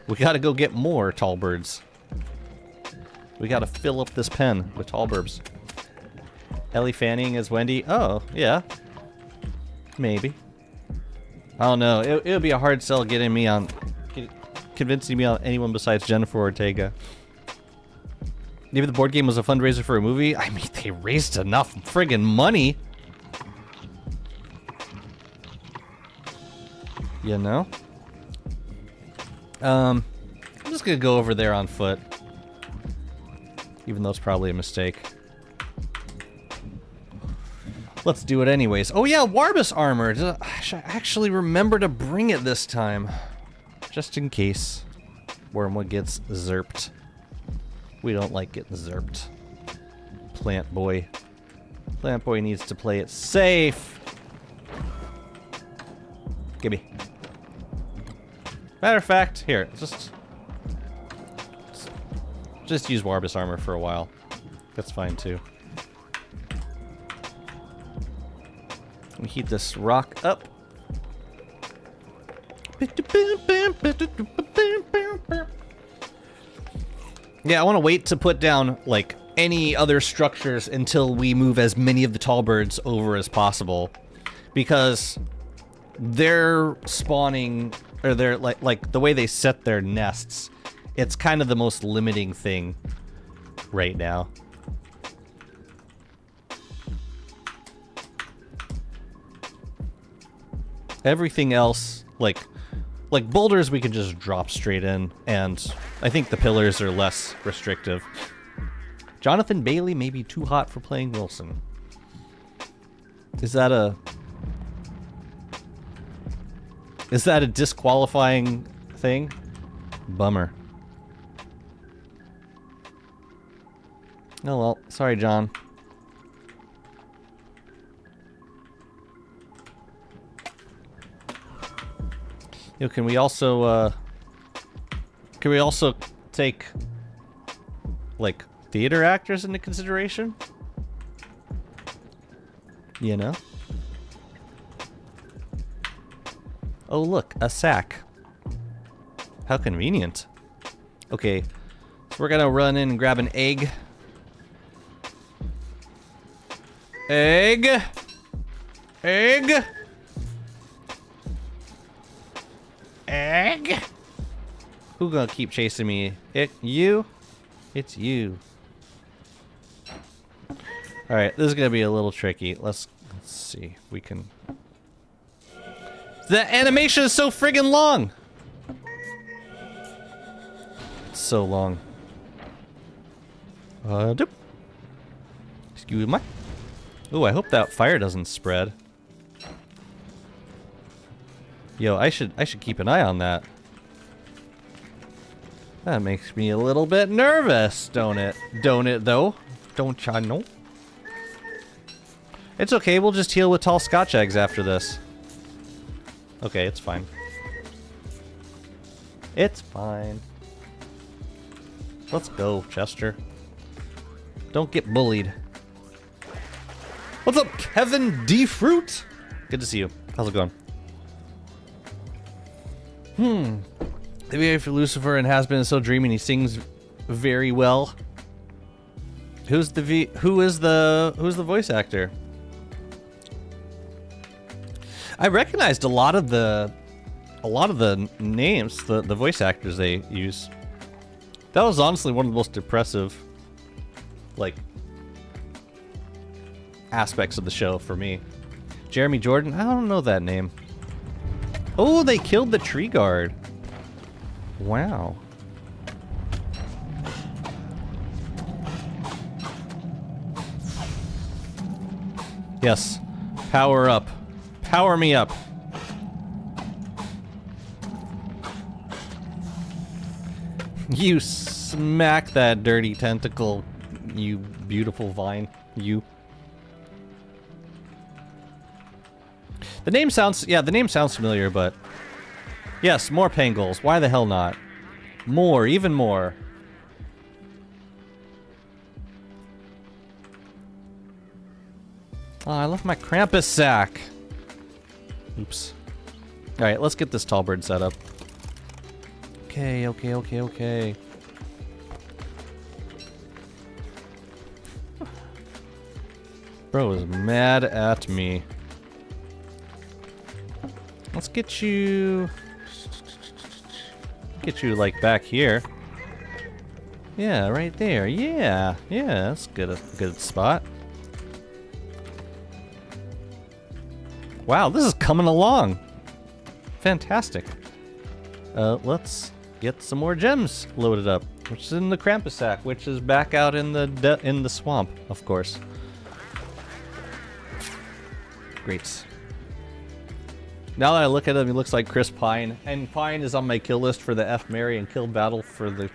we gotta go get more tall birds. We gotta fill up this pen with tall burbs. Ellie Fanning as Wendy. Oh, yeah. Maybe. I don't know. It would be a hard sell convincing me on anyone besides Jennifer Ortega. Maybe the board game was a fundraiser for a movie. I mean, they raised enough friggin' money. You know? I'm just gonna go over there on foot. Even though it's probably a mistake. Let's do it anyways. Oh yeah, Warbus armor. I should actually remember to bring it this time. Just in case Wormwood gets zerped. We don't like getting zerped. Plant Boy. Plant Boy needs to play it safe. Gimme. Matter of fact, here, just use Warbus armor for a while. That's fine too. Let me heat this rock up. Yeah, I want to wait to put down, like, any other structures until we move as many of the tall birds over as possible. Because they're spawning, or they're, like the way they set their nests, it's kind of the most limiting thing right now. Everything else, like boulders we can just drop straight in, and I think the pillars are less restrictive. Jonathan Bailey may be too hot for playing Wilson. Is that a disqualifying thing? Bummer. Oh well, sorry, John. You know, can we also take, like, theater actors into consideration? You know? Oh, look, a sack. How convenient. Okay, so we're gonna run in and grab an egg. Egg! Egg! Egg? Who gonna keep chasing me? You? It's you. Alright, this is gonna be a little tricky. Let's see if we can... The animation is so friggin' long! It's so long. Doop. Excuse me. Ooh, I hope that fire doesn't spread. Yo, I should keep an eye on that. That makes me a little bit nervous, don't it? Don't it, though? Don't ya know? It's okay, we'll just heal with tall scotch eggs after this. Okay, it's fine. It's fine. Let's go, Chester. Don't get bullied. What's up, Kevin D. Fruit? Good to see you. How's it going? The VA for Lucifer and Has Been is so dreamy and he sings very well. Who is the voice actor? I recognized a lot of the names, the voice actors they use. That was honestly one of the most depressive, like, aspects of the show for me. Jeremy Jordan? I don't know that name. Oh, they killed the tree guard. Wow. Yes. Power up. Power me up. You smack that dirty tentacle, you beautiful vine. You. The name sounds familiar, but yes, more Pangolls. Why the hell not? More, even more. Oh, I left my Krampus sack. Oops. Alright, let's get this tall bird set up. Okay. Bro is mad at me. Let's get you... like back here. Yeah, right there. Yeah, that's good. A good spot. Wow, this is coming along. Fantastic. Let's get some more gems loaded up, which is in the Krampus sack, which is back out in the swamp, of course. Great. Now that I look at him, he looks like Chris Pine, and Pine is on my kill list for the F, Marry, and Kill battle for the.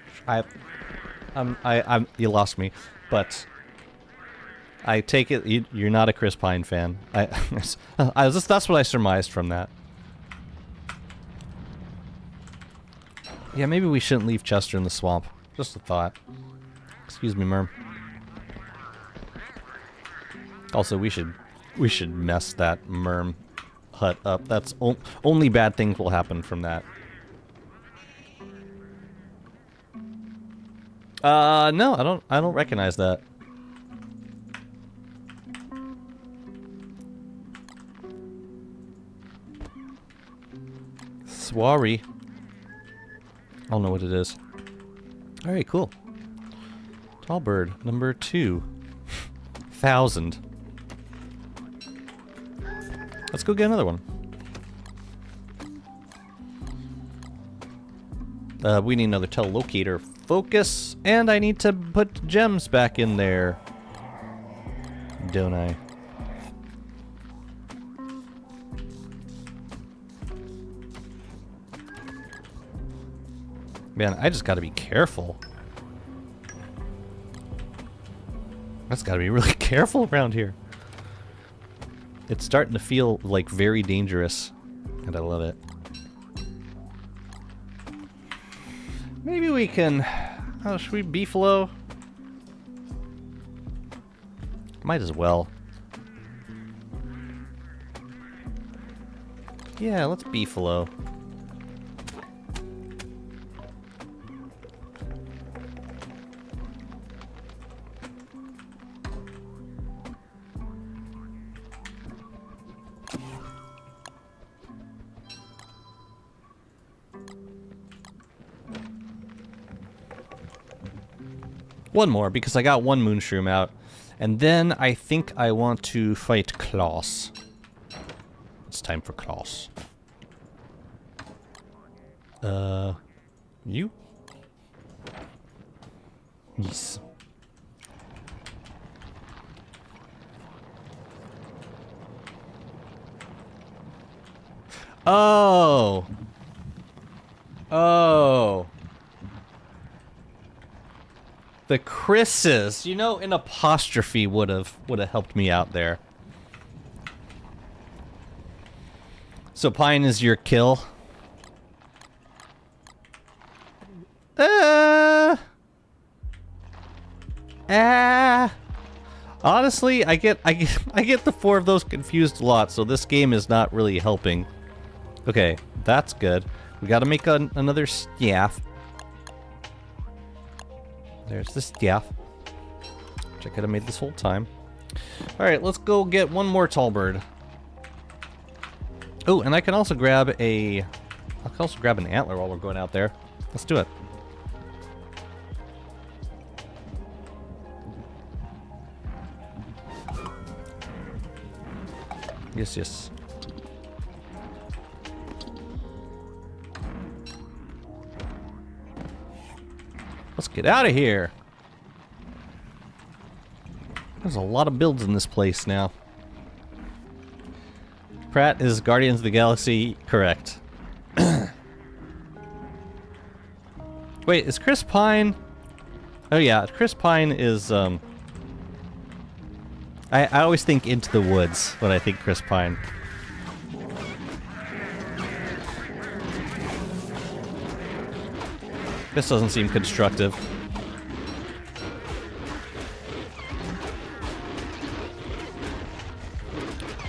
You lost me, but I take it you're not a Chris Pine fan. That's what I surmised from that. Yeah, maybe we shouldn't leave Chester in the swamp. Just a thought. Excuse me, Merm. Also, we should mess that Merm hut up. That's only bad things will happen from that. No, I don't recognize that. Sorry. I don't know what it is. Alright, cool. Tall bird, number 2,000. Let's go get another one. We need another telelocator focus, and I need to put gems back in there. Don't I? Man, I just gotta be careful. I just gotta be really careful around here. It's starting to feel like very dangerous, and I love it. Maybe we can... Oh, should we beefalo? Might as well. Yeah, let's beefalo. One more, because I got one moonshroom out. And then I think I want to fight Klaus. It's time for Klaus. You? Yes. Oh. Oh. The Chris's. You know, an apostrophe would have helped me out there. So Pine is your kill. Honestly, I get the four of those confused a lot, so this game is not really helping. Okay, that's good. We gotta make another staff. There's the staff, which I could have made this whole time. Alright, let's go get one more tall bird. Oh, and I can also grab an antler while we're going out there. Let's do it. Yes, yes. Let's get out of here. There's a lot of builds in this place now. Pratt is Guardians of the Galaxy correct. Wait, is Chris Pine? Oh yeah, Chris Pine is I always think Into the Woods when I think Chris Pine. This doesn't seem constructive.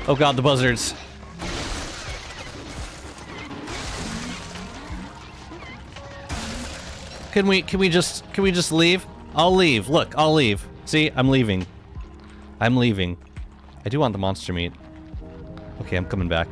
Oh god, the buzzards. Can we just leave? I'll leave. Look, I'll leave. See, I'm leaving. I'm leaving. I do want the monster meat. Okay, I'm coming back.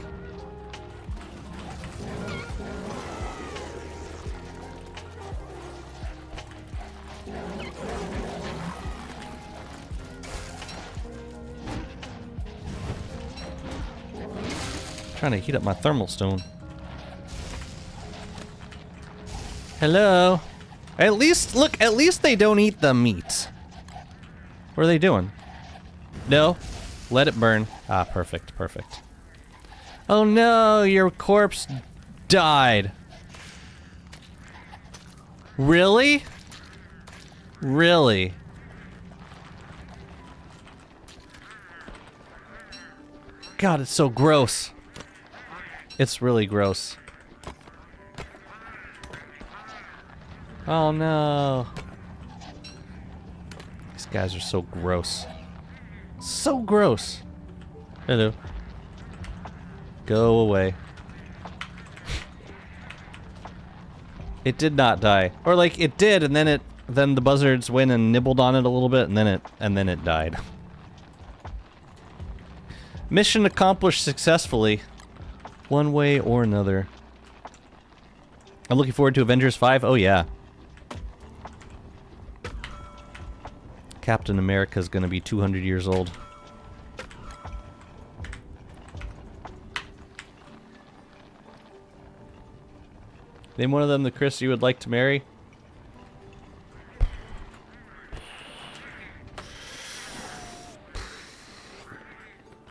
Trying to heat up my thermal stone. Hello. At least, look, at least they don't eat the meat. What are they doing? No. Let it burn. Ah, perfect, perfect. Oh no, your corpse died. Really? Really? God, it's so gross. It's really gross. Oh no. These guys are so gross. So gross. Hello. Go away. It did not die. Or like it did and then the buzzards went and nibbled on it a little bit and then it died. Mission accomplished successfully. One way or another. I'm looking forward to Avengers 5. Oh yeah. Captain America's gonna be 200 years old. Name one of them the Chris you would like to marry.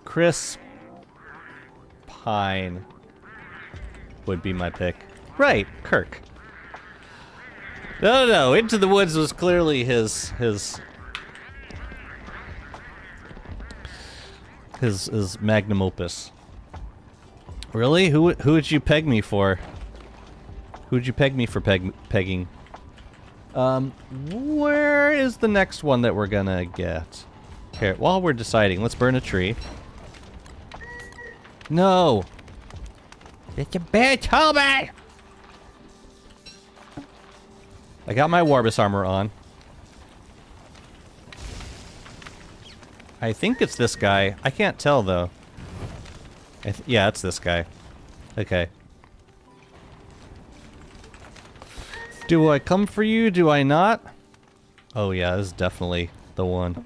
Chris Pine would be my pick. Right, Kirk. No, Into the Woods was clearly his magnum opus. Really? Who would you peg me for? Who would you peg me for pegging? Where is the next one that we're gonna get? Here, while we're deciding, let's burn a tree. No! It's a bitch, hold me! I got my Warbus armor on. I think it's this guy. I can't tell, though. Yeah, it's this guy. Okay. Do I come for you? Do I not? Oh yeah, this is definitely the one.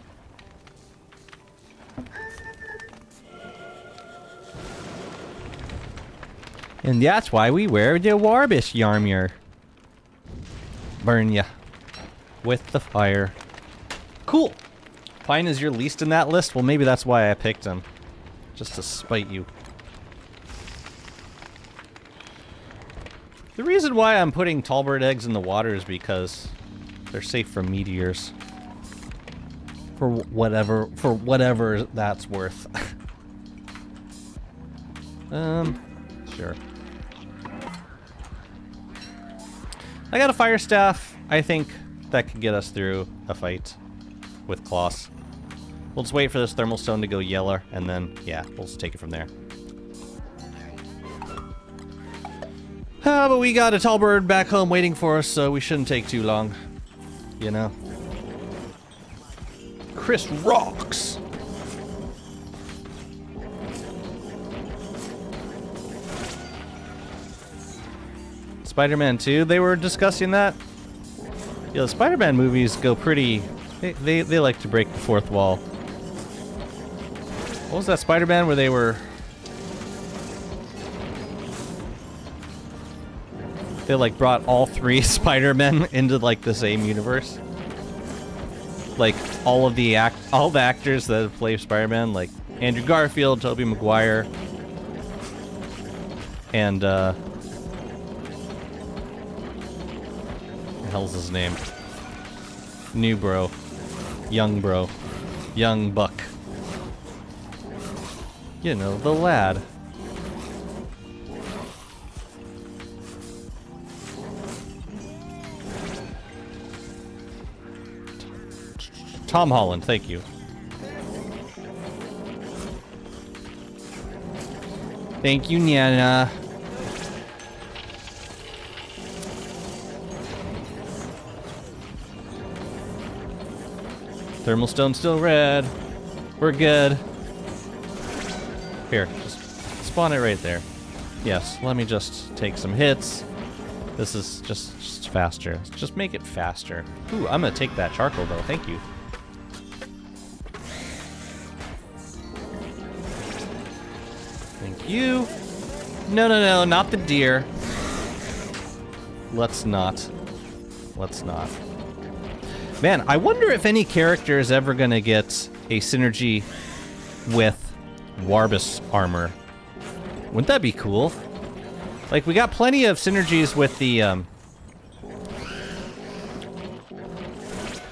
And that's why we wear the Warbis armor. Burn ya. With the fire. Cool. Pine is your least in that list? Well, maybe that's why I picked him. Just to spite you. The reason why I'm putting tallbird eggs in the water is because they're safe from meteors. For whatever that's worth. Sure. I got a fire staff. I think that could get us through a fight with Kloss. We'll just wait for this thermal stone to go yellow, and then, yeah, we'll just take it from there. But we got a tall bird back home waiting for us, so we shouldn't take too long. You know? Chris rocks! Spider-Man 2, they were discussing that. Yeah, the Spider-Man movies go pretty... They like to break the fourth wall. What was that Spider-Man where they were... They like brought all three Spider-Men into like the same universe? Like all the actors that have played Spider-Man, like Andrew Garfield, Tobey Maguire, and the hell's his name? New bro. Young bro. Young buck. You know, the lad. Tom Holland, thank you. Thank you, Nana. Thermal stone still red. We're good. Here, just spawn it right there. Yes, let me just take some hits. This is just faster. Just make it faster. Ooh, I'm gonna take that charcoal though, thank you. Thank you. No, no, no, not the deer. Let's not. Let's not. Man, I wonder if any character is ever gonna get a synergy with Warbis armor. Wouldn't that be cool? Like, we got plenty of synergies with the,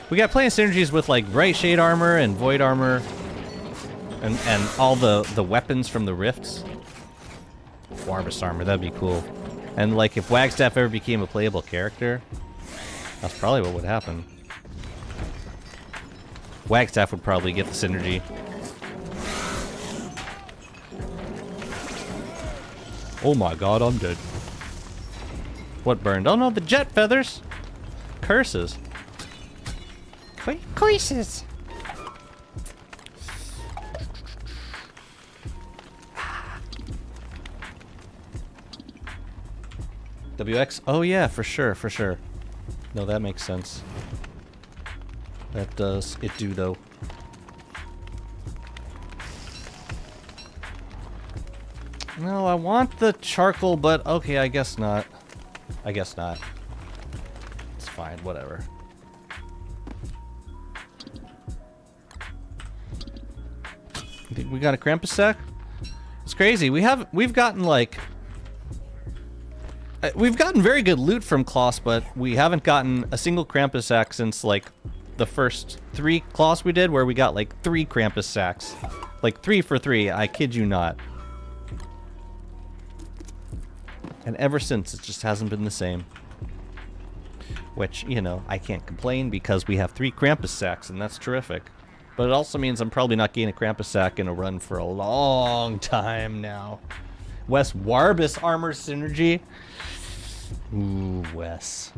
we got plenty of synergies with, like, Bright Shade armor and Void armor. And all the weapons from the rifts. Warbis armor, that'd be cool. And, like, if Wagstaff ever became a playable character, that's probably what would happen. Wagstaff would probably get the synergy. Oh my god, I'm dead. What burned? Oh no, the jet feathers! Curses. Curses! WX? Oh yeah, for sure, for sure. No, that makes sense. That does it do though. No, I want the charcoal, but okay, I guess not. I guess not. It's fine, whatever. You think we got a Krampus sack? It's crazy. We've gotten like we've gotten very good loot from Kloss, but we haven't gotten a single Krampus sack since like the first 3 Kloss we did, where we got like 3 Krampus sacks. Like 3 for 3, I kid you not. And ever since, it just hasn't been the same. Which, you know, I can't complain because we have 3 Krampus sacks, and that's terrific. But it also means I'm probably not getting a Krampus sack in a run for a long time now. Wes Warbis armor synergy. Ooh, Wes.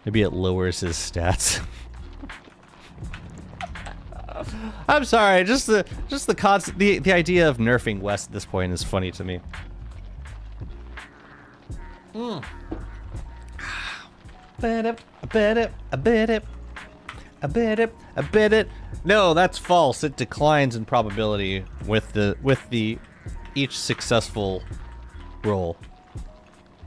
Maybe it lowers his stats. I'm sorry, just the idea of nerfing Wes at this point is funny to me. I bet it. No, that's false. It declines in probability with the each successful roll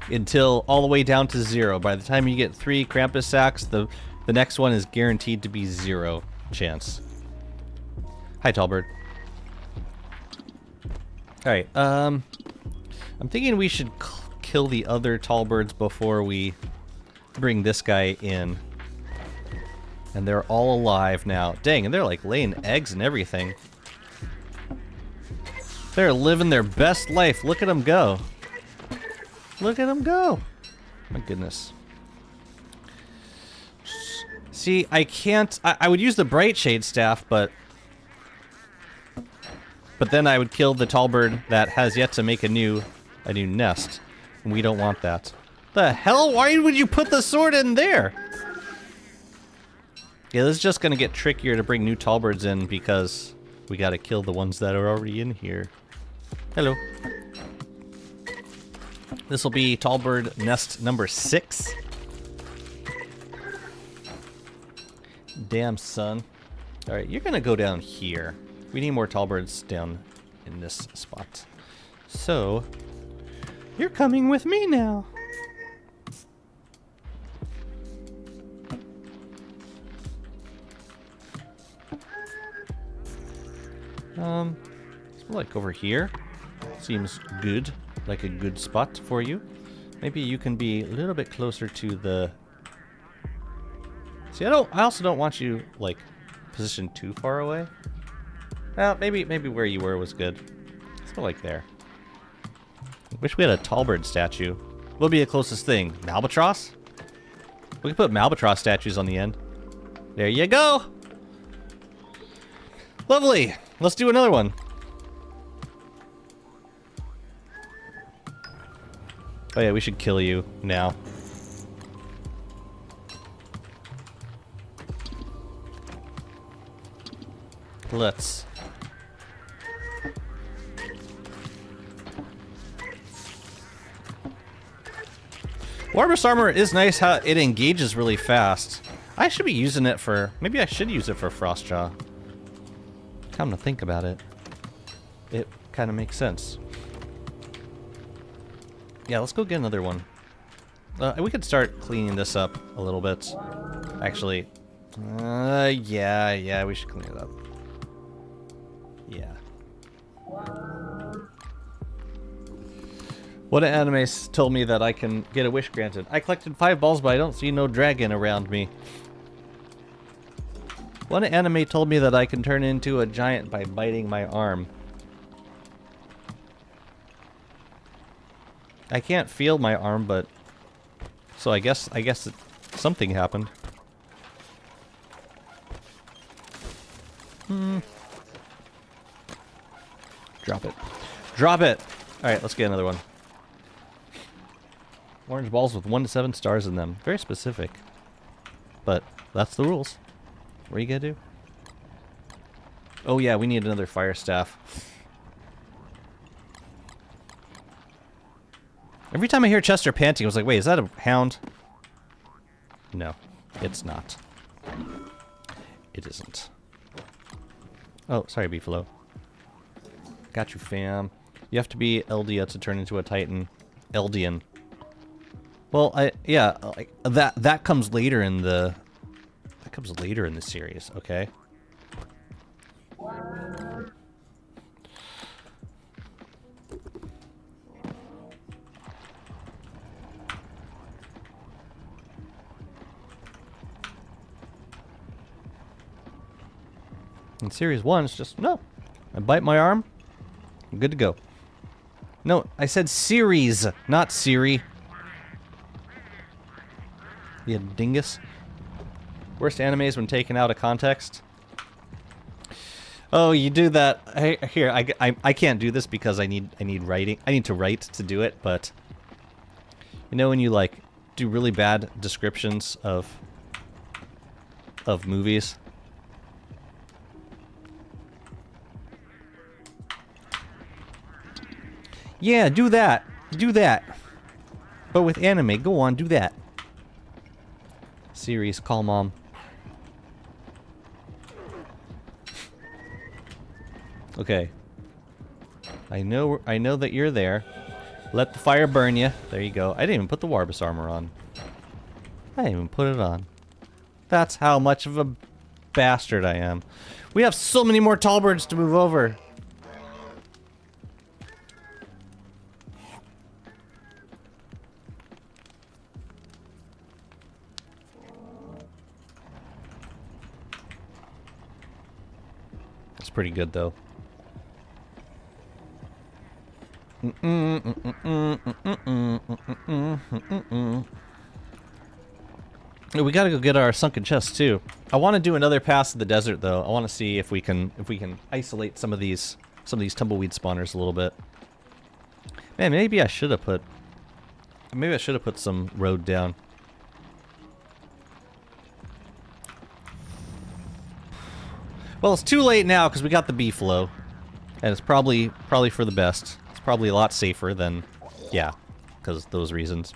until all the way down to 0. By the time you get 3 Krampus sacks, the next one is guaranteed to be 0 chance. Hi, Tallbird. All right. I'm thinking we should kill the other Tallbirds before we bring this guy in. And they're all alive now. Dang, and they're like laying eggs and everything. They're living their best life. Look at them go. Look at them go. My goodness. See, I can't... I would use the Bright Shade Staff, but then I would kill the Tallbird that has yet to make a new nest. And we don't want that. The hell? Why would you put the sword in there? Yeah, this is just gonna get trickier to bring new Tallbirds in because we gotta kill the ones that are already in here. Hello. This will be Tallbird nest number 6. Damn, son. Alright, you're gonna go down here. We need more Tallbirds down in this spot. So, you're coming with me now. Like over here. Seems good. Like a good spot for you. Maybe you can be a little bit closer to the... See, I also don't want you, like, positioned too far away. Well, maybe where you were was good. Let's go like there. Wish we had a Tallbird statue. What would be the closest thing? Malbatross? We could put Malbatross statues on the end. There you go! Lovely! Let's do another one. Oh yeah, we should kill you now. Let's. Warbus armor is nice how it engages really fast. I should be using it for... Maybe I should use it for Frostjaw. Come to think about it. It kind of makes sense. Yeah, let's go get another one. We could start cleaning this up a little bit. Actually, yeah, we should clean it up. Yeah. One anime told me that I can get a wish granted. I collected 5 balls, but I don't see no dragon around me. One anime told me that I can turn into a giant by biting my arm. I can't feel my arm, but... So I guess something happened. Drop it. Drop it! Alright, let's get another one. Orange balls with 1 to 7 stars in them. Very specific. But that's the rules. What are you gonna do? Oh yeah, we need another fire staff. Every time I hear Chester panting, I was like, wait, is that a hound? No, it's not. It isn't. Oh, sorry, Beefalo. Got you, fam. You have to be Eldia to turn into a Titan. Eldian. Well, yeah, like, that comes later in the... That comes later in the series, okay? In Series 1, it's just, no. I bite my arm, I'm good to go. No, I said series, not Siri. You dingus. Worst animes when taken out of context. Oh, you do that. Here, I can't do this because I need writing. I need to write to do it, but... You know when you, like, do really bad descriptions of movies? Yeah, do that. Do that. But with anime, go on, do that. Series, call mom. Okay. I know that you're there. Let the fire burn you. There you go. I didn't even put the Warbus armor on. I didn't even put it on. That's how much of a bastard I am. We have so many more tallbirds to move over. That's pretty good though. We gotta go get our sunken chest too. I want to do another pass of the desert though. I want to see if we can isolate some of these tumbleweed spawners a little bit. Man, maybe I should have put some road down. Well, it's too late now because we got the beefalo, and it's probably for the best. It's probably a lot safer than, yeah, because of those reasons.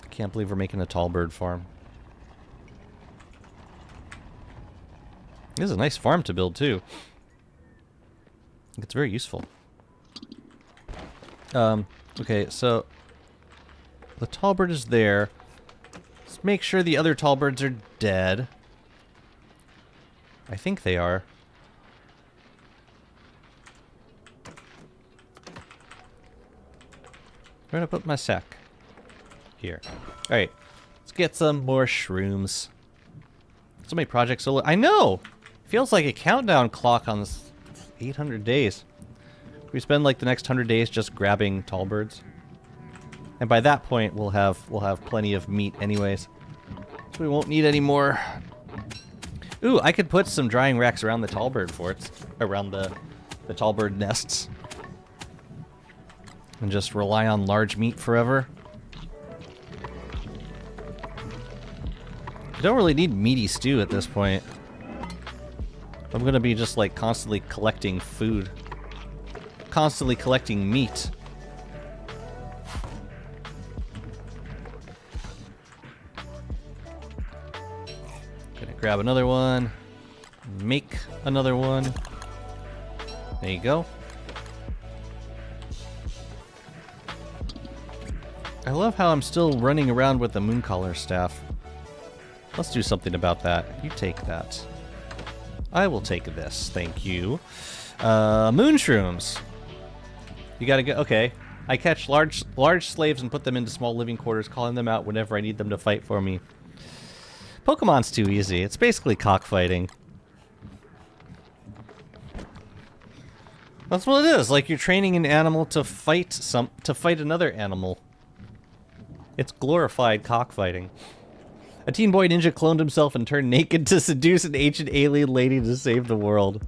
Can't believe we're making a tall bird farm. This is a nice farm to build too. I think it's very useful. Okay, so the tall bird is there. Let's make sure the other tall birds are dead. I think they are. Where did I put my sack? Here. Alright. Let's get some more shrooms. So many projects. I know! Feels like a countdown clock on this 800 days. We spend like the next 100 days just grabbing tall birds. And by that point we'll have plenty of meat anyways. So we won't need any more. Ooh, I could put some drying racks around the tall bird forts. Around the tall bird nests. And just rely on large meat forever. I don't really need meaty stew at this point. I'm gonna be just like constantly collecting food. Constantly collecting meat. Gonna grab another one. Make another one. There you go. I love how I'm still running around with the Mooncaller staff. Let's do something about that. You take that. I will take this, thank you. Moon shrooms. You gotta go. Okay, I catch large slaves and put them into small living quarters, calling them out whenever I need them to fight for me. Pokemon's too easy. It's basically cockfighting. That's what it is. Like you're training an animal to fight another animal. It's glorified cockfighting. A teen boy ninja cloned himself and turned naked to seduce an ancient alien lady to save the world.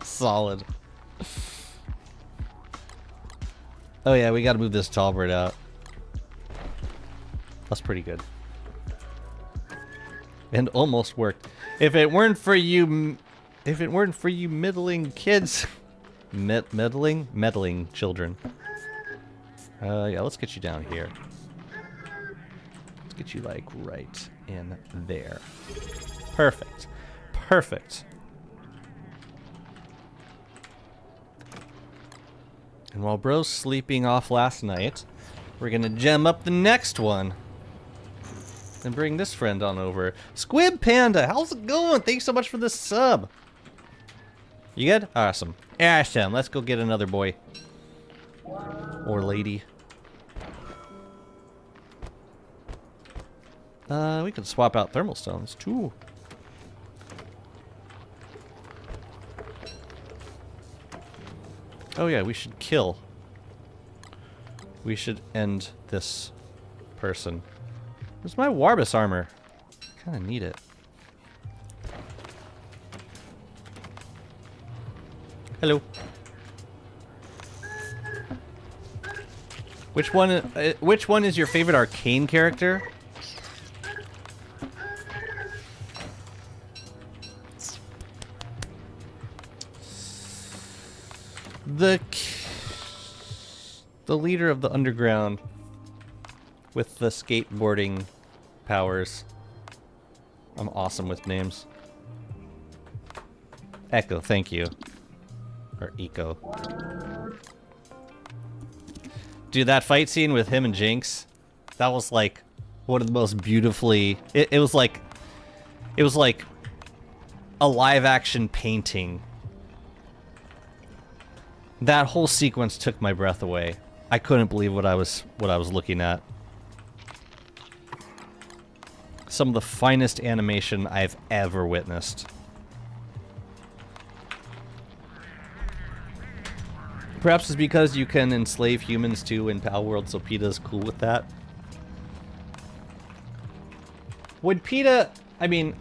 Solid. Oh yeah, we gotta move this tall bird out. That's pretty good. And almost worked. If it weren't for you middling kids, meddling children. Yeah, let's get you down here. Let's get you like right in there. Perfect. Perfect. And while bro's sleeping off last night, we're gonna gem up the next one. And bring this friend on over. Squib Panda, how's it going? Thanks so much for the sub. You good? Awesome. Awesome. Let's go get another boy. Or lady. We could swap out thermal stones too. Oh yeah, we should kill. We should end this person. Where's my Warbus armor? Kinda need it. Hello. Which one is your favorite arcane character? The leader of the underground with the skateboarding powers. I'm awesome with names. Echo, thank you. Or Eco. Dude, that fight scene with him and Jinx, that was like one of the most beautifully... It was like a live action painting. That whole sequence took my breath away. I couldn't believe what I was looking at. Some of the finest animation I've ever witnessed. Perhaps it's because you can enslave humans too in Pal World, so PETA's cool with that. Would PETA... I mean,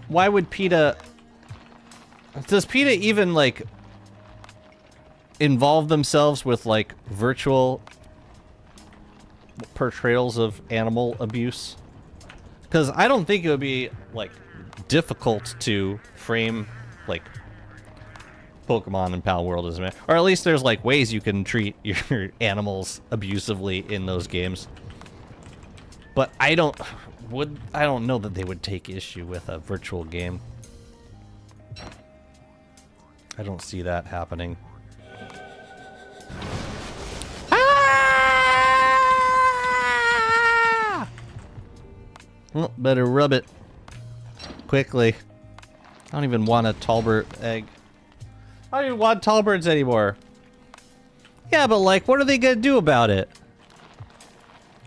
why would PETA... Does PETA even, like, involve themselves with, like, virtual portrayals of animal abuse? Because I don't think it would be, like, difficult to frame, like, Pokemon in Pal World, isn't it? Or at least there's, like, ways you can treat your animals abusively in those games. But I don't know that they would take issue with a virtual game. I don't see that happening. Ah! Well, better rub it quickly. I don't even want a Talbert egg. I don't even want Talberts anymore. Yeah, but like, what are they gonna do about it?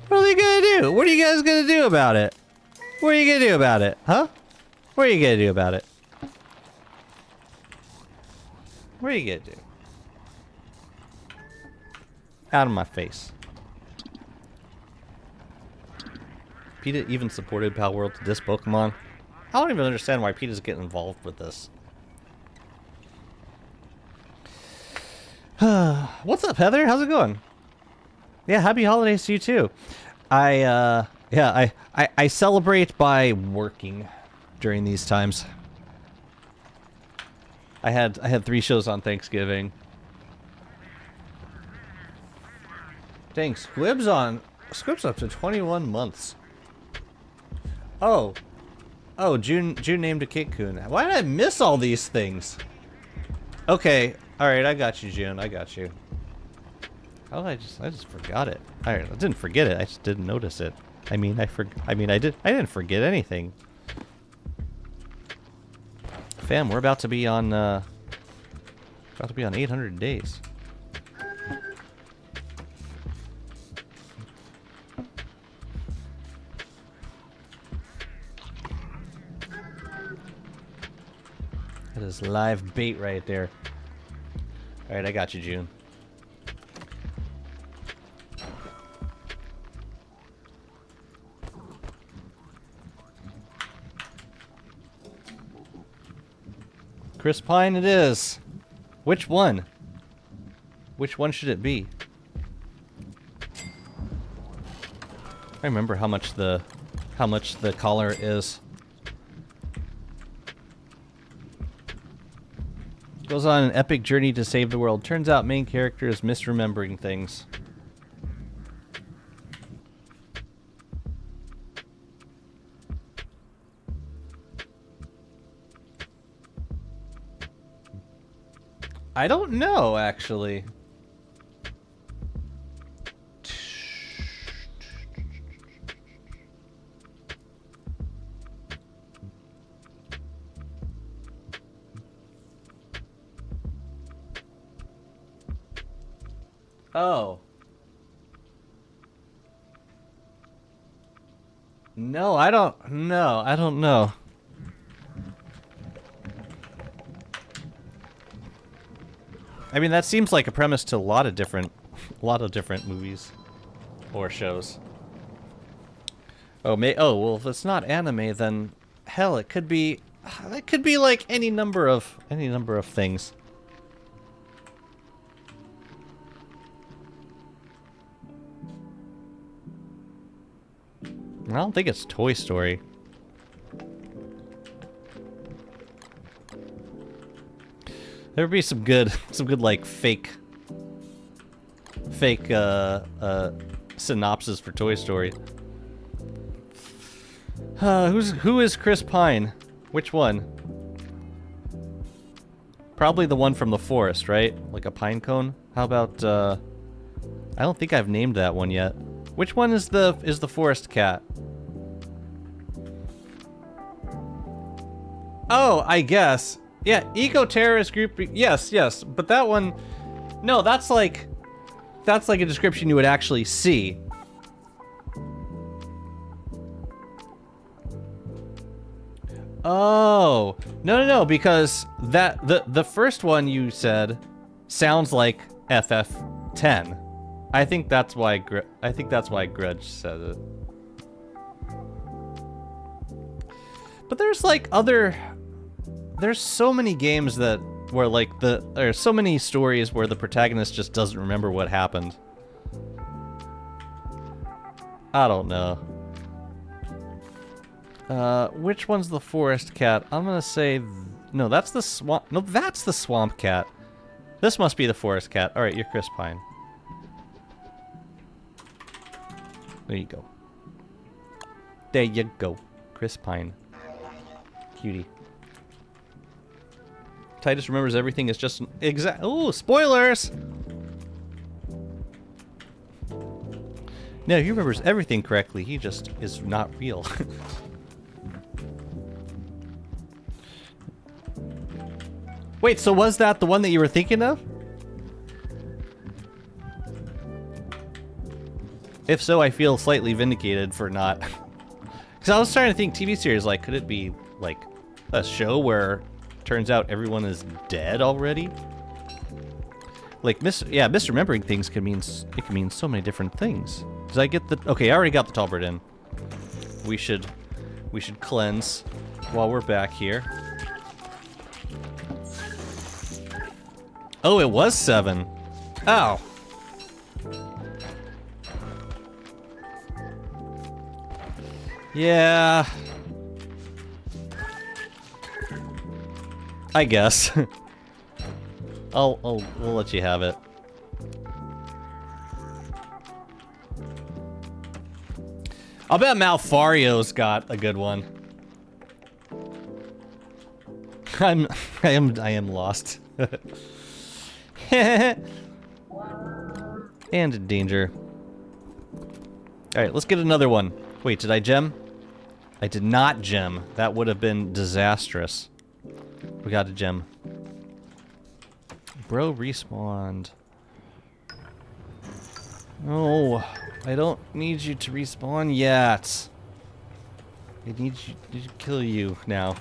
What are they gonna do? What are you guys gonna do about it? What are you gonna do about it? Huh? What are you gonna do about it? What are you gonna do? Out of my face. PETA even supported Pal World to diss Pokemon. I don't even understand why PETA's getting involved with this. What's up, Heather? How's it going? Yeah, happy holidays to you too. I celebrate by working during these times. I had 3 shows on Thanksgiving. Dang, Squib's up to 21 months. Oh, June named a Kit-kun. Why did I miss all these things? Okay, all right, I got you, June. I got you. Oh, I just forgot it. I didn't forget it. I just didn't notice it. I didn't forget anything. Fam, we're about to be on 800 days. That is live bait right there. All right, I got you, June. Chris Pine it is. Which one? Which one should it be? I remember how much the collar is. Goes on an epic journey to save the world. Turns out main character is misremembering things. I don't know, actually. Oh. No, I don't know. I mean, that seems like a premise to a lot of different movies or shows. Oh, well, if it's not anime, then hell, it could be like any number of things. I don't think it's Toy Story. There'd be some good like fake synopsis for Toy Story. Who is Chris Pine? Which one? Probably the one from the forest, right? Like a pine cone. How about I don't think I've named that one yet. Which one is the forest cat? Oh, I guess. Yeah, eco-terrorist group. Yes, yes. But that one, no, that's like a description you would actually see. Oh, no, because that the first one you said sounds like FF10. I think that's why Grudge said it. But there's like there's so many games that where like there's so many stories where the protagonist just doesn't remember what happened. I don't know. Which one's the forest cat? I'm gonna say no, that's the swamp. No, that's the swamp cat. This must be the forest cat. All right, you're Chris Pine. There you go. There you go, Chris Pine. Cutie. Titus remembers everything is just exact. Oh, spoilers! No, he remembers everything correctly. He just is not real. Wait, so was that the one that you were thinking of? If so, I feel slightly vindicated for not. Because I was trying to think TV series, like, could it be like a show where turns out everyone is dead already? Like misremembering things can mean so many different things. Did I get the? Okay, I already got the Talbert in. We should cleanse while we're back here. Oh, it was 7. Oh. Yeah. I guess. we'll let you have it. I'll bet Malfario's got a good one. I am lost. And in danger. Alright, let's get another one. Wait, did I gem? I did not gem. That would have been disastrous. We got a gem. Bro respawned. Oh, I don't need you to respawn yet. I need to kill you now.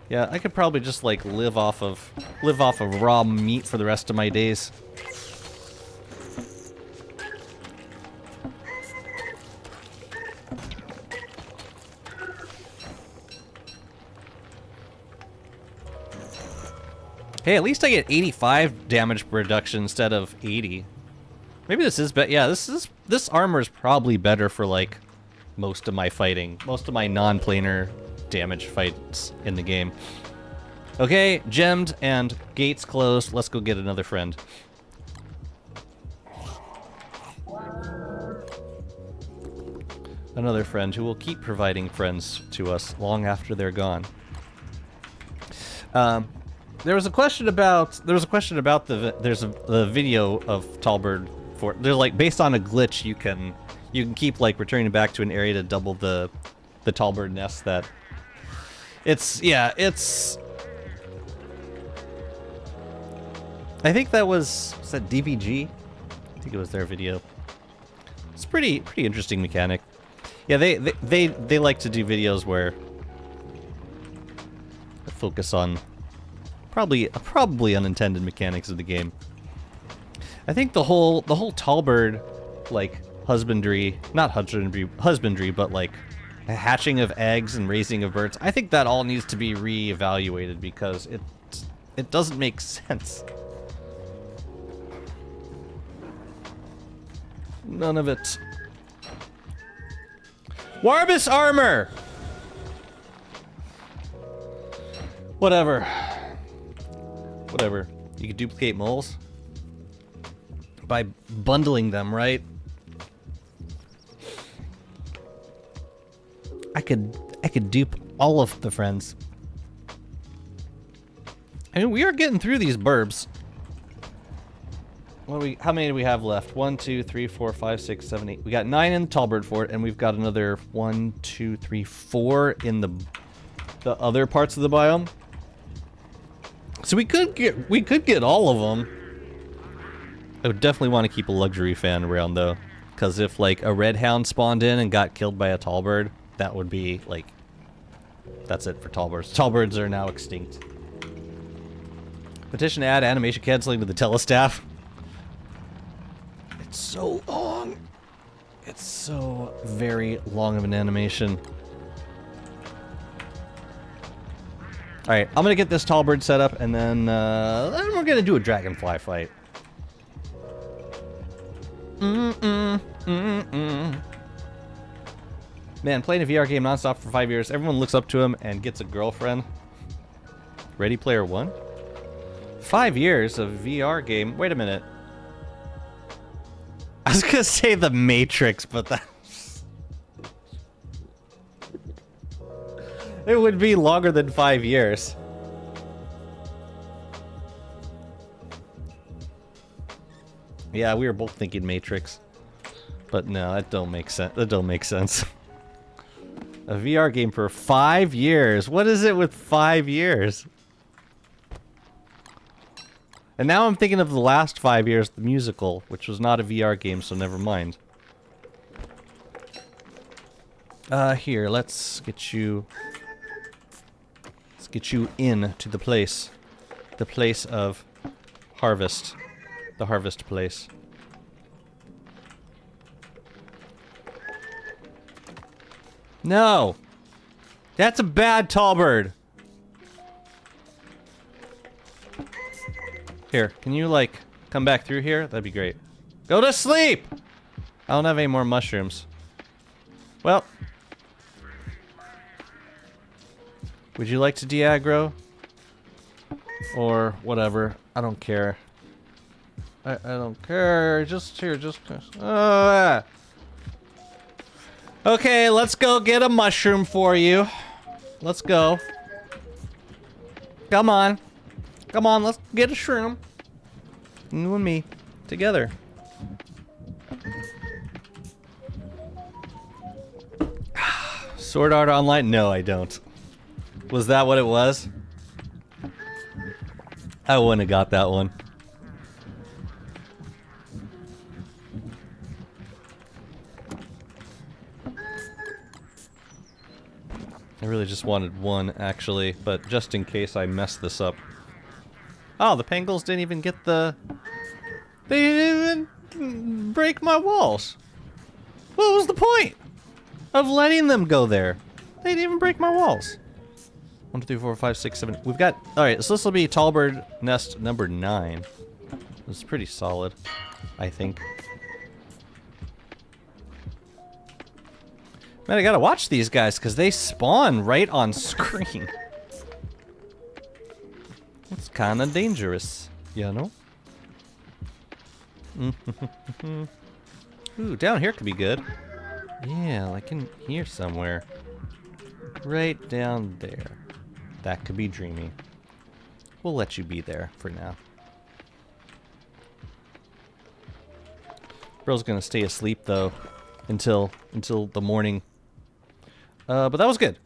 Yeah, I could probably just like live off of raw meat for the rest of my days. Hey, at least I get 85 damage reduction instead of 80. Maybe this is better. Yeah, this armor is probably better for like most of my fighting, most of my non-planar damage fights in the game. Okay, gemmed and gates closed. Let's go get another friend. Another friend who will keep providing friends to us long after they're gone. There was a question about the video of Talbert for they're like based on a glitch you can keep like returning back to an area to double the Talbert nest that it's I think that was that DVG? I think it was their video. It's pretty interesting mechanic. Yeah, they like to do videos where they focus on probably unintended mechanics of the game. I think the whole Talbert like not husbandry, but like hatching of eggs and raising of birds. I think that all needs to be reevaluated because it doesn't make sense. None of it. Warbus armor! Whatever. Whatever. You could duplicate moles by bundling them, right? I could dupe all of the friends. I mean, we are getting through these burbs. How many do we have left? 1, 2, 3, 4, 5, 6, 7, 8. We got 9 in the Tallbird Fort, and we've got another 1, 2, 3, 4 in the other parts of the biome. So we could get all of them. I would definitely want to keep a luxury fan around though, because if like a red hound spawned in and got killed by a tallbird, that would be like, that's it for tallbirds. Tallbirds are now extinct. Petition to add animation canceling to the telestaff. It's so long. It's so very long of an animation. Alright, I'm gonna get this tallbird set up, and then we're gonna do a dragonfly fight. Man, playing a VR game nonstop for 5 years, everyone looks up to him and gets a girlfriend. Ready Player One? 5 years of VR game. Wait a minute. I was gonna say The Matrix, but that... It would be longer than 5 years. Yeah, we were both thinking Matrix. But no, that don't make sense. That don't make sense. A VR game for 5 years. What is it with 5 years? And now I'm thinking of the last 5 years, the musical, which was not a VR game, so never mind. Here, let's get you... Get you in to the place of harvest, the harvest place. No, that's a bad tallbird. Here, can you like come back through here? That'd be great. Go to sleep. I don't have any more mushrooms. Well. Would you like to de-aggro? Or whatever. I don't care. I don't care. Just here, just... Okay, let's go get a mushroom for you. Let's go. Come on. Come on, let's get a shroom. You and me. Together. Sword Art Online? No, I don't. Was that what it was? I wouldn't have got that one. I really just wanted one, actually, but just in case I mess this up. Oh, the Pangolins didn't even get the... They didn't even break my walls. What was the point of letting them go there? They didn't even break my walls. 1, 2, 3, 4, 5, 6, 7. We've got... Alright, so this will be Tallbird Nest number 9. It's pretty solid, I think. Man, I gotta watch these guys, because they spawn right on screen. It's kinda dangerous, you know? Ooh, down here could be good. Yeah, like in here somewhere. Right down there. That could be dreamy. We'll let you be there for now. Bro's gonna stay asleep though until the morning. But that was good.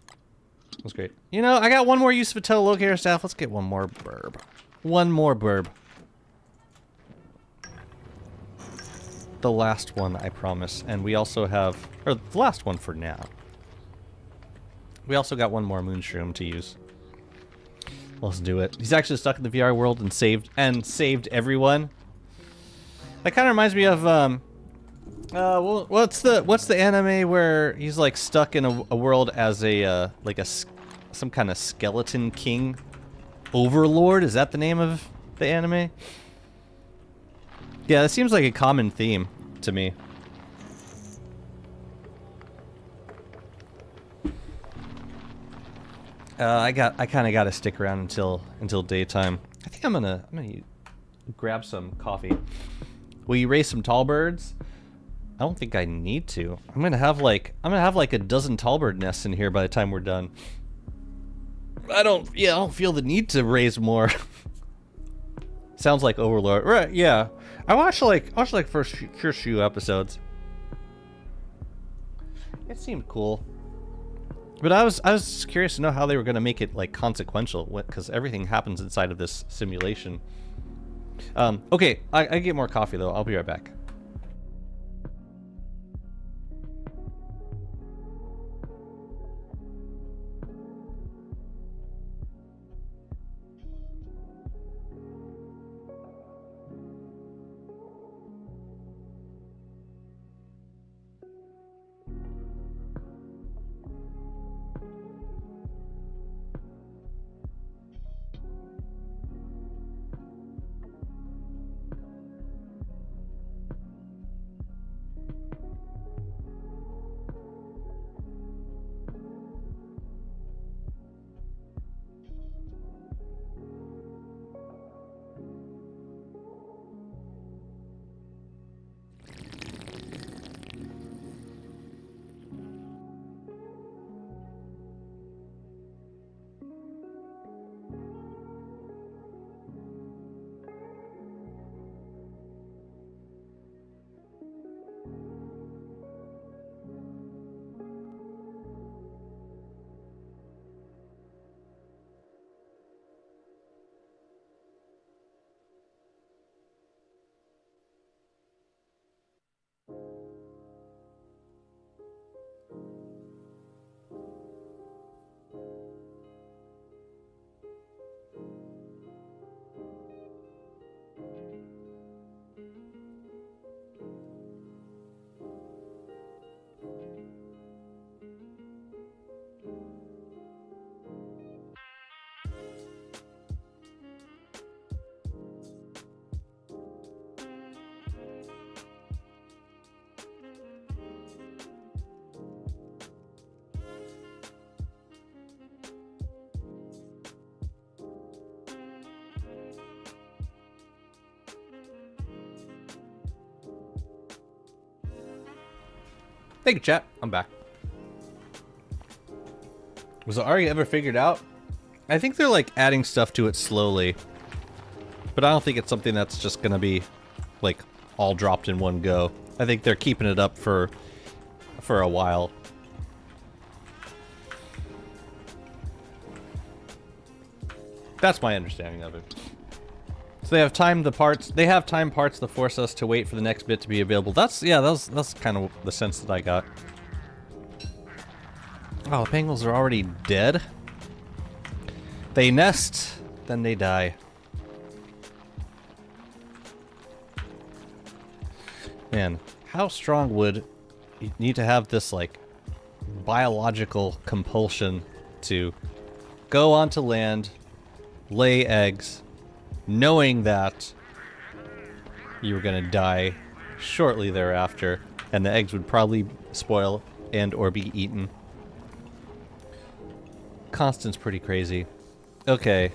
That was great. You know, I got one more use of a telolocator staff. Let's get one more burb. One more burb. The last one, I promise. And we also have, or the last one for now. We also got one more moonshroom to use. Let's do it. He's actually stuck in the VR world and saved everyone. That kind of reminds me of well, what's the anime where he's like stuck in a world as a like some kind of skeleton king? Overlord, is that the name of the anime? Yeah, that seems like a common theme to me. I kind of got to stick around until daytime. I think I'm gonna grab some coffee. Will you raise some tall birds? I don't think I need to. I'm gonna have like a dozen tall bird nests in here by the time we're done. I don't feel the need to raise more. Sounds like Overlord. Right, yeah. I watched like first few episodes. It seemed cool. But I was curious to know how they were gonna make it like consequential, because everything happens inside of this simulation. Okay, I get more coffee though. I'll be right back. Thank you, chat. I'm back. Was it already ever figured out? I think they're like adding stuff to it slowly, but I don't think it's something that's just gonna be like all dropped in one go. I think they're keeping it up for a while. That's my understanding of it. So they have timed the parts. They have timed parts to force us to wait for the next bit to be available. That's kind of the sense that I got. Oh, the pangolins are already dead. They nest, then they die. Man, how strong would you need to have this like biological compulsion to go onto land, lay eggs, knowing that you were gonna die shortly thereafter, and the eggs would probably spoil and or be eaten. Constant's pretty crazy. Okay.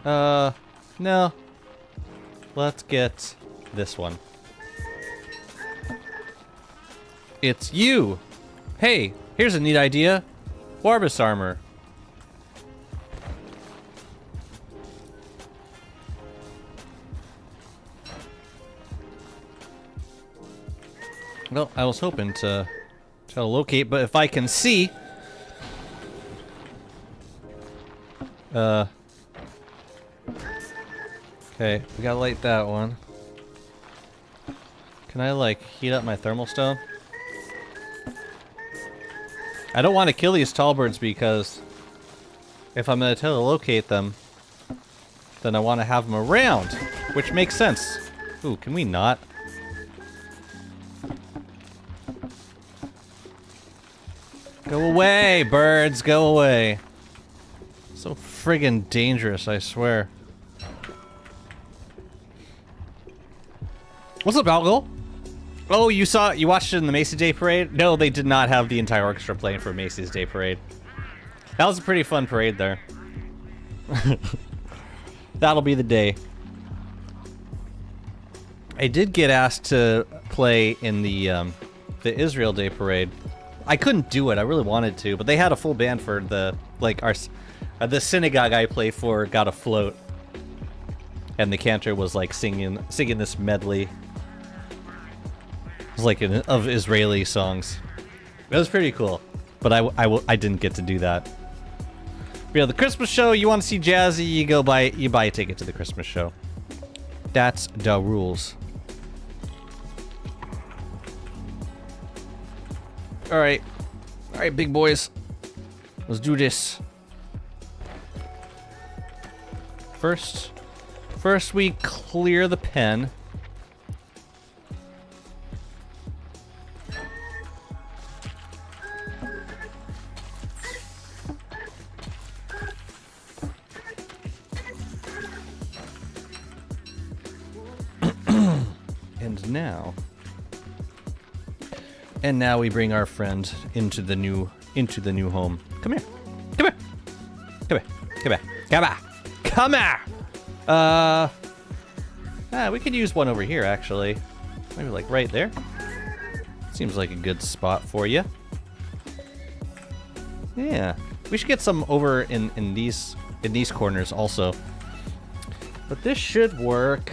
No. Let's get this one. It's you! Hey, here's a neat idea. Warbus armor. Well, I was hoping to try to locate, but if I can see... Okay, we gotta light that one. Can I, like, heat up my thermal stone? I don't want to kill these tall birds because if I'm gonna try to locate them, then I want to have them around, which makes sense. Ooh, can we not? Go away, birds, go away. So friggin' dangerous, I swear. What's up, Algol? Oh, you watched it in the Macy's Day Parade? No, they did not have the entire orchestra playing for Macy's Day Parade. That was a pretty fun parade there. That'll be the day. I did get asked to play in the Israel Day Parade. I couldn't do it. I really wanted to, but they had a full band for the the synagogue I play for got a float, and the cantor was like singing this medley. It was like of Israeli songs. It was pretty cool, but I didn't get to do that. But, yeah, the Christmas show. You want to see Jazzy? You buy a ticket to the Christmas show. That's the rules. All right, big boys. Let's do this. First we clear the pen. And now we bring our friend into the new home. Come here. Come here. Come here. Come here. Come here. Come here. We could use one over here actually. Maybe like right there. Seems like a good spot for you. Yeah. We should get some over in these corners also. But this should work.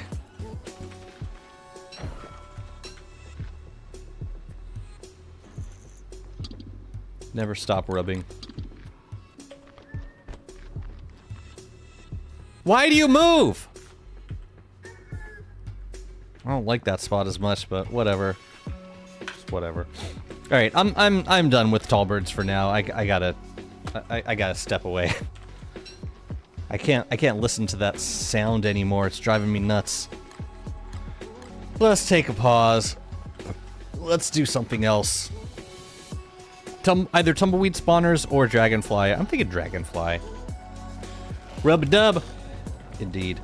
Never stop rubbing. Why do you move? I don't like that spot as much, but whatever. Just whatever. All right, I'm done with tall birds for now. I gotta step away. I can't listen to that sound anymore. It's driving me nuts. Let's take a pause. Let's do something else. Either tumbleweed spawners or dragonfly. I'm thinking dragonfly. Rub-a-dub. Indeed.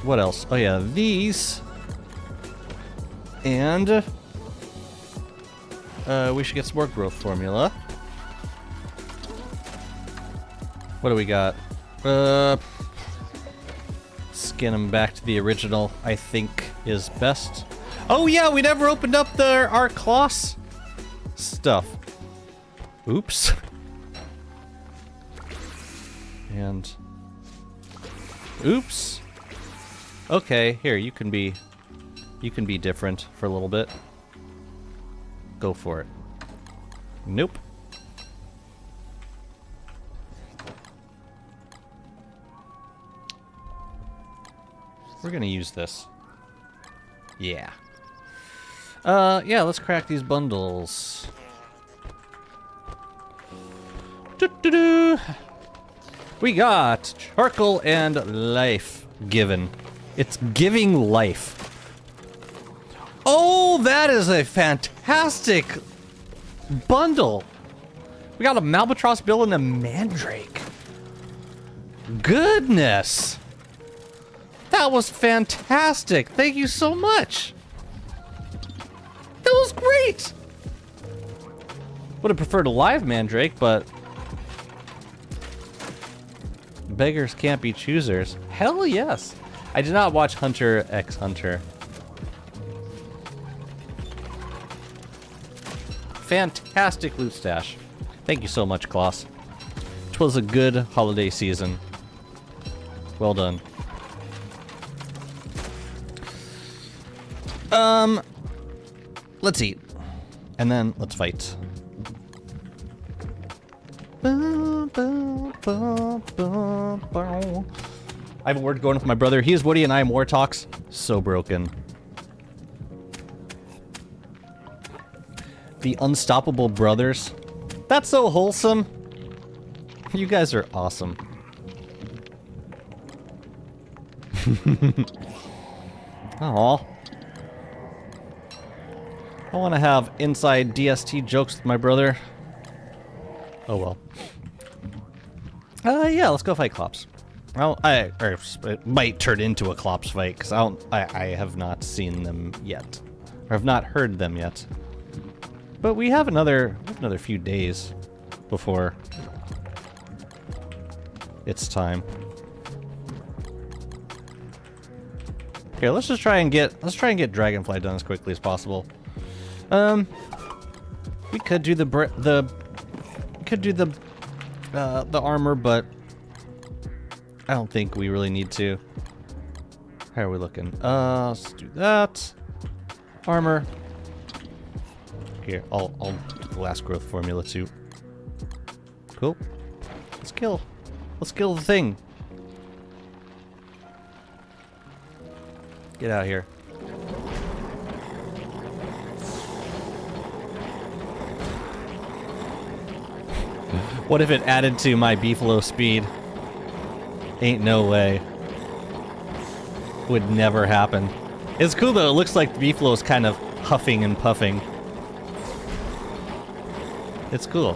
What else? Oh yeah, these. And we should get some more growth formula. What do we got? Skin them back to the original, I think is best. Oh yeah, we never opened up our Kloss stuff. Oops. And oops. Okay, here you can be different for a little bit. Go for it. Nope. We're gonna use this. Yeah. Yeah, let's crack these bundles. Doo-doo-doo. We got charcoal and life given. It's giving life. Oh, that is a fantastic bundle. We got a Malbatross bill and a Mandrake. Goodness. That was fantastic. Thank you so much. That was great. Would have preferred a live Mandrake, but beggars can't be choosers. Hell yes. I did not watch Hunter x Hunter. Fantastic loot stash. Thank you so much, Kloss. 'Twas a good holiday season. Well done. Let's eat. And then let's fight. I have a word going with my brother. He is Woody and I am War Talks. So broken. The Unstoppable Brothers. That's so wholesome. You guys are awesome. Aw. I want to have inside DST jokes with my brother. Oh well. Yeah, let's go fight Klops. Well, it might turn into a Klops fight because I have not seen them yet, or have not heard them yet. But we have another few days before it's time. Here, let's try and get Dragonfly done as quickly as possible. We could do the armor, but I don't think we really need to. How are we looking? Let's do that. Armor. Here, I'll do the last growth formula too. Cool. Let's kill the thing. Get out of here. What if it added to my beefalo speed? Ain't no way. Would never happen. It's cool though, it looks like the beefalo is kind of huffing and puffing. It's cool.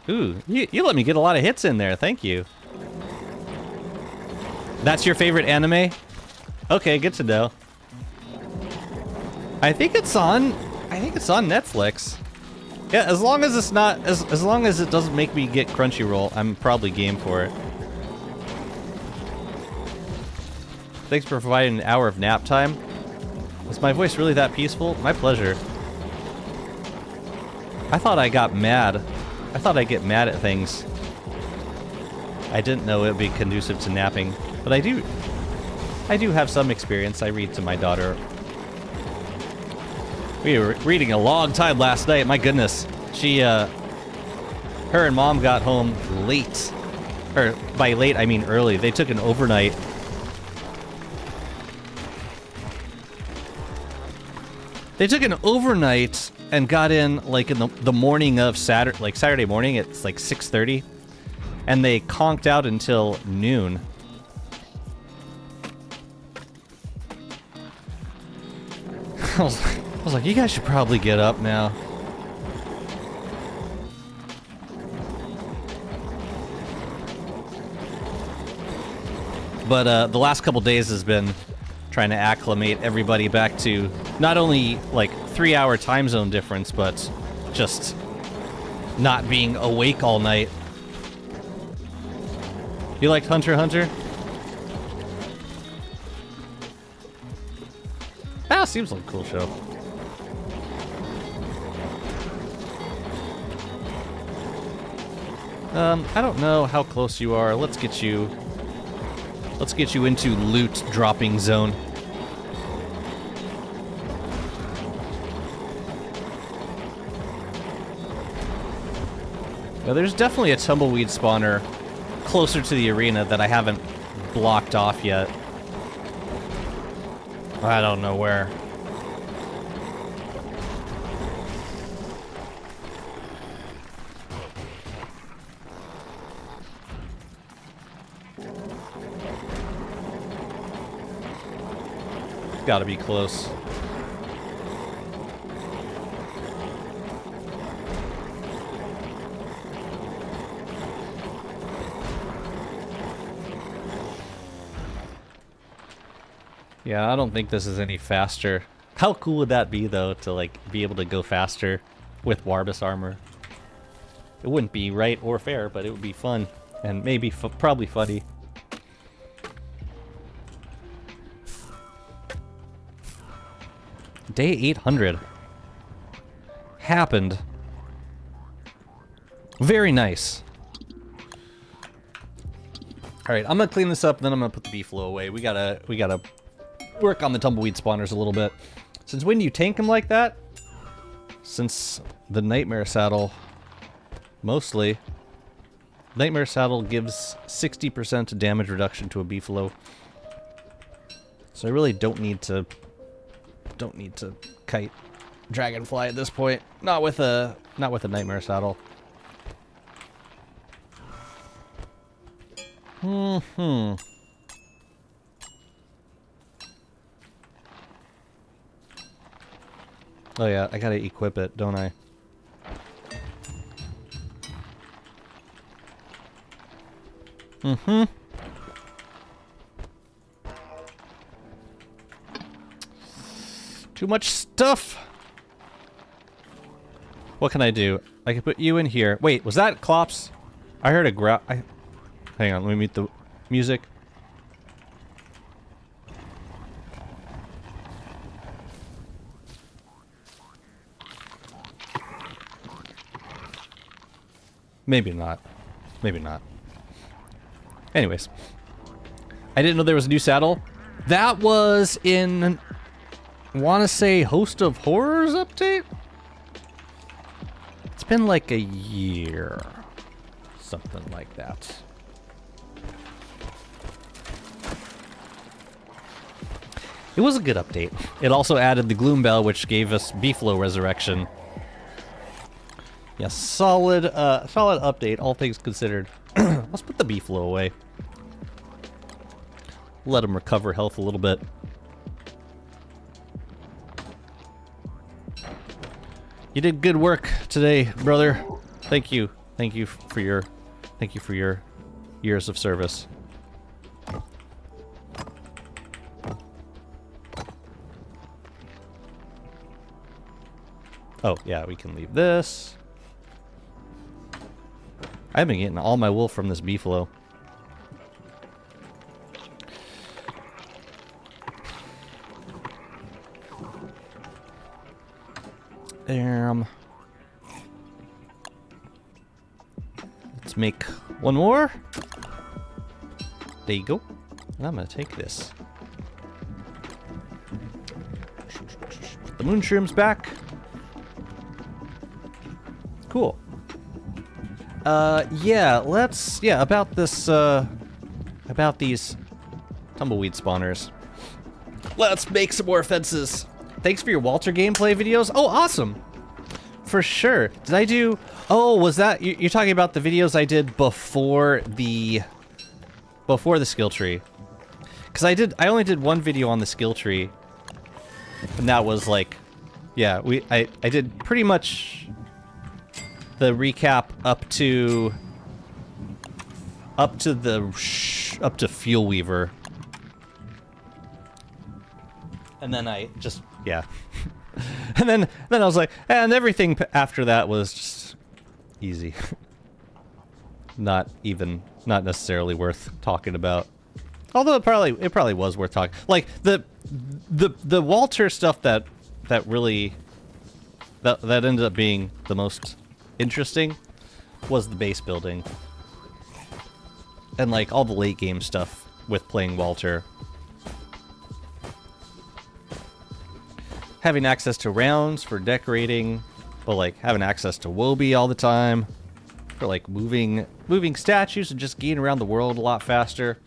Ooh, you let me get a lot of hits in there, thank you. That's your favorite anime? Okay, good to know. I think it's on Netflix. Yeah, as long as it's not as long as it doesn't make me get Crunchyroll, I'm probably game for it. Thanks for providing an hour of nap time. Was my voice really that peaceful? My pleasure. I thought I got mad. I thought I'd get mad at things. I didn't know it would be conducive to napping, but I do have some experience. I read to my daughter. We were reading a long time last night. My goodness, her and Mom got home late, or by late I mean early. They took an overnight. They took an overnight and got in like in the morning of Saturday morning. It's like 6:30, and they conked out until noon. I was like, you guys should probably get up now. But the last couple days has been trying to acclimate everybody back to not only like 3-hour time zone difference, but just not being awake all night. You liked Hunter x Hunter? Ah, seems like a cool show. I don't know how close you are. Let's get you into loot dropping zone. Now, there's definitely a tumbleweed spawner closer to the arena that I haven't blocked off yet. I don't know where. Gotta be close. Yeah, I don't think this is any faster. How cool would that be, though, to, like, be able to go faster with Warbus armor? It wouldn't be right or fair, but it would be fun. And maybe probably funny. Day 800. Happened. Very nice. Alright, I'm gonna clean this up, and then I'm gonna put the beefalo away. We gotta work on the tumbleweed spawners a little bit. Since when do you tank them like that? Since the Nightmare Saddle, mostly. Nightmare Saddle gives 60% damage reduction to a beefalo. So I really don't need to kite Dragonfly at this point. Not with a Nightmare Saddle. Oh yeah, I gotta equip it, don't I? Too much stuff! What can I do? I can put you in here. Wait, was that Klops? I heard a growl. Hang on, let me mute the music. Maybe not. Maybe not. Anyways. I didn't know there was a new saddle. That was in... wanna say Host of Horrors update? It's been like a year. Something like that. It was a good update. It also added the Gloom Bell, which gave us Beefalo Resurrection. Yeah, solid update, all things considered. Let's put the Beefalo away. Let him recover health a little bit. You did good work today, brother. Thank you. Thank you for your years of service. Oh, yeah, we can leave this. I've been getting all my wool from this beefalo. Let's make one more. There you go. And I'm gonna take this. Put the moon shrooms back. Cool. Yeah, about this, about these tumbleweed spawners. Let's make some more fences. Thanks for your Walter gameplay videos. Oh, awesome. For sure. Did I do... Oh, was that... You're talking about the videos I did before the skill tree. Because I only did one video on the skill tree. And that was like... Yeah, I did pretty much the recap up to Fuel Weaver. And then I just... Yeah. And then I was like, and everything after that was just easy. Not necessarily worth talking about. Although it probably was worth talking. Like the Walter stuff that really ended up being the most interesting was the base building. And like all the late game stuff with playing Walter. Having access to rounds for decorating, but like having access to Wobie all the time for like moving statues and just getting around the world a lot faster.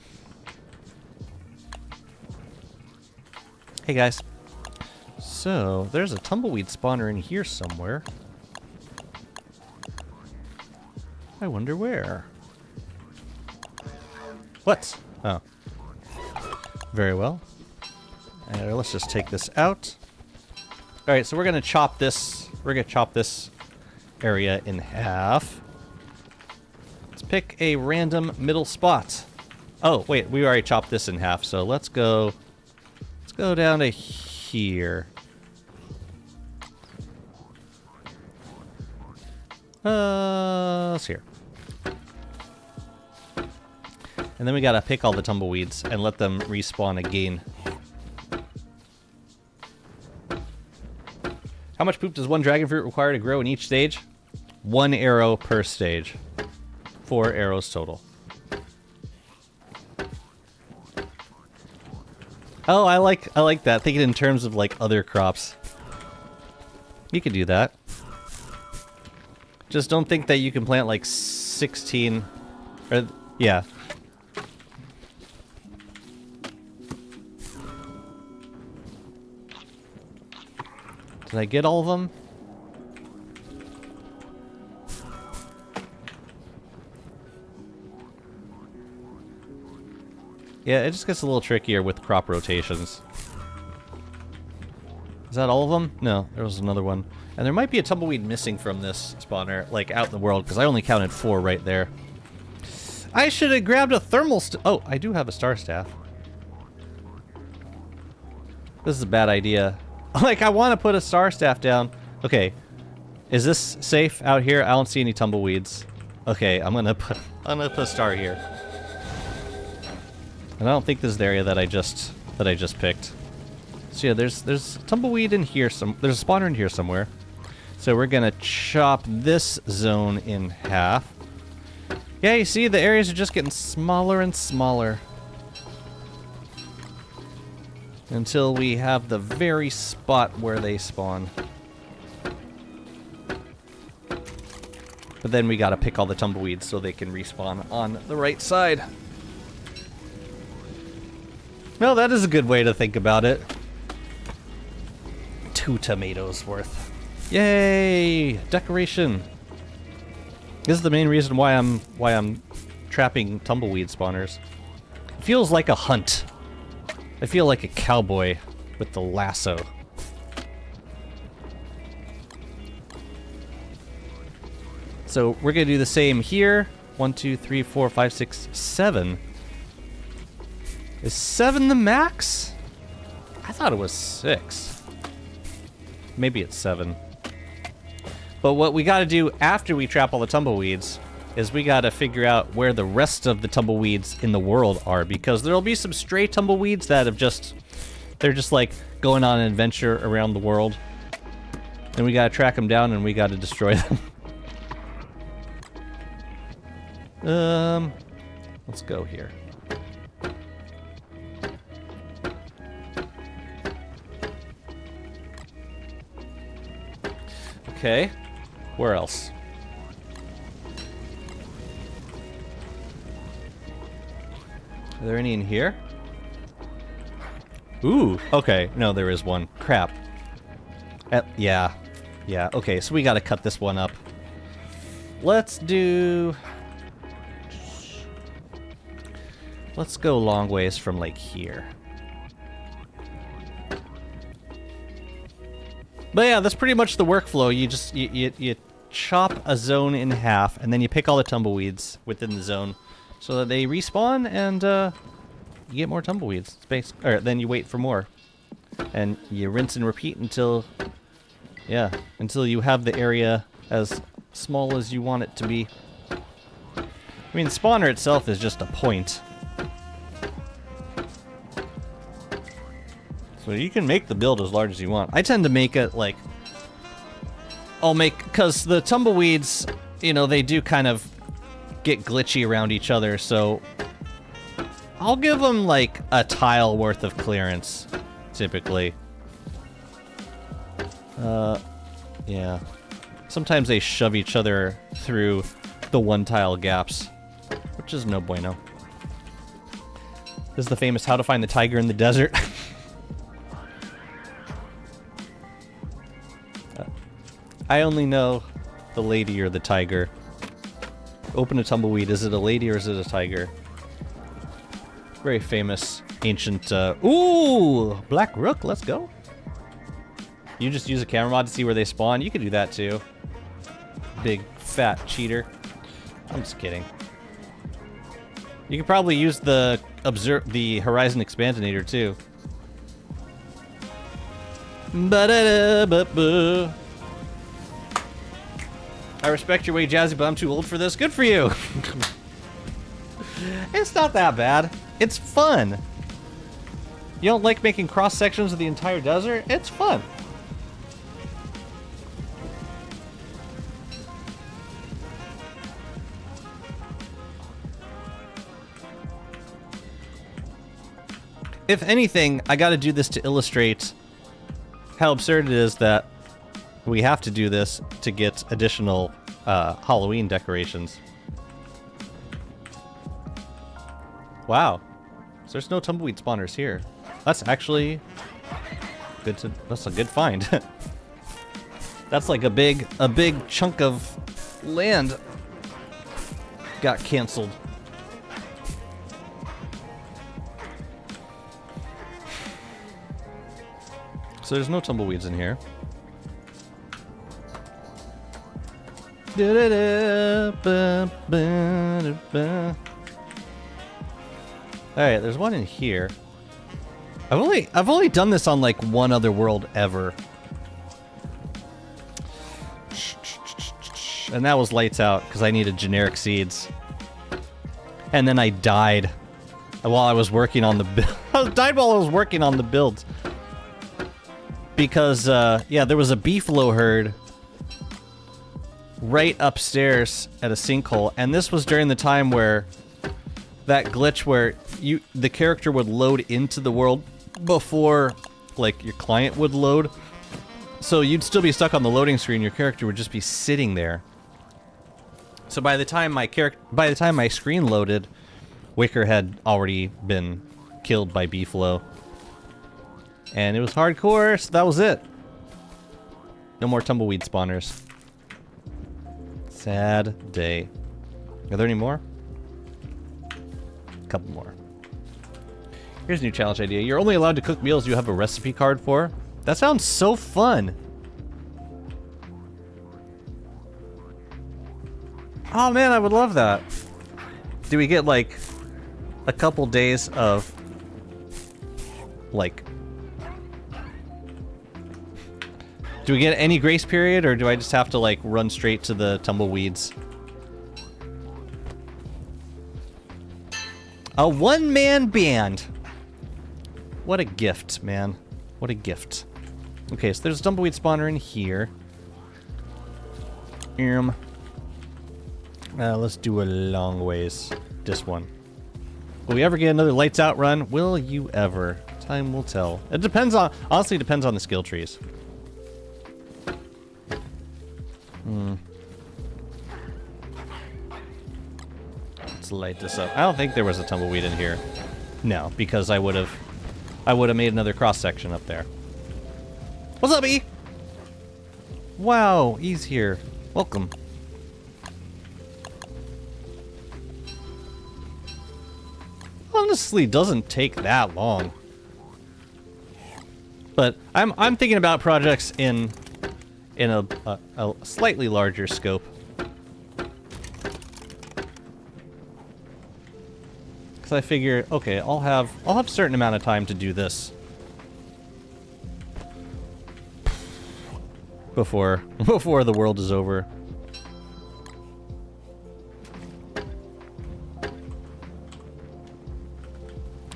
Hey guys. So, there's a tumbleweed spawner in here somewhere. I wonder where. What? Oh. Very well. Let's just take this out. Alright, so we're gonna chop this area in half. Let's pick a random middle spot. Oh, wait, we already chopped this in half, so let's go down to here. Let's here. And then we gotta pick all the tumbleweeds and let them respawn again. How much poop does one dragon fruit require to grow in each stage? 1 arrow per stage. 4 arrows total. Oh, I like that. Thinking in terms of like other crops. You could do that. Just don't think that you can plant like 16 or yeah. Did I get all of them? Yeah, it just gets a little trickier with crop rotations. Is that all of them? No, there was another one. And there might be a tumbleweed missing from this spawner, like out in the world, because I only counted 4 right there. I should have grabbed a thermal oh, I do have a star staff. This is a bad idea. Like, I want to put a star staff down. Okay. Is this safe out here? I don't see any tumbleweeds. Okay, I'm gonna put a star here. And I don't think this is the area that I just picked. So yeah, there's tumbleweed in here. There's a spawner in here somewhere. So we're gonna chop this zone in half. Yeah, you see, the areas are just getting smaller and smaller. Until we have the very spot where they spawn. But then we gotta pick all the tumbleweeds so they can respawn on the right side. Well, that is a good way to think about it. 2 tomatoes worth. Yay! Decoration. This is the main reason why I'm trapping tumbleweed spawners. It feels like a hunt. I feel like a cowboy with the lasso. So we're gonna do the same here. 1, 2, 3, 4, 5, 6, 7. Is 7 the max? I thought it was 6. Maybe it's 7. But what we gotta do after we trap all the tumbleweeds is we gotta figure out where the rest of the tumbleweeds in the world are, because there'll be some stray tumbleweeds that have they're just like going on an adventure around the world. And we gotta track them down and we gotta destroy them. Let's go here. Okay, where else? Are there any in here? Ooh, okay, no, there is one. Crap. Yeah, okay, so we gotta cut this one up. Let's go long ways from like here. But yeah, that's pretty much the workflow. You chop a zone in half, and then you pick all the tumbleweeds within the zone, so that they respawn, and you get more tumbleweeds. Or then you wait for more, and you rinse and repeat until you have the area as small as you want it to be. I mean, the spawner itself is just a point. So you can make the build as large as you want. I tend to make it like... because the tumbleweeds, you know, they do kind of get glitchy around each other, so... I'll give them like a tile worth of clearance, typically. Yeah. Sometimes they shove each other through the 1-tile gaps, which is no bueno. This is the famous how to find the tiger in the desert. I only know the lady or the tiger. Open a tumbleweed. Is it a lady or is it a tiger? Very famous, ancient, ooh! Black Rook, let's go. You just use a camera mod to see where they spawn. You could do that too. Big, fat cheater. I'm just kidding. You could probably use the Horizon Expandinator too. Ba-da-da-ba-ba. I respect your way, Jazzy, but I'm too old for this. Good for you! It's not that bad. It's fun. You don't like making cross sections of the entire desert? It's fun. If anything, I gotta do this to illustrate how absurd it is that we have to do this to get additional Halloween decorations. Wow. So there's no tumbleweed spawners here. That's actually good to... That's a good find. That's like a big chunk of land got canceled. So there's no tumbleweeds in here. Alright, there's one in here. I've only done this on like one other world ever. and that was lights out because I needed generic seeds. And then I died while I was working on the build. I died while I was working on the build. Because, yeah, there was a beefalo herd right upstairs at a sinkhole, and this was during the time where that glitch where the character would load into the world before, like, your client would load. So you'd still be stuck on the loading screen, your character would just be sitting there. So by the time my screen loaded, Wicker had already been killed by beefalo. And it was hardcore, so that was it. No more tumbleweed spawners. Sad day. Are there any more? A couple more. Here's a new challenge idea. You're only allowed to cook meals you have a recipe card for. That sounds so fun. Oh man, I would love that. Do we get like a couple days of like... Do we get any grace period, or do I just have to like run straight to the tumbleweeds? A one-man band. What a gift, man. What a gift. Okay, so there's a tumbleweed spawner in here. Let's do a long ways. This one. Will we ever get another lights out run? Will you ever? Time will tell. It depends on, honestly, it depends on the skill trees. Let's light this up. I don't think there was a tumbleweed in here. No, because I would have made another cross section up there. What's up, E? Wow, E's here. Welcome. Honestly, doesn't take that long. But I'm thinking about projects in a slightly larger scope. Because I figure, okay, I'll have a certain amount of time to do this before the world is over.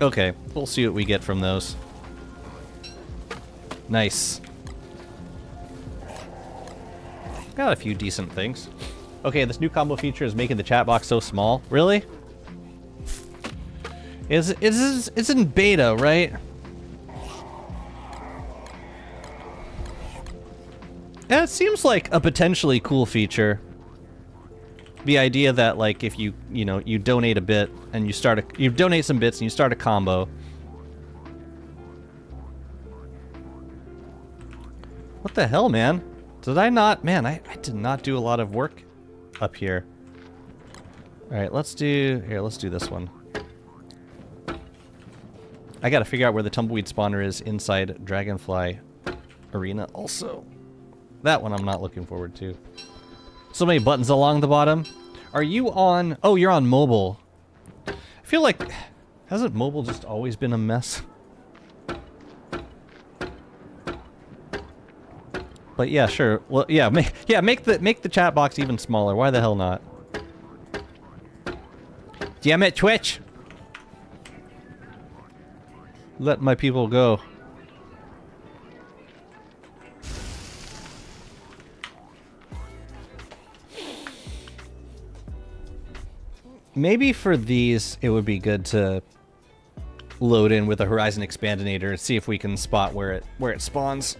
Okay, we'll see what we get from those. Nice. Got a few decent things. Okay, this new combo feature is making the chat box so small. Really? It's in beta, right? Yeah, it seems like a potentially cool feature. The idea that, like, if you donate a bit and you donate some bits and you start a combo. What the hell, man? Did I not? Man, I did not do a lot of work up here. Alright, let's do this one. I gotta figure out where the tumbleweed spawner is inside Dragonfly Arena also. That one I'm not looking forward to. So many buttons along the bottom. Are you on... Oh, you're on mobile. I feel like... Hasn't mobile just always been a mess? But yeah, sure. Well, yeah, make the chat box even smaller. Why the hell not? Damn it, Twitch! Let my people go. Maybe for these, it would be good to load in with a Horizon Expandinator and see if we can spot where it spawns.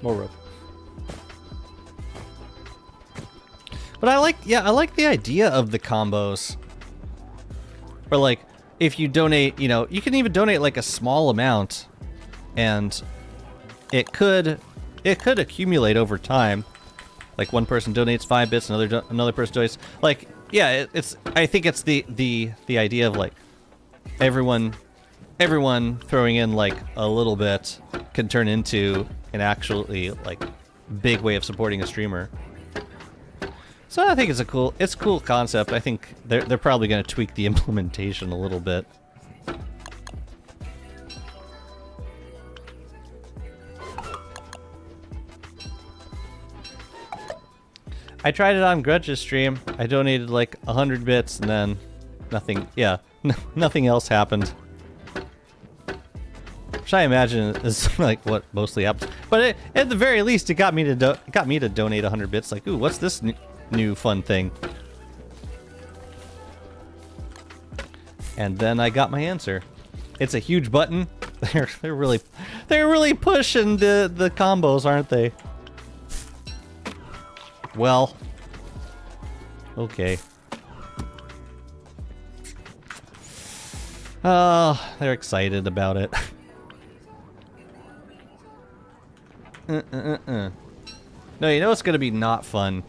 More rope. But I like the idea of the combos. Or like, if you donate, you can even donate like a small amount, and it could accumulate over time. Like one person donates 5 bits, another person donates. Like, yeah, I think it's the idea of like everyone throwing in like a little bit can turn into an actually like big way of supporting a streamer. So I think it's a cool concept. I think they're probably going to tweak the implementation a little bit. I tried it on Grudge's stream. I donated like 100 bits and then nothing, yeah, nothing else happened. Which I imagine is like what mostly happens. But at the very least, it got me to donate 100 bits. Like, ooh, what's this new fun thing? And then I got my answer. It's a huge button. They're really pushing the combos, aren't they? Well, okay. Oh, they're excited about it. No, you know what's gonna be not fun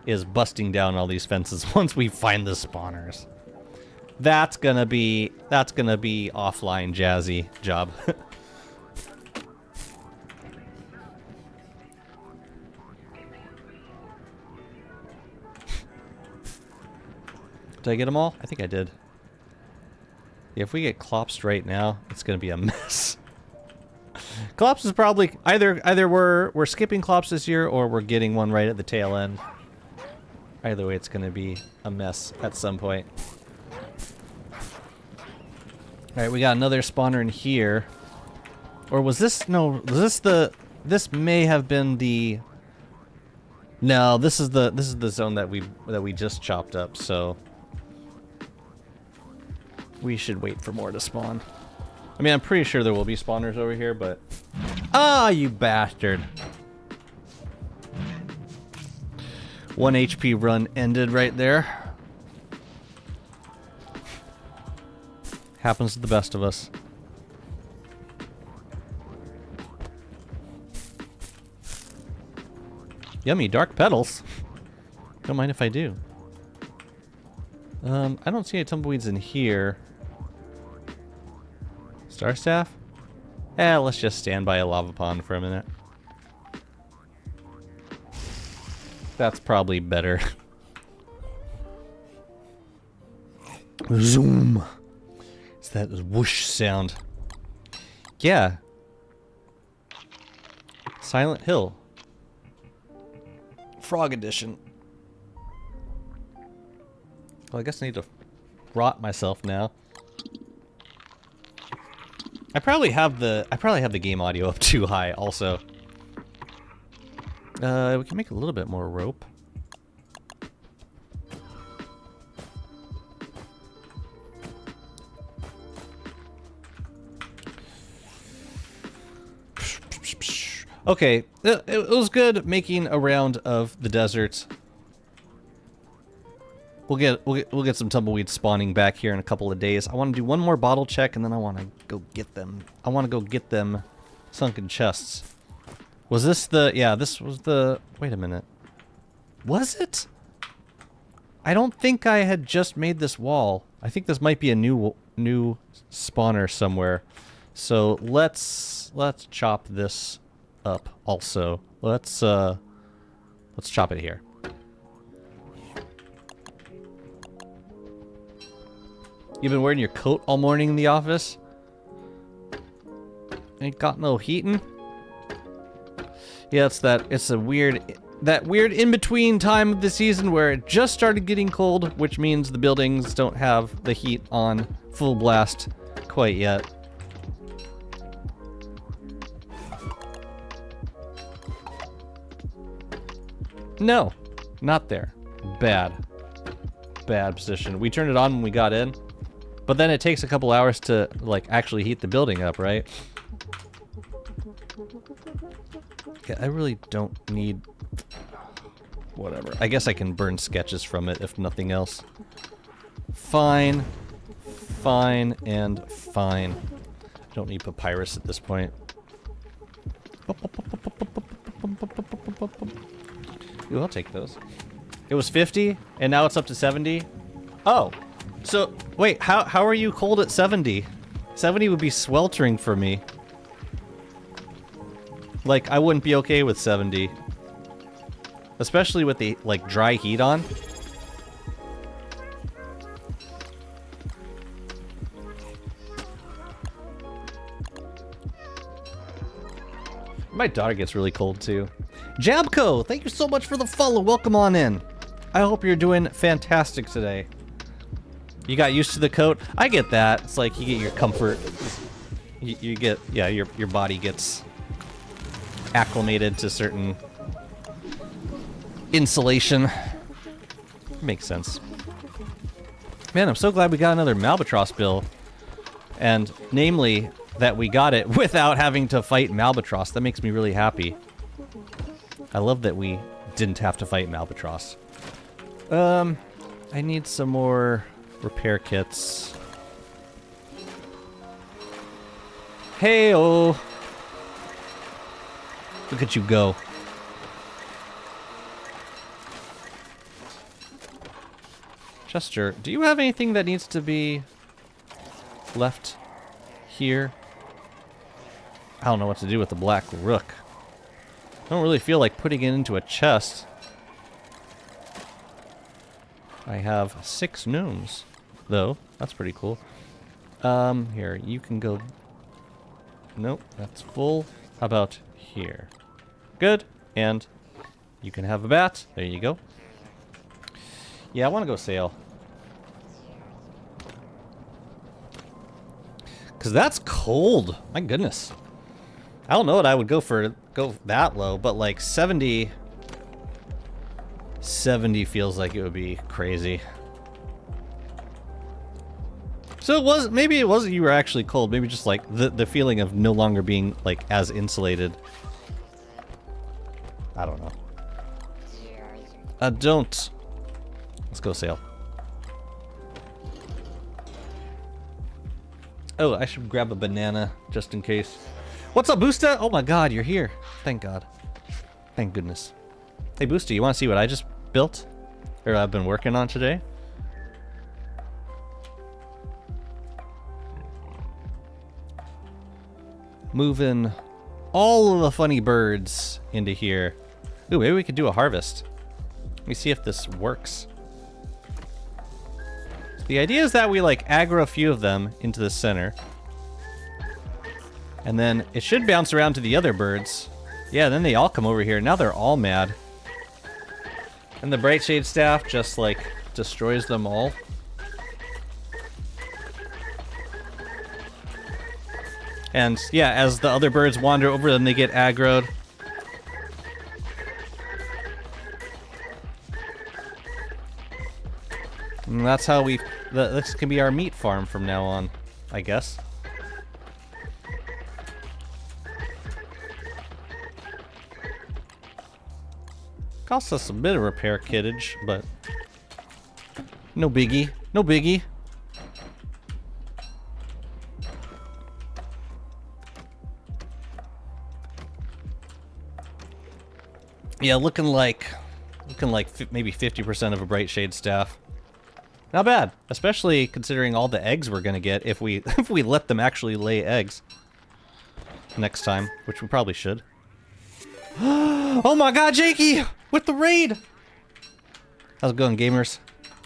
is busting down all these fences once we find the spawners. That's gonna be offline jazzy job. Did I get them all? I think I did. Yeah, if we get Clops right now, it's gonna be a mess. Clops is probably either we're skipping Clops this year or we're getting one right at the tail end. Either way, it's gonna be a mess at some point. Alright, we got another spawner in here. Or was this, no, was this this may have been the, no, this is the zone that we just chopped up, so we should wait for more to spawn. I mean, I'm pretty sure there will be spawners over here, but, ah, you bastard. 1 HP run ended right there. Happens to the best of us. Yummy, dark petals. Don't mind if I do. I don't see any tumbleweeds in here. Star staff? Eh, let's just stand by a lava pond for a minute. That's probably better. Zoom. It's that whoosh sound. Yeah. Silent Hill. Frog edition. Well, I guess I need to rot myself now. I probably have the game audio up too high also. We can make a little bit more rope. Okay, it was good making a round of the deserts. We'll get some tumbleweeds spawning back here in a couple of days. I want to do one more bottle check and then I want to go get them. I want to go get them sunken chests. Was this the, yeah, this was the, wait a minute. Was it? I don't think I had just made this wall. I think this might be a new spawner somewhere. So let's chop this up also. Let's chop it here. You've been wearing your coat all morning in the office? Ain't got no heating? Yeah, it's that weird in-between time of the season where it just started getting cold, which means the buildings don't have the heat on full blast quite yet. No, not there. Bad position. We turned it on when we got in, but then it takes a couple hours to like actually heat the building up, right? Yeah, I really don't need... Whatever. I guess I can burn sketches from it, if nothing else. Fine. Fine and fine. I don't need papyrus at this point. Ooh, I'll take those. It was 50, and now it's up to 70? Oh. So, wait, how are you cold at 70? 70 would be sweltering for me. Like, I wouldn't be okay with 70. Especially with the, like, dry heat on. My daughter gets really cold too. Jabco, thank you so much for the follow. Welcome on in. I hope you're doing fantastic today. You got used to the coat? I get that. It's like you get your comfort. You get, yeah, your body gets acclimated to certain insulation. Makes sense. Man, I'm so glad we got another Malbatross bill. And namely, that we got it without having to fight Malbatross. That makes me really happy. I love that we didn't have to fight Malbatross. I need some more repair kits. Hey-oh! Look at you go. Chester, do you have anything that needs to be left here? I don't know what to do with the black rook. I don't really feel like putting it into a chest. I have 6 gnomes, though. That's pretty cool. Here, you can go... Nope, that's full. How about here? Good. And you can have a bat. There you go. Yeah, I want to go sail. Because that's cold. My goodness. I don't know what I would go that low, but like 70 feels like it would be crazy. So maybe it wasn't you were actually cold, maybe just like the feeling of no longer being like as insulated. I don't know. Don't. Let's go sail. Oh, I should grab a banana just in case. What's up, Boosta? Oh my god, you're here. Thank god. Thank goodness. Hey, Boosta, you want to see what I just built? Or I've been working on today? Moving all of the funny birds into here. Ooh, maybe we could do a harvest. Let me see if this works. The idea is that we like aggro a few of them into the center. And then it should bounce around to the other birds. Yeah, then they all come over here. Now they're all mad. And the Brightshade Staff just like destroys them all. And yeah, as the other birds wander over them, they get aggroed. And that's how this can be our meat farm from now on, I guess. Costs us a bit of repair kittage, but no biggie, no biggie. Yeah, looking like maybe 50% of a Brightshade Staff. Not bad, especially considering all the eggs we're gonna get if we if we let them actually lay eggs next time, which we probably should. Oh my god, Jakey! With the raid! How's it going, gamers?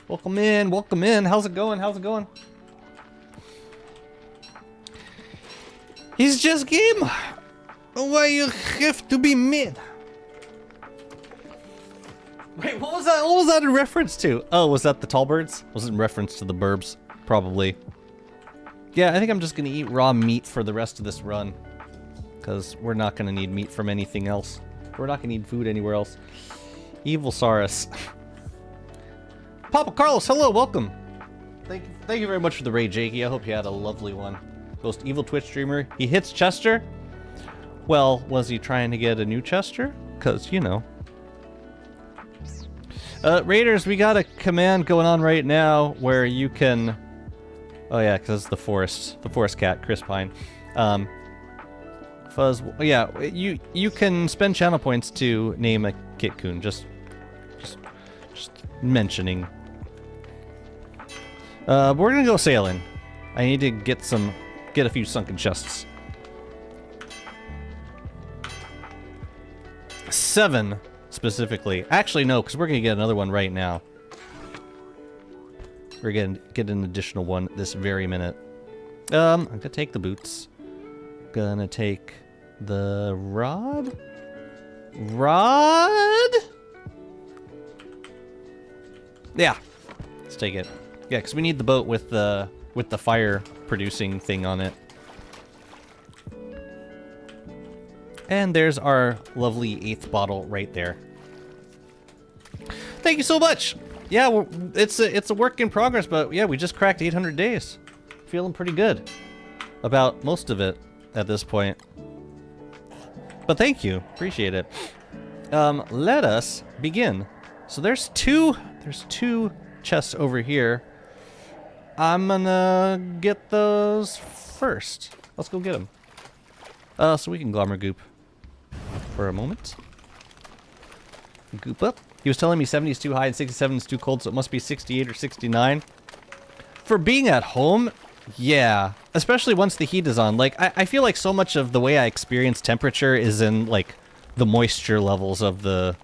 Welcome in, welcome in. How's it going? How's it going? It's just game. Why you have to be mad? Wait, what was that? What was that in reference to? Oh, was that the tall birds? Was it in reference to the burbs? Probably. Yeah, I think I'm just gonna eat raw meat for the rest of this run. Because we're not gonna need meat from anything else. We're not gonna need food anywhere else. Evil Saurus. Papa Carlos, hello, welcome. Thank you very much for the raid, Jakey. I hope you had a lovely one. Most evil Twitch streamer. He hits Chester? Well, was he trying to get a new Chester? Because, you know. Raiders, we got a command going on right now where you can... Oh yeah, because it's the forest cat, Chris Pine. Fuzz, yeah, you can spend channel points to name a Kitcoon, just mentioning. We're gonna go sailing. I need to get a few sunken chests. 7 specifically. Actually, no, because we're gonna get another one right now. We're gonna get an additional one this very minute. I'm gonna take the boots. Gonna take the rod? Rod? Yeah. Let's take it. Yeah, because we need the boat with the fire producing thing on it. And there's our lovely 8th bottle right there. Thank you so much. Yeah, it's a work in progress, but yeah, we just cracked 800 days. Feeling pretty good about most of it at this point. But thank you, appreciate it. Let us begin. So there's two chests over here. I'm gonna get those first. Let's go get them. So we can Glommer Goop for a moment. Goop up. He was telling me 70 is too high and 67 is too cold, so it must be 68 or 69. For being at home, yeah. Especially once the heat is on. Like, I feel like so much of the way I experience temperature is in, like, the moisture levels of the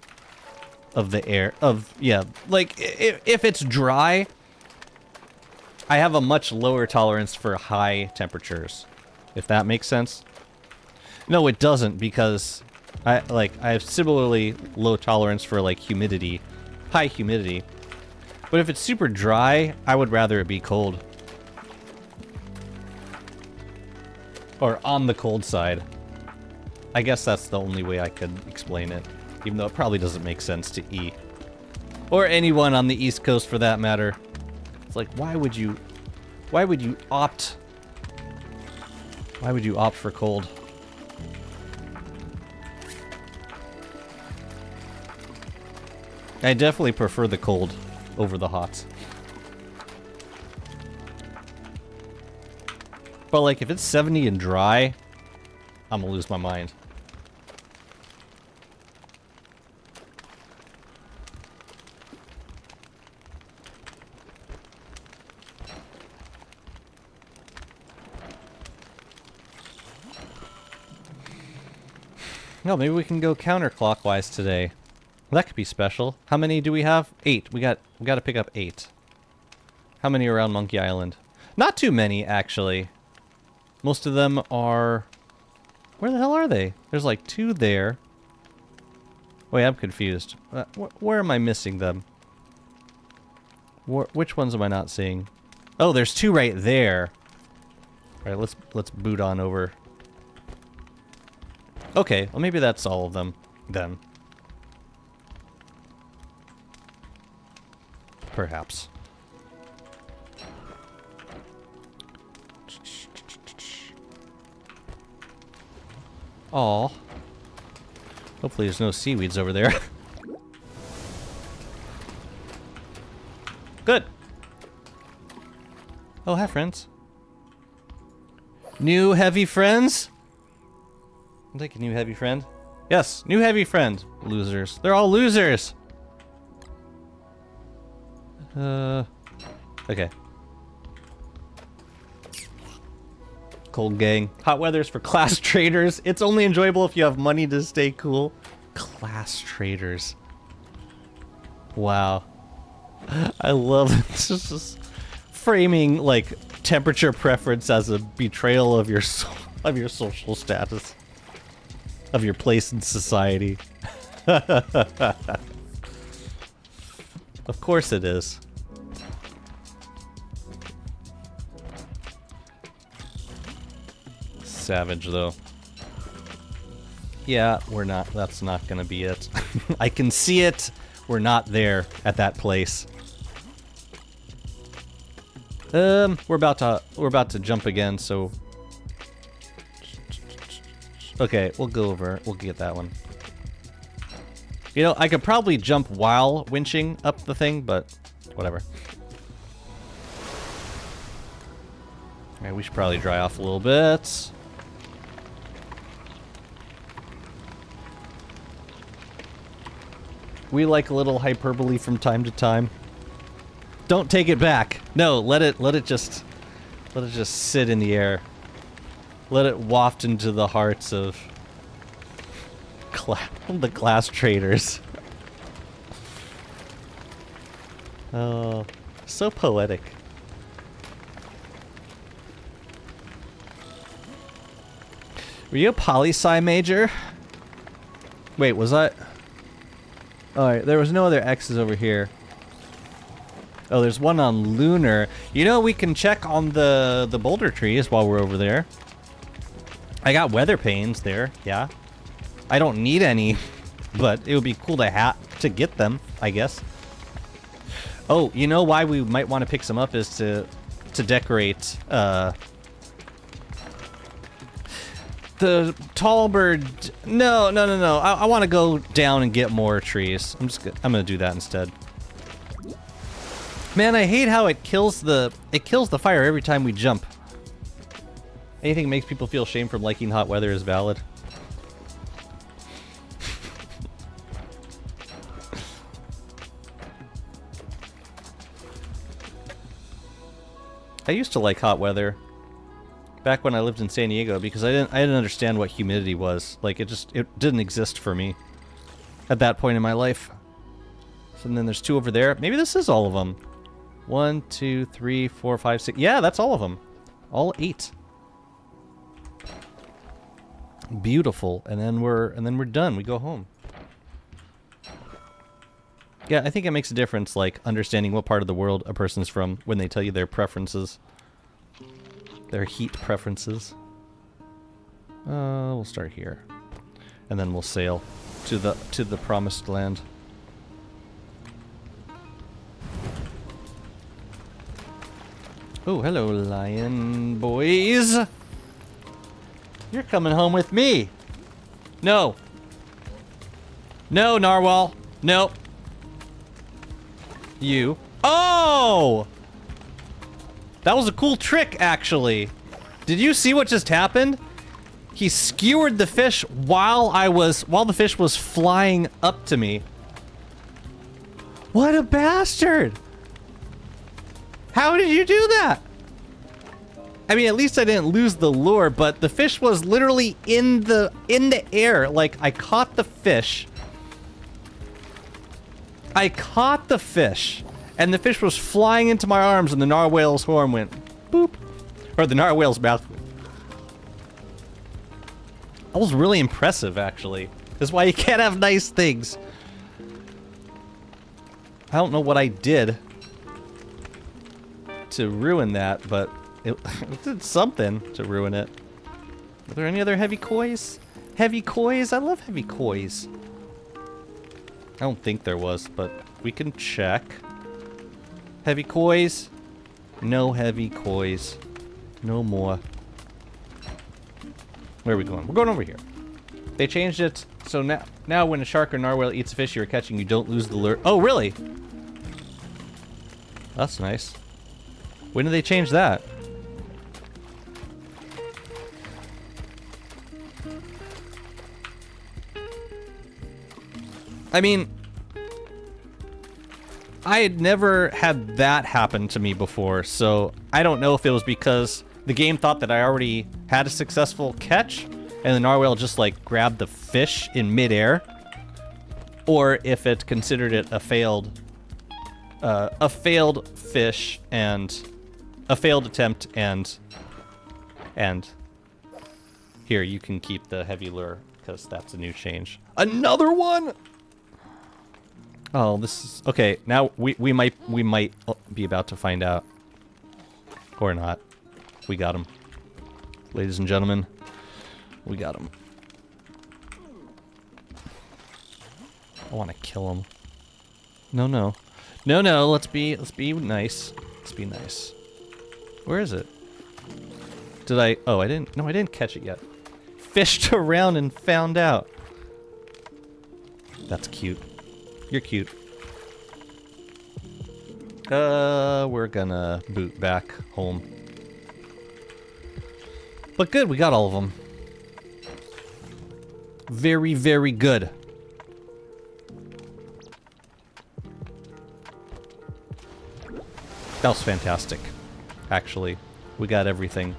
air. Yeah. Like, if it's dry, I have a much lower tolerance for high temperatures. If that makes sense. No, it doesn't, because I have similarly low tolerance for like humidity, high humidity. But if it's super dry, I would rather it be cold. Or on the cold side. I guess that's the only way I could explain it, even though it probably doesn't make sense to E. Or anyone on the East Coast for that matter. It's like, why would you opt for cold? I definitely prefer the cold over the hot. But like if it's 70 and dry, I'm gonna lose my mind. No, maybe we can go counterclockwise today. Well, that could be special. How many do we have? 8. We got to pick up 8. How many around Monkey Island? Not too many, actually. Most of them are... Where the hell are they? There's like 2 there. Wait, I'm confused. Where am I missing them? Which ones am I not seeing? Oh, there's 2 right there. All right, let's boot on over. Okay, well maybe that's all of them then. Perhaps. Aw. Hopefully there's no seaweeds over there. Good. Oh, hi friends. New heavy friends? I'll take a new heavy friend. Yes, new heavy friend. Losers. They're all losers! Okay. Cold gang. Hot weather's for class traders. It's only enjoyable if you have money to stay cool. Class traders. Wow. I love it. It's just framing, like, temperature preference as a betrayal of your social status. Of your place in society. Of course it is. Savage, though. Yeah, we're not. That's not gonna be it. I can see it. We're not there at that place. We're about to jump again, so... Okay, we'll go over. We'll get that one. You know, I could probably jump while winching up the thing, but whatever. Alright, we should probably dry off a little bit. We like a little hyperbole from time to time. Don't take it back. No, let it just sit in the air. Let it waft into the hearts of the class traders. Oh, so poetic. Were you a poli-sci major? Wait, was I? Alright, there was no other X's over here. Oh, there's one on lunar. You know, we can check on the boulder trees while we're over there. I got weather panes there, yeah. I don't need any, but it would be cool to get them, I guess. Oh, you know why we might want to pick some up is to decorate the tall bird. No. I want to go down and get more trees. I'm gonna do that instead. Man, I hate how it kills the fire every time we jump. Anything that makes people feel shame from liking hot weather is valid. I used to like hot weather back when I lived in San Diego because I didn't understand what humidity was. Like it didn't exist for me at that point in my life. So then there's 2 over there. Maybe this is all of them. 1, 2, 3, 4, 5, 6. Yeah, that's all of them. All 8. Beautiful. And then we're done. We go home. Yeah, I think it makes a difference, like, understanding what part of the world a person's from when they tell you their preferences. Their heat preferences. We'll start here. And then we'll sail to the promised land. Oh, hello, lion boys. You're coming home with me. No. No, narwhal. Nope. You. Oh! That was a cool trick, actually. Did you see what just happened? He skewered the fish while the fish was flying up to me. What a bastard! How did you do that? I mean, at least I didn't lose the lure, but the fish was literally in the air. Like, I caught the fish. And the fish was flying into my arms, and the narwhal's horn went boop. Or the narwhal's mouth went. That was really impressive, actually. That's why you can't have nice things. I don't know what I did to ruin that, but it did something to ruin it. Are there any other heavy kois? Heavy kois? I love heavy kois. I don't think there was, but we can check. Heavy kois? No heavy kois. No more. Where are we going? We're going over here. They changed it, so now when a shark or narwhal eats a fish you're catching, you don't lose the lure. Oh, really? That's nice. When did they change that? I mean, I had never had that happen to me before, so I don't know if it was because the game thought that I already had a successful catch, and the narwhal just like grabbed the fish in midair, or if it considered it a failed fish and a failed attempt, and here you can keep the heavy lure because that's a new change. Another one. Oh, this is okay. Now we might be about to find out, or not. We got him, ladies and gentlemen. We got him. I want to kill him. No. Let's be nice. Let's be nice. Where is it? Did I? Oh, I didn't. No, I didn't catch it yet. Fished around and found out. That's cute. You're cute. We're gonna boot back home. But good, we got all of them. Very, very good. That was fantastic. Actually, we got everything.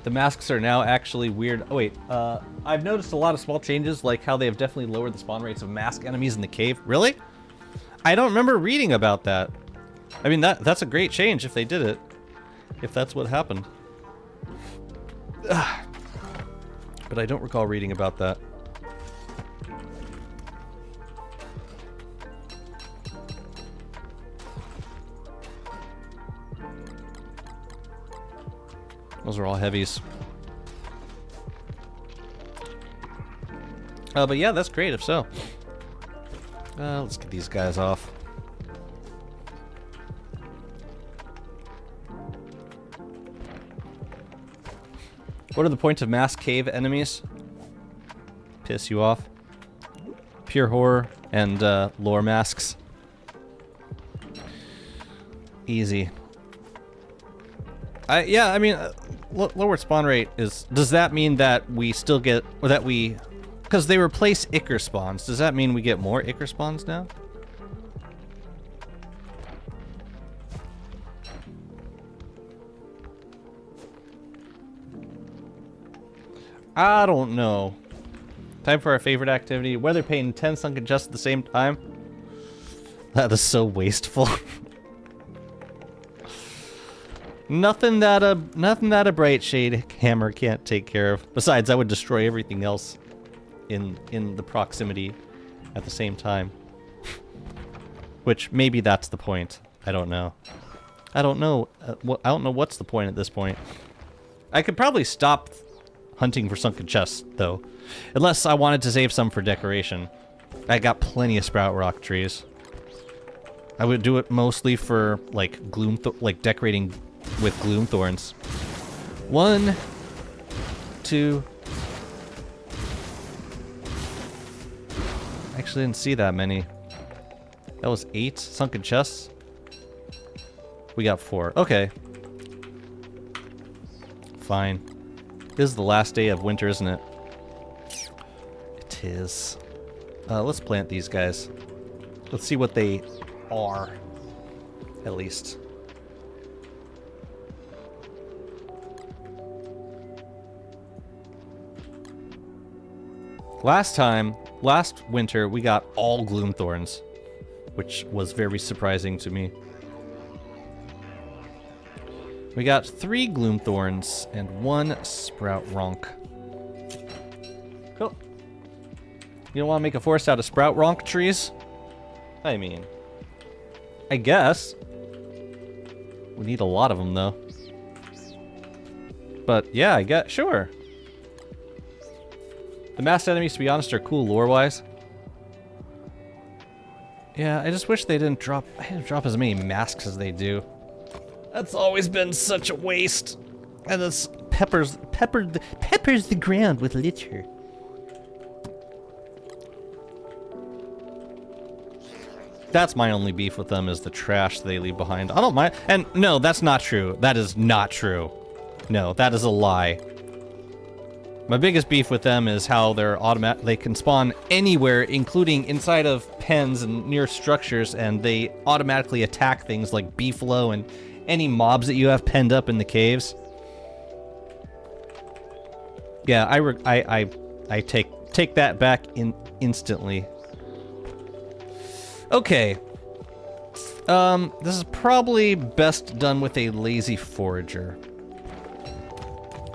The masks are now actually weird. Oh wait, I've noticed a lot of small changes, like how they have definitely lowered the spawn rates of mask enemies in the cave. Really? I don't remember reading about that. I mean, that's a great change if they did it. if that's what happened. But I don't recall reading about that. Those are all heavies. But yeah, that's great if so. Let's get these guys off. What are the points of mass cave enemies? Piss you off. Pure horror and lore masks. Easy. Yeah, I mean, lower spawn rate is... Does that mean that we still get... Or that we... Because they replace Ichor spawns. Does that mean we get more Ichor spawns now? I don't know. Time for our favorite activity. Weather paint and 10 sunken chests at the same time. That is so wasteful. Nothing that a bright shade hammer can't take care of. Besides, I would destroy everything else in the proximity at the same time. Which maybe that's the point. I don't know. I don't know. I don't know what's the point at this point. I could probably stop hunting for sunken chests though, unless I wanted to save some for decoration. I got plenty of sprout rock trees. I would do it mostly for like decorating with gloom thorns. 1, 2. Actually didn't see that many. That was 8 sunken chests. We got 4. Okay. Fine. This is the last day of winter, isn't it? It is. Let's plant these guys. Let's see what they are. At least. Last winter, we got all gloom thorns, which was very surprising to me. We got 3 gloom thorns and 1 sprout ronk. Cool. You don't want to make a forest out of sprout ronk trees? I mean, I guess. We need a lot of them, though. But yeah, I guess, sure. The masked enemies, to be honest, are cool lore-wise. Yeah, I just wish they didn't drop as many masks as they do. That's always been such a waste. And this peppers the ground with litter. That's my only beef with them, is the trash they leave behind. I don't mind. And no, that's not true. That is not true. No, that is a lie. My biggest beef with them is how they can spawn anywhere, including inside of pens and near structures, and they automatically attack things like beefalo and any mobs that you have penned up in the caves. Yeah, I take that back instantly. Okay. This is probably best done with a lazy forager.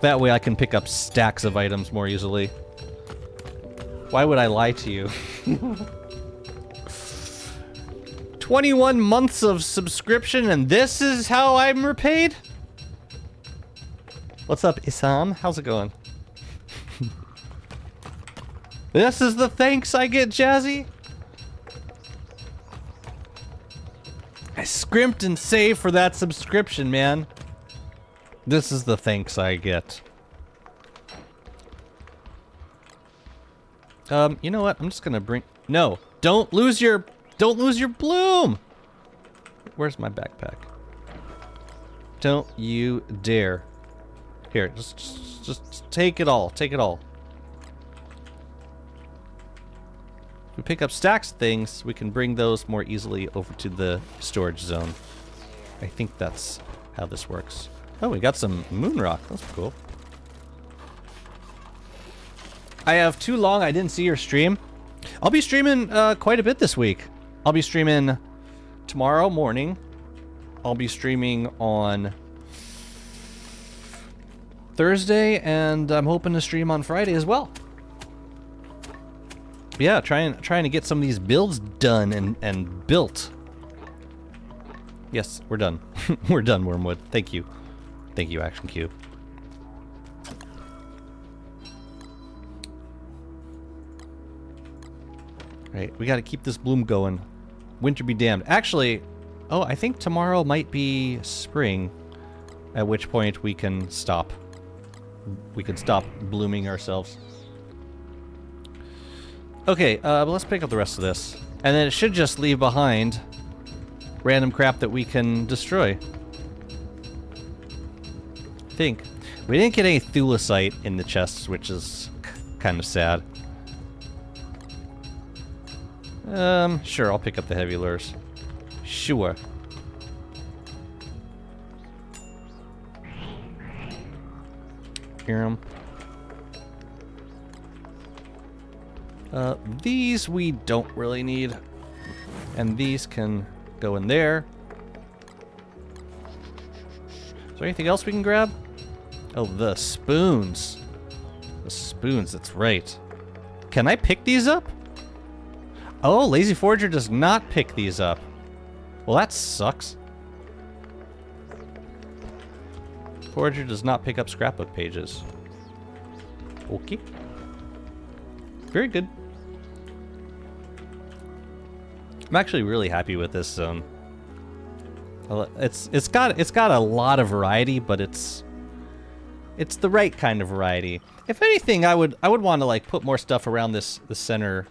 That way I can pick up stacks of items more easily. Why would I lie to you? 21 months of subscription and this is how I'm repaid? What's up, Isam? How's it going? This is the thanks I get, Jazzy? I scrimped and saved for that subscription, man. This is the thanks I get. You know what? I'm just gonna bring... No! Don't lose your bloom! Where's my backpack? Don't you dare. Here, just take it all. Take it all. If we pick up stacks of things, we can bring those more easily over to the storage zone. I think that's how this works. Oh, we got some moon rock. That's cool. I have too long. I didn't see your stream. I'll be streaming quite a bit this week. I'll be streaming tomorrow morning. I'll be streaming on Thursday, and I'm hoping to stream on Friday as well. Yeah, trying to get some of these builds done and built. Yes, we're done. We're done, Wormwood. Thank you. Thank you, Action Cube. Right, we got to keep this bloom going. Winter be damned. Actually, oh, I think tomorrow might be spring, at which point we can stop. We can stop blooming ourselves. Okay, but let's pick up the rest of this. And then it should just leave behind random crap that we can destroy. I think. We didn't get any thulecite in the chests, which is kind of sad. Sure, I'll pick up the heavy lures. Sure. Hear 'em. These we don't really need. And these can go in there. Is there anything else we can grab? Oh, the spoons. The spoons, that's right. Can I pick these up? Oh, Lazy Forager does not pick these up. Well, that sucks. Forager does not pick up scrapbook pages. Okay. Very good. I'm actually really happy with this zone. It's got a lot of variety, but it's the right kind of variety. If anything, I would want to like put more stuff around the center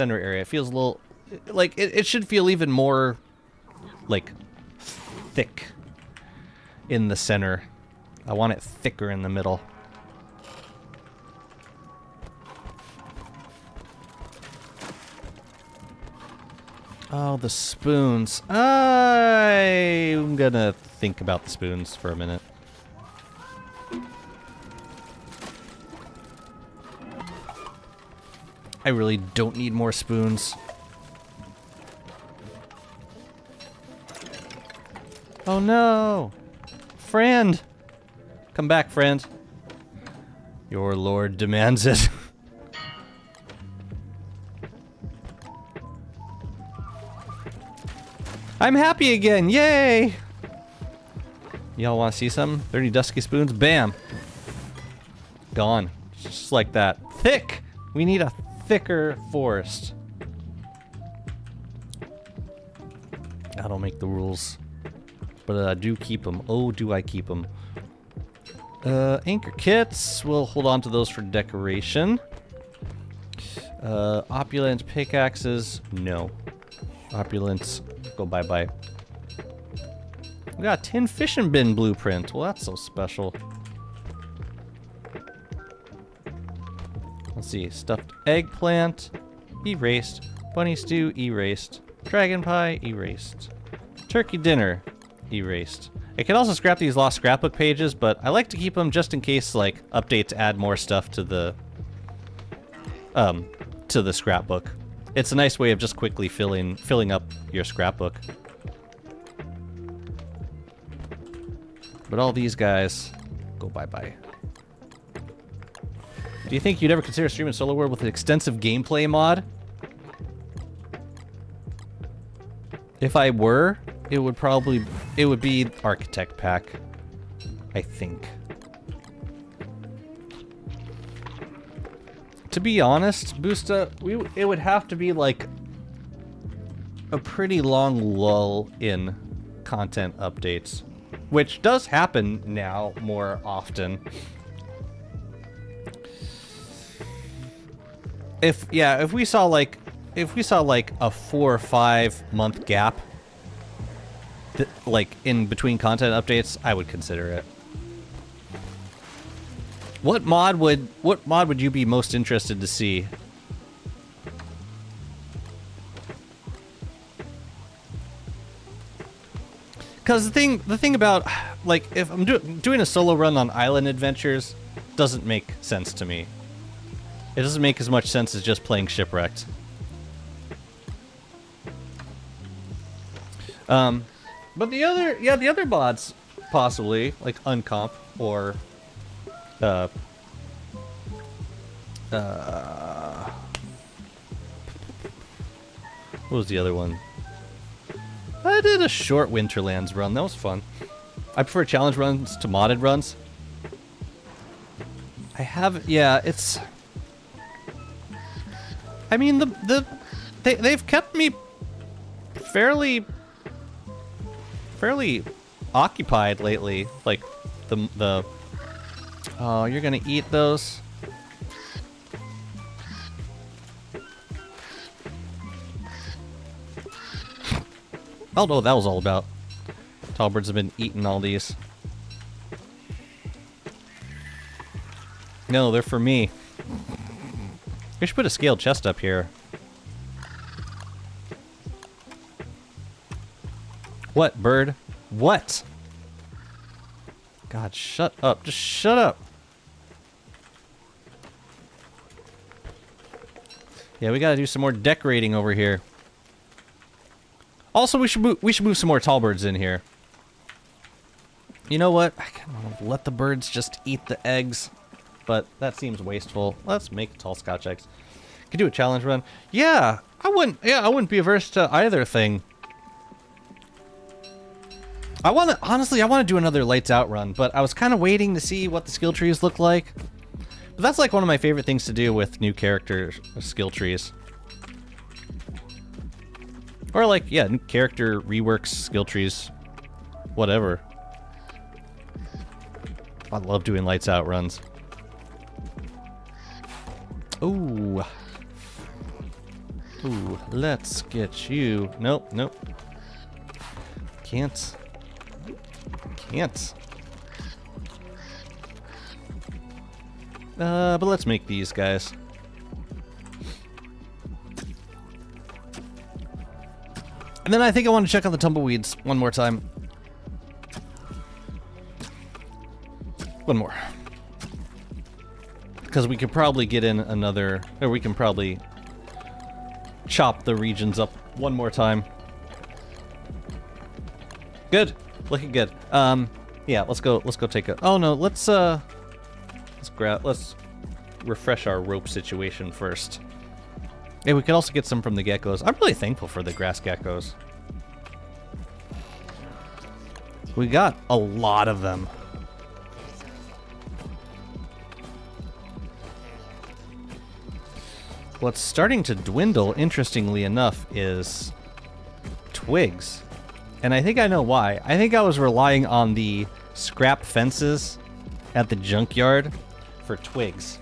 area. It feels a little like it should feel even more like thick in the center. I want it thicker in the middle. Oh, the spoons. I'm gonna think about the spoons for a minute. I really don't need more spoons. Oh no! Friend! Come back, friend. Your lord demands it. I'm happy again! Yay! Y'all want to see some? 30 dusky spoons? Bam! Gone. Just like that. Thick! We need a thicker forest. I don't make the rules. But I do keep them. Oh, do I keep them. Anchor kits. We'll hold on to those for decoration. Opulent pickaxes. No. Opulence. Go bye-bye. We got a tin fishing bin blueprint. Well, that's so special. Let's see. Stuffed eggplant. Erased. Bunny stew. Erased. Dragon pie. Erased. Turkey dinner. Erased. I can also scrap these lost scrapbook pages, but I like to keep them just in case, like, updates add more stuff to the scrapbook. It's a nice way of just quickly filling up your scrapbook. But all these guys go bye-bye. Do you think you'd ever consider streaming Solo World with an extensive gameplay mod? If I were, it would be Architect Pack, I think. To be honest, Boosta, it would have to be like a pretty long lull in content updates, which does happen now more often. If we saw like a 4 or 5 month gap, like in between content updates, I would consider it. What mod would you be most interested to see? Because the thing about, like, if I'm doing a solo run on Island Adventures, doesn't make sense to me. It doesn't make as much sense as just playing Shipwrecked. But the other mods, possibly, like Uncomp or uh, what was the other one? I did a short Winterlands run. That was fun. I prefer challenge runs to modded runs. I have, yeah, it's... I mean, they've kept me fairly occupied lately. Like, the... Oh, you're gonna eat those? I don't know what that was all about. Talbirds have been eating all these. No, they're for me. We should put a scaled chest up here. What, bird? What? God, shut up. Just shut up. Yeah, we gotta do some more decorating over here. Also, we should move some more tall birds in here. You know what? I kind of want to let the birds just eat the eggs, but that seems wasteful. Let's make tall Scotch eggs. Could do a challenge run. Yeah, I wouldn't be averse to either thing. Honestly, I want to do another lights out run, but I was kind of waiting to see what the skill trees look like. But that's like one of my favorite things to do with new character skill trees. Or like, yeah, new character reworks, skill trees, whatever. I love doing lights out runs. Ooh. Ooh, let's get you. Nope, nope. Can't. Can't. But let's make these guys. And then I think I want to check out the tumbleweeds one more time. One more. Because we could probably get in another... Or we can probably chop the regions up one more time. Good. Looking good. Yeah, let's go take a... Oh no, let's refresh our rope situation first. Yeah, we can also get some from the geckos. I'm really thankful for the grass geckos. We got a lot of them. What's starting to dwindle, interestingly enough, is twigs. And I think I know why. I think I was relying on the scrap fences at the junkyard for twigs.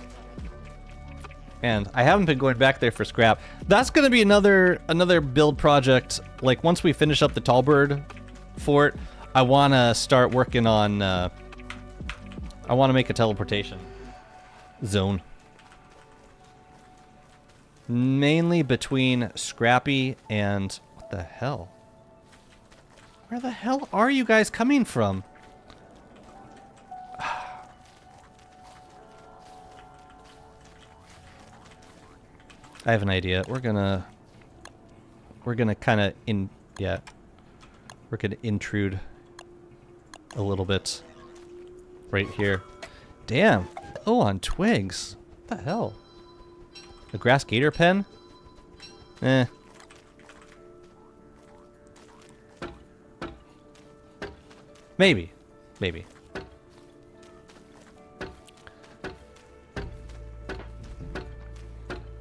And I haven't been going back there for scrap. That's going to be another build project. Like, once we finish up the Tallbird fort, I want to start working on... I want to make a teleportation zone. Mainly between Scrappy and... What the hell? Where the hell are you guys coming from? I have an idea. We're gonna kind of we're gonna intrude a little bit right here. Damn. Oh, on twigs. What the hell? A grass gator pen? Eh. Maybe. Maybe.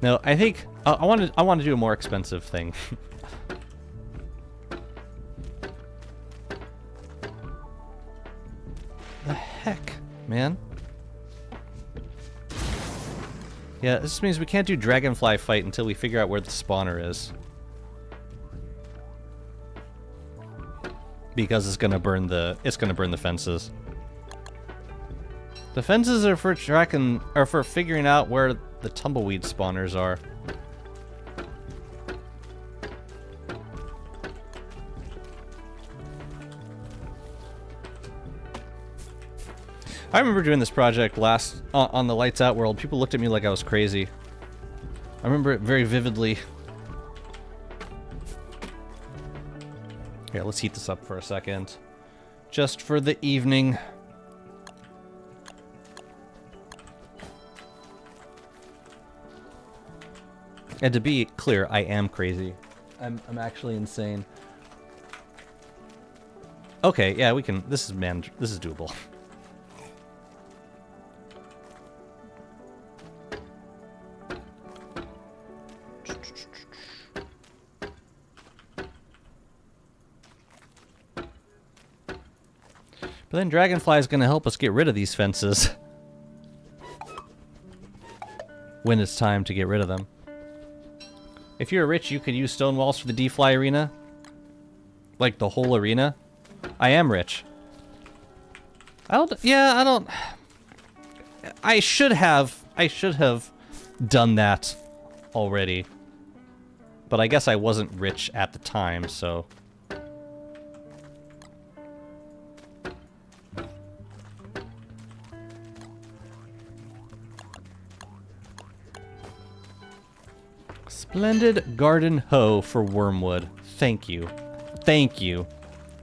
No, I think I want to do a more expensive thing. The heck, man? Yeah, this means we can't do dragonfly fight until we figure out where the spawner is. Because it's gonna burn the fences. The fences are for for figuring out where the tumbleweed spawners are. I remember doing this project last on the Lights Out world. People looked at me like I was crazy. I remember it very vividly. Here, let's heat this up for a second. Just for the evening. And to be clear, I am crazy. I'm actually insane. Okay, yeah, we can. This is doable. But then Dragonfly is going to help us get rid of these fences. When it's time to get rid of them. If you're rich, you could use stone walls for the D-Fly arena. Like the whole arena. I am rich. I should have done that already. But I guess I wasn't rich at the time, so... Splendid garden hoe for Wormwood. Thank you. Thank you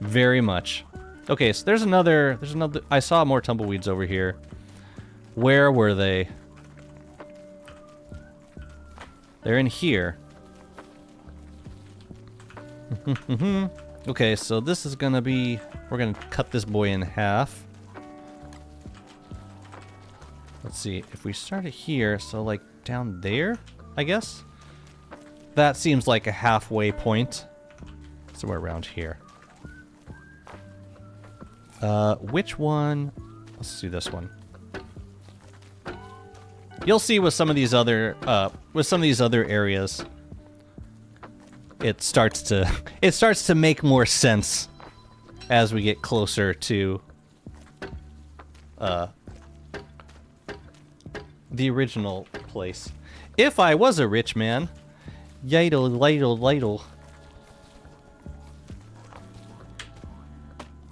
very much. Okay, so there's another, I saw more tumbleweeds over here. Where were they? They're in here. Okay, so this is gonna be, we're gonna cut this boy in half. Let's see, if we start it here, so like down there, I guess? That seems like a halfway point. Somewhere around here. Which one? Let's do this one. You'll see with some of these other areas, it starts to make more sense as we get closer to the original place. If I was a rich man, yidle, ladle, ladle.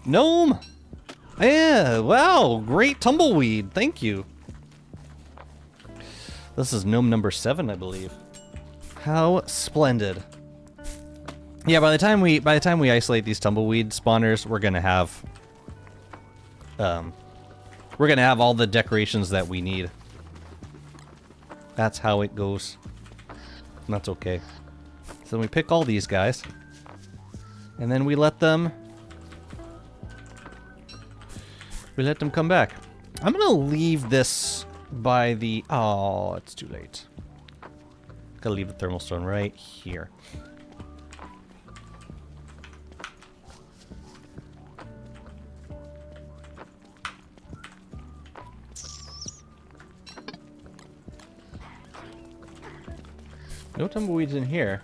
Gnome! Yeah, wow, great tumbleweed, thank you. This is gnome number 7, I believe. How splendid. Yeah, by the time we isolate these tumbleweed spawners, we're gonna have all the decorations that we need. That's how it goes. And that's okay. So then we pick all these guys, and then we let them come back. I'm gonna leave this by the... Oh, it's too late. Gotta leave the thermal stone right here. No tumbleweeds in here.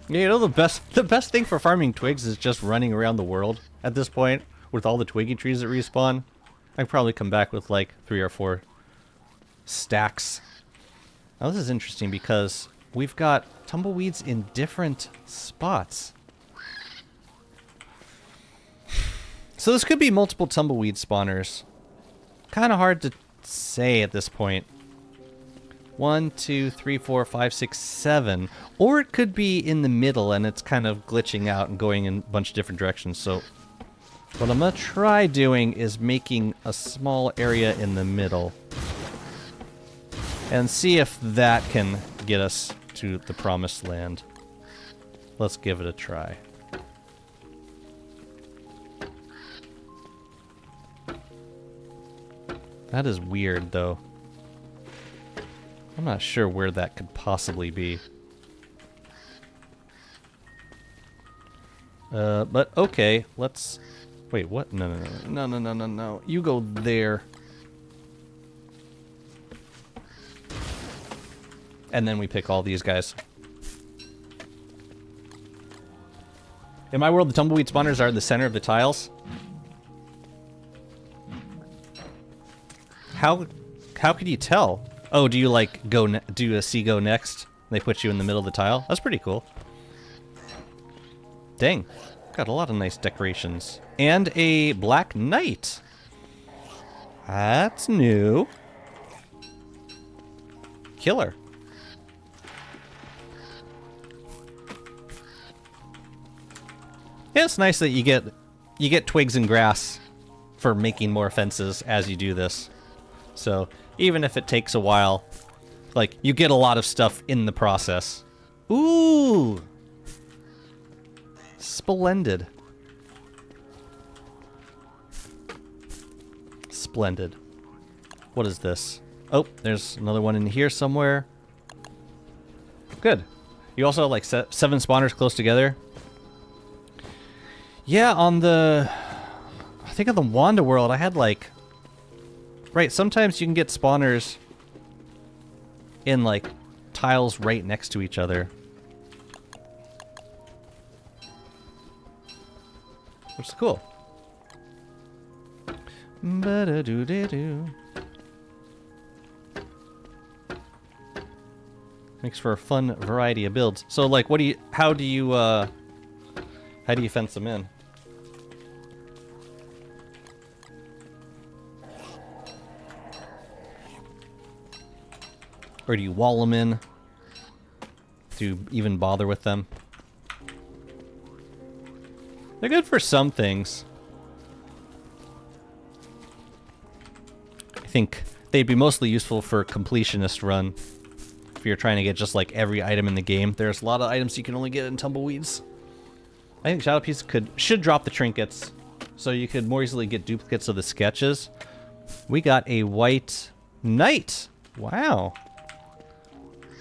Yeah, you know, the best thing for farming twigs is just running around the world at this point with all the twiggy trees that respawn. I can probably come back with like 3 or 4 stacks. Now this is interesting because we've got tumbleweeds in different spots. So this could be multiple tumbleweed spawners. Kind of hard to say at this point. 1, 2, 3, 4, 5, 6, 7. Or it could be in the middle and it's kind of glitching out and going in a bunch of different directions. So what I'm going to try doing is making a small area in the middle. And see if that can get us to the promised land. Let's give it a try. That is weird, though. I'm not sure where that could possibly be. But okay, let's... Wait, what? No, no, no, no, no, no, no, no. You go there. And then we pick all these guys. In my world, the tumbleweed spawners are in the center of the tiles. How could you tell? Oh, do you like do a see go next? They put you in the middle of the tile? That's pretty cool. Dang. Got a lot of nice decorations. And a black knight. That's new. Killer. Yeah, it's nice that you get twigs and grass for making more fences as you do this. So even if it takes a while, like, you get a lot of stuff in the process. Ooh! Splendid. Splendid. What is this? Oh, there's another one in here somewhere. Good. You also have like 7 spawners close together. Yeah, on the... I think on the Wanda world, I had like... Right, sometimes you can get spawners in like tiles right next to each other. Which is cool. Ba-da-doo-dee-doo. Makes for a fun variety of builds. So like, how do you fence them in? Or do you wall them in? Do you even bother with them? They're good for some things. I think they'd be mostly useful for completionist run. If you're trying to get just like every item in the game. There's a lot of items you can only get in Tumbleweeds. I think Shadowpiece should drop the trinkets, so you could more easily get duplicates of the sketches. We got a white knight. Wow.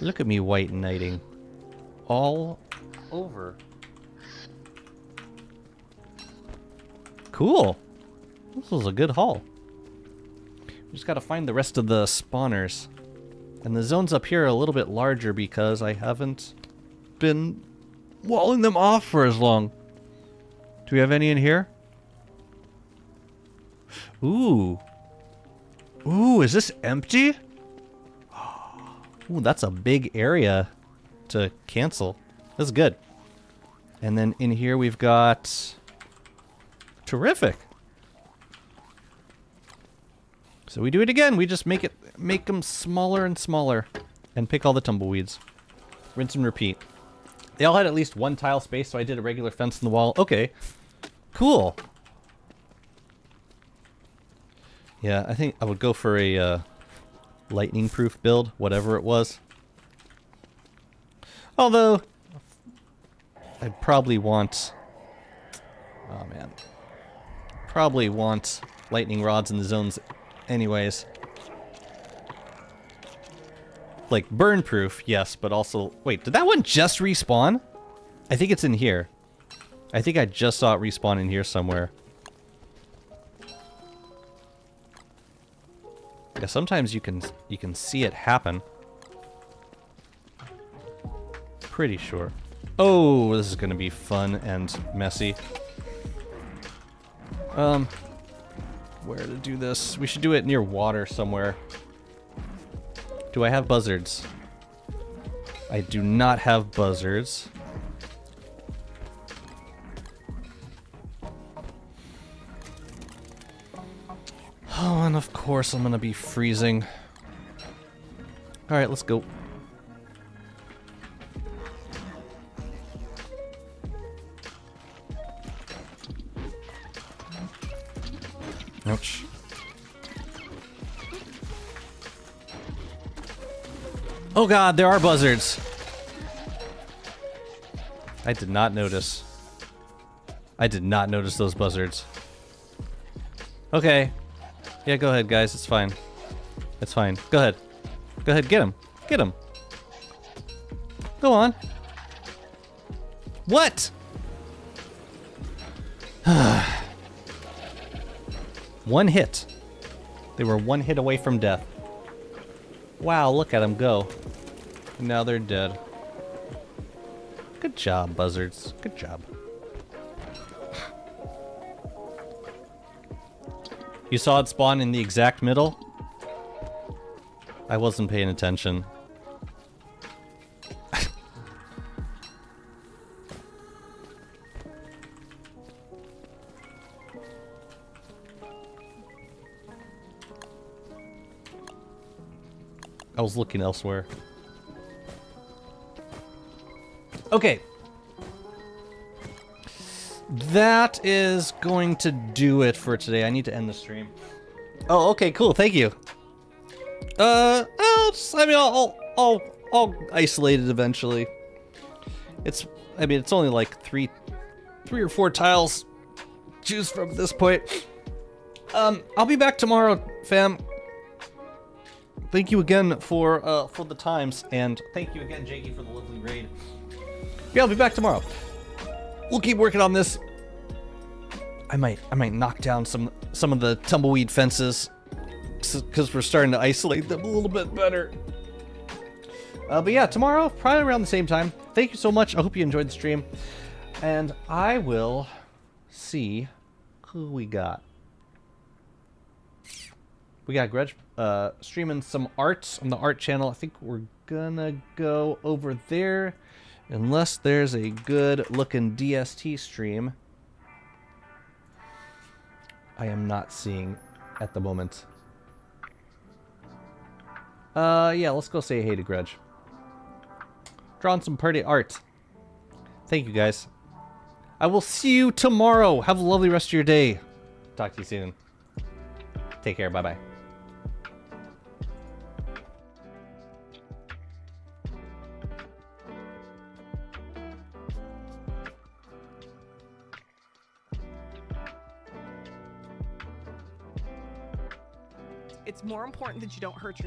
Look at me white knighting. All over. Cool. This was a good haul. We just gotta find the rest of the spawners. And the zones up here are a little bit larger because I haven't been walling them off for as long. Do we have any in here? Ooh. Ooh, is this empty? Ooh, that's a big area to cancel. That's good. And then in here we've got... Terrific. So we do it again. We just make them smaller and smaller and pick all the tumbleweeds. Rinse and repeat. They all had at least one tile space, so I did a regular fence in the wall. Okay. Cool. Yeah, I think I would go for a lightning-proof build, whatever it was. Although, I'd probably want... Oh, man. Probably want lightning rods in the zones anyways. Like, burn-proof, yes, but also... Wait, did that one just respawn? I think it's in here. I think I just saw it respawn in here somewhere. Yeah, sometimes you can see it happen. Pretty sure. Oh, this is gonna be fun and messy. Where to do this? We should do it near water somewhere. Do I have buzzards? I do not have buzzards. Oh, and of course I'm gonna be freezing. Alright, let's go. Ouch. Oh god, there are buzzards! I did not notice. I did not notice those buzzards. Okay. Yeah, go ahead, guys. It's fine. It's fine. Go ahead. Go ahead, get him. Get him. Go on. What? One hit. They were one hit away from death. Wow, look at them go. Now they're dead. Good job, buzzards. Good job. You saw it spawn in the exact middle? I wasn't paying attention. I was looking elsewhere. Okay. That is going to do it for today. I need to end the stream. Oh, okay, cool. Thank you. I'll isolate it eventually. It's only like three or four tiles to choose from at this point. I'll be back tomorrow, fam. Thank you again for the times, and thank you again, Jakey, for the lovely raid. Yeah, I'll be back tomorrow. We'll keep working on this. I might knock down some of the tumbleweed fences, because we're starting to isolate them a little bit better. But yeah, tomorrow, probably around the same time. Thank you so much. I hope you enjoyed the stream. And I will see who we got. We got Grudge streaming some art on the art channel. I think we're gonna go over there, unless there's a good looking DST stream. I am not seeing at the moment. Yeah, let's go say hey to Grudge. Drawing some pretty art. Thank you, guys. I will see you tomorrow. Have a lovely rest of your day. Talk to you soon. Take care. Bye-bye. It's more important that you don't hurt yourself.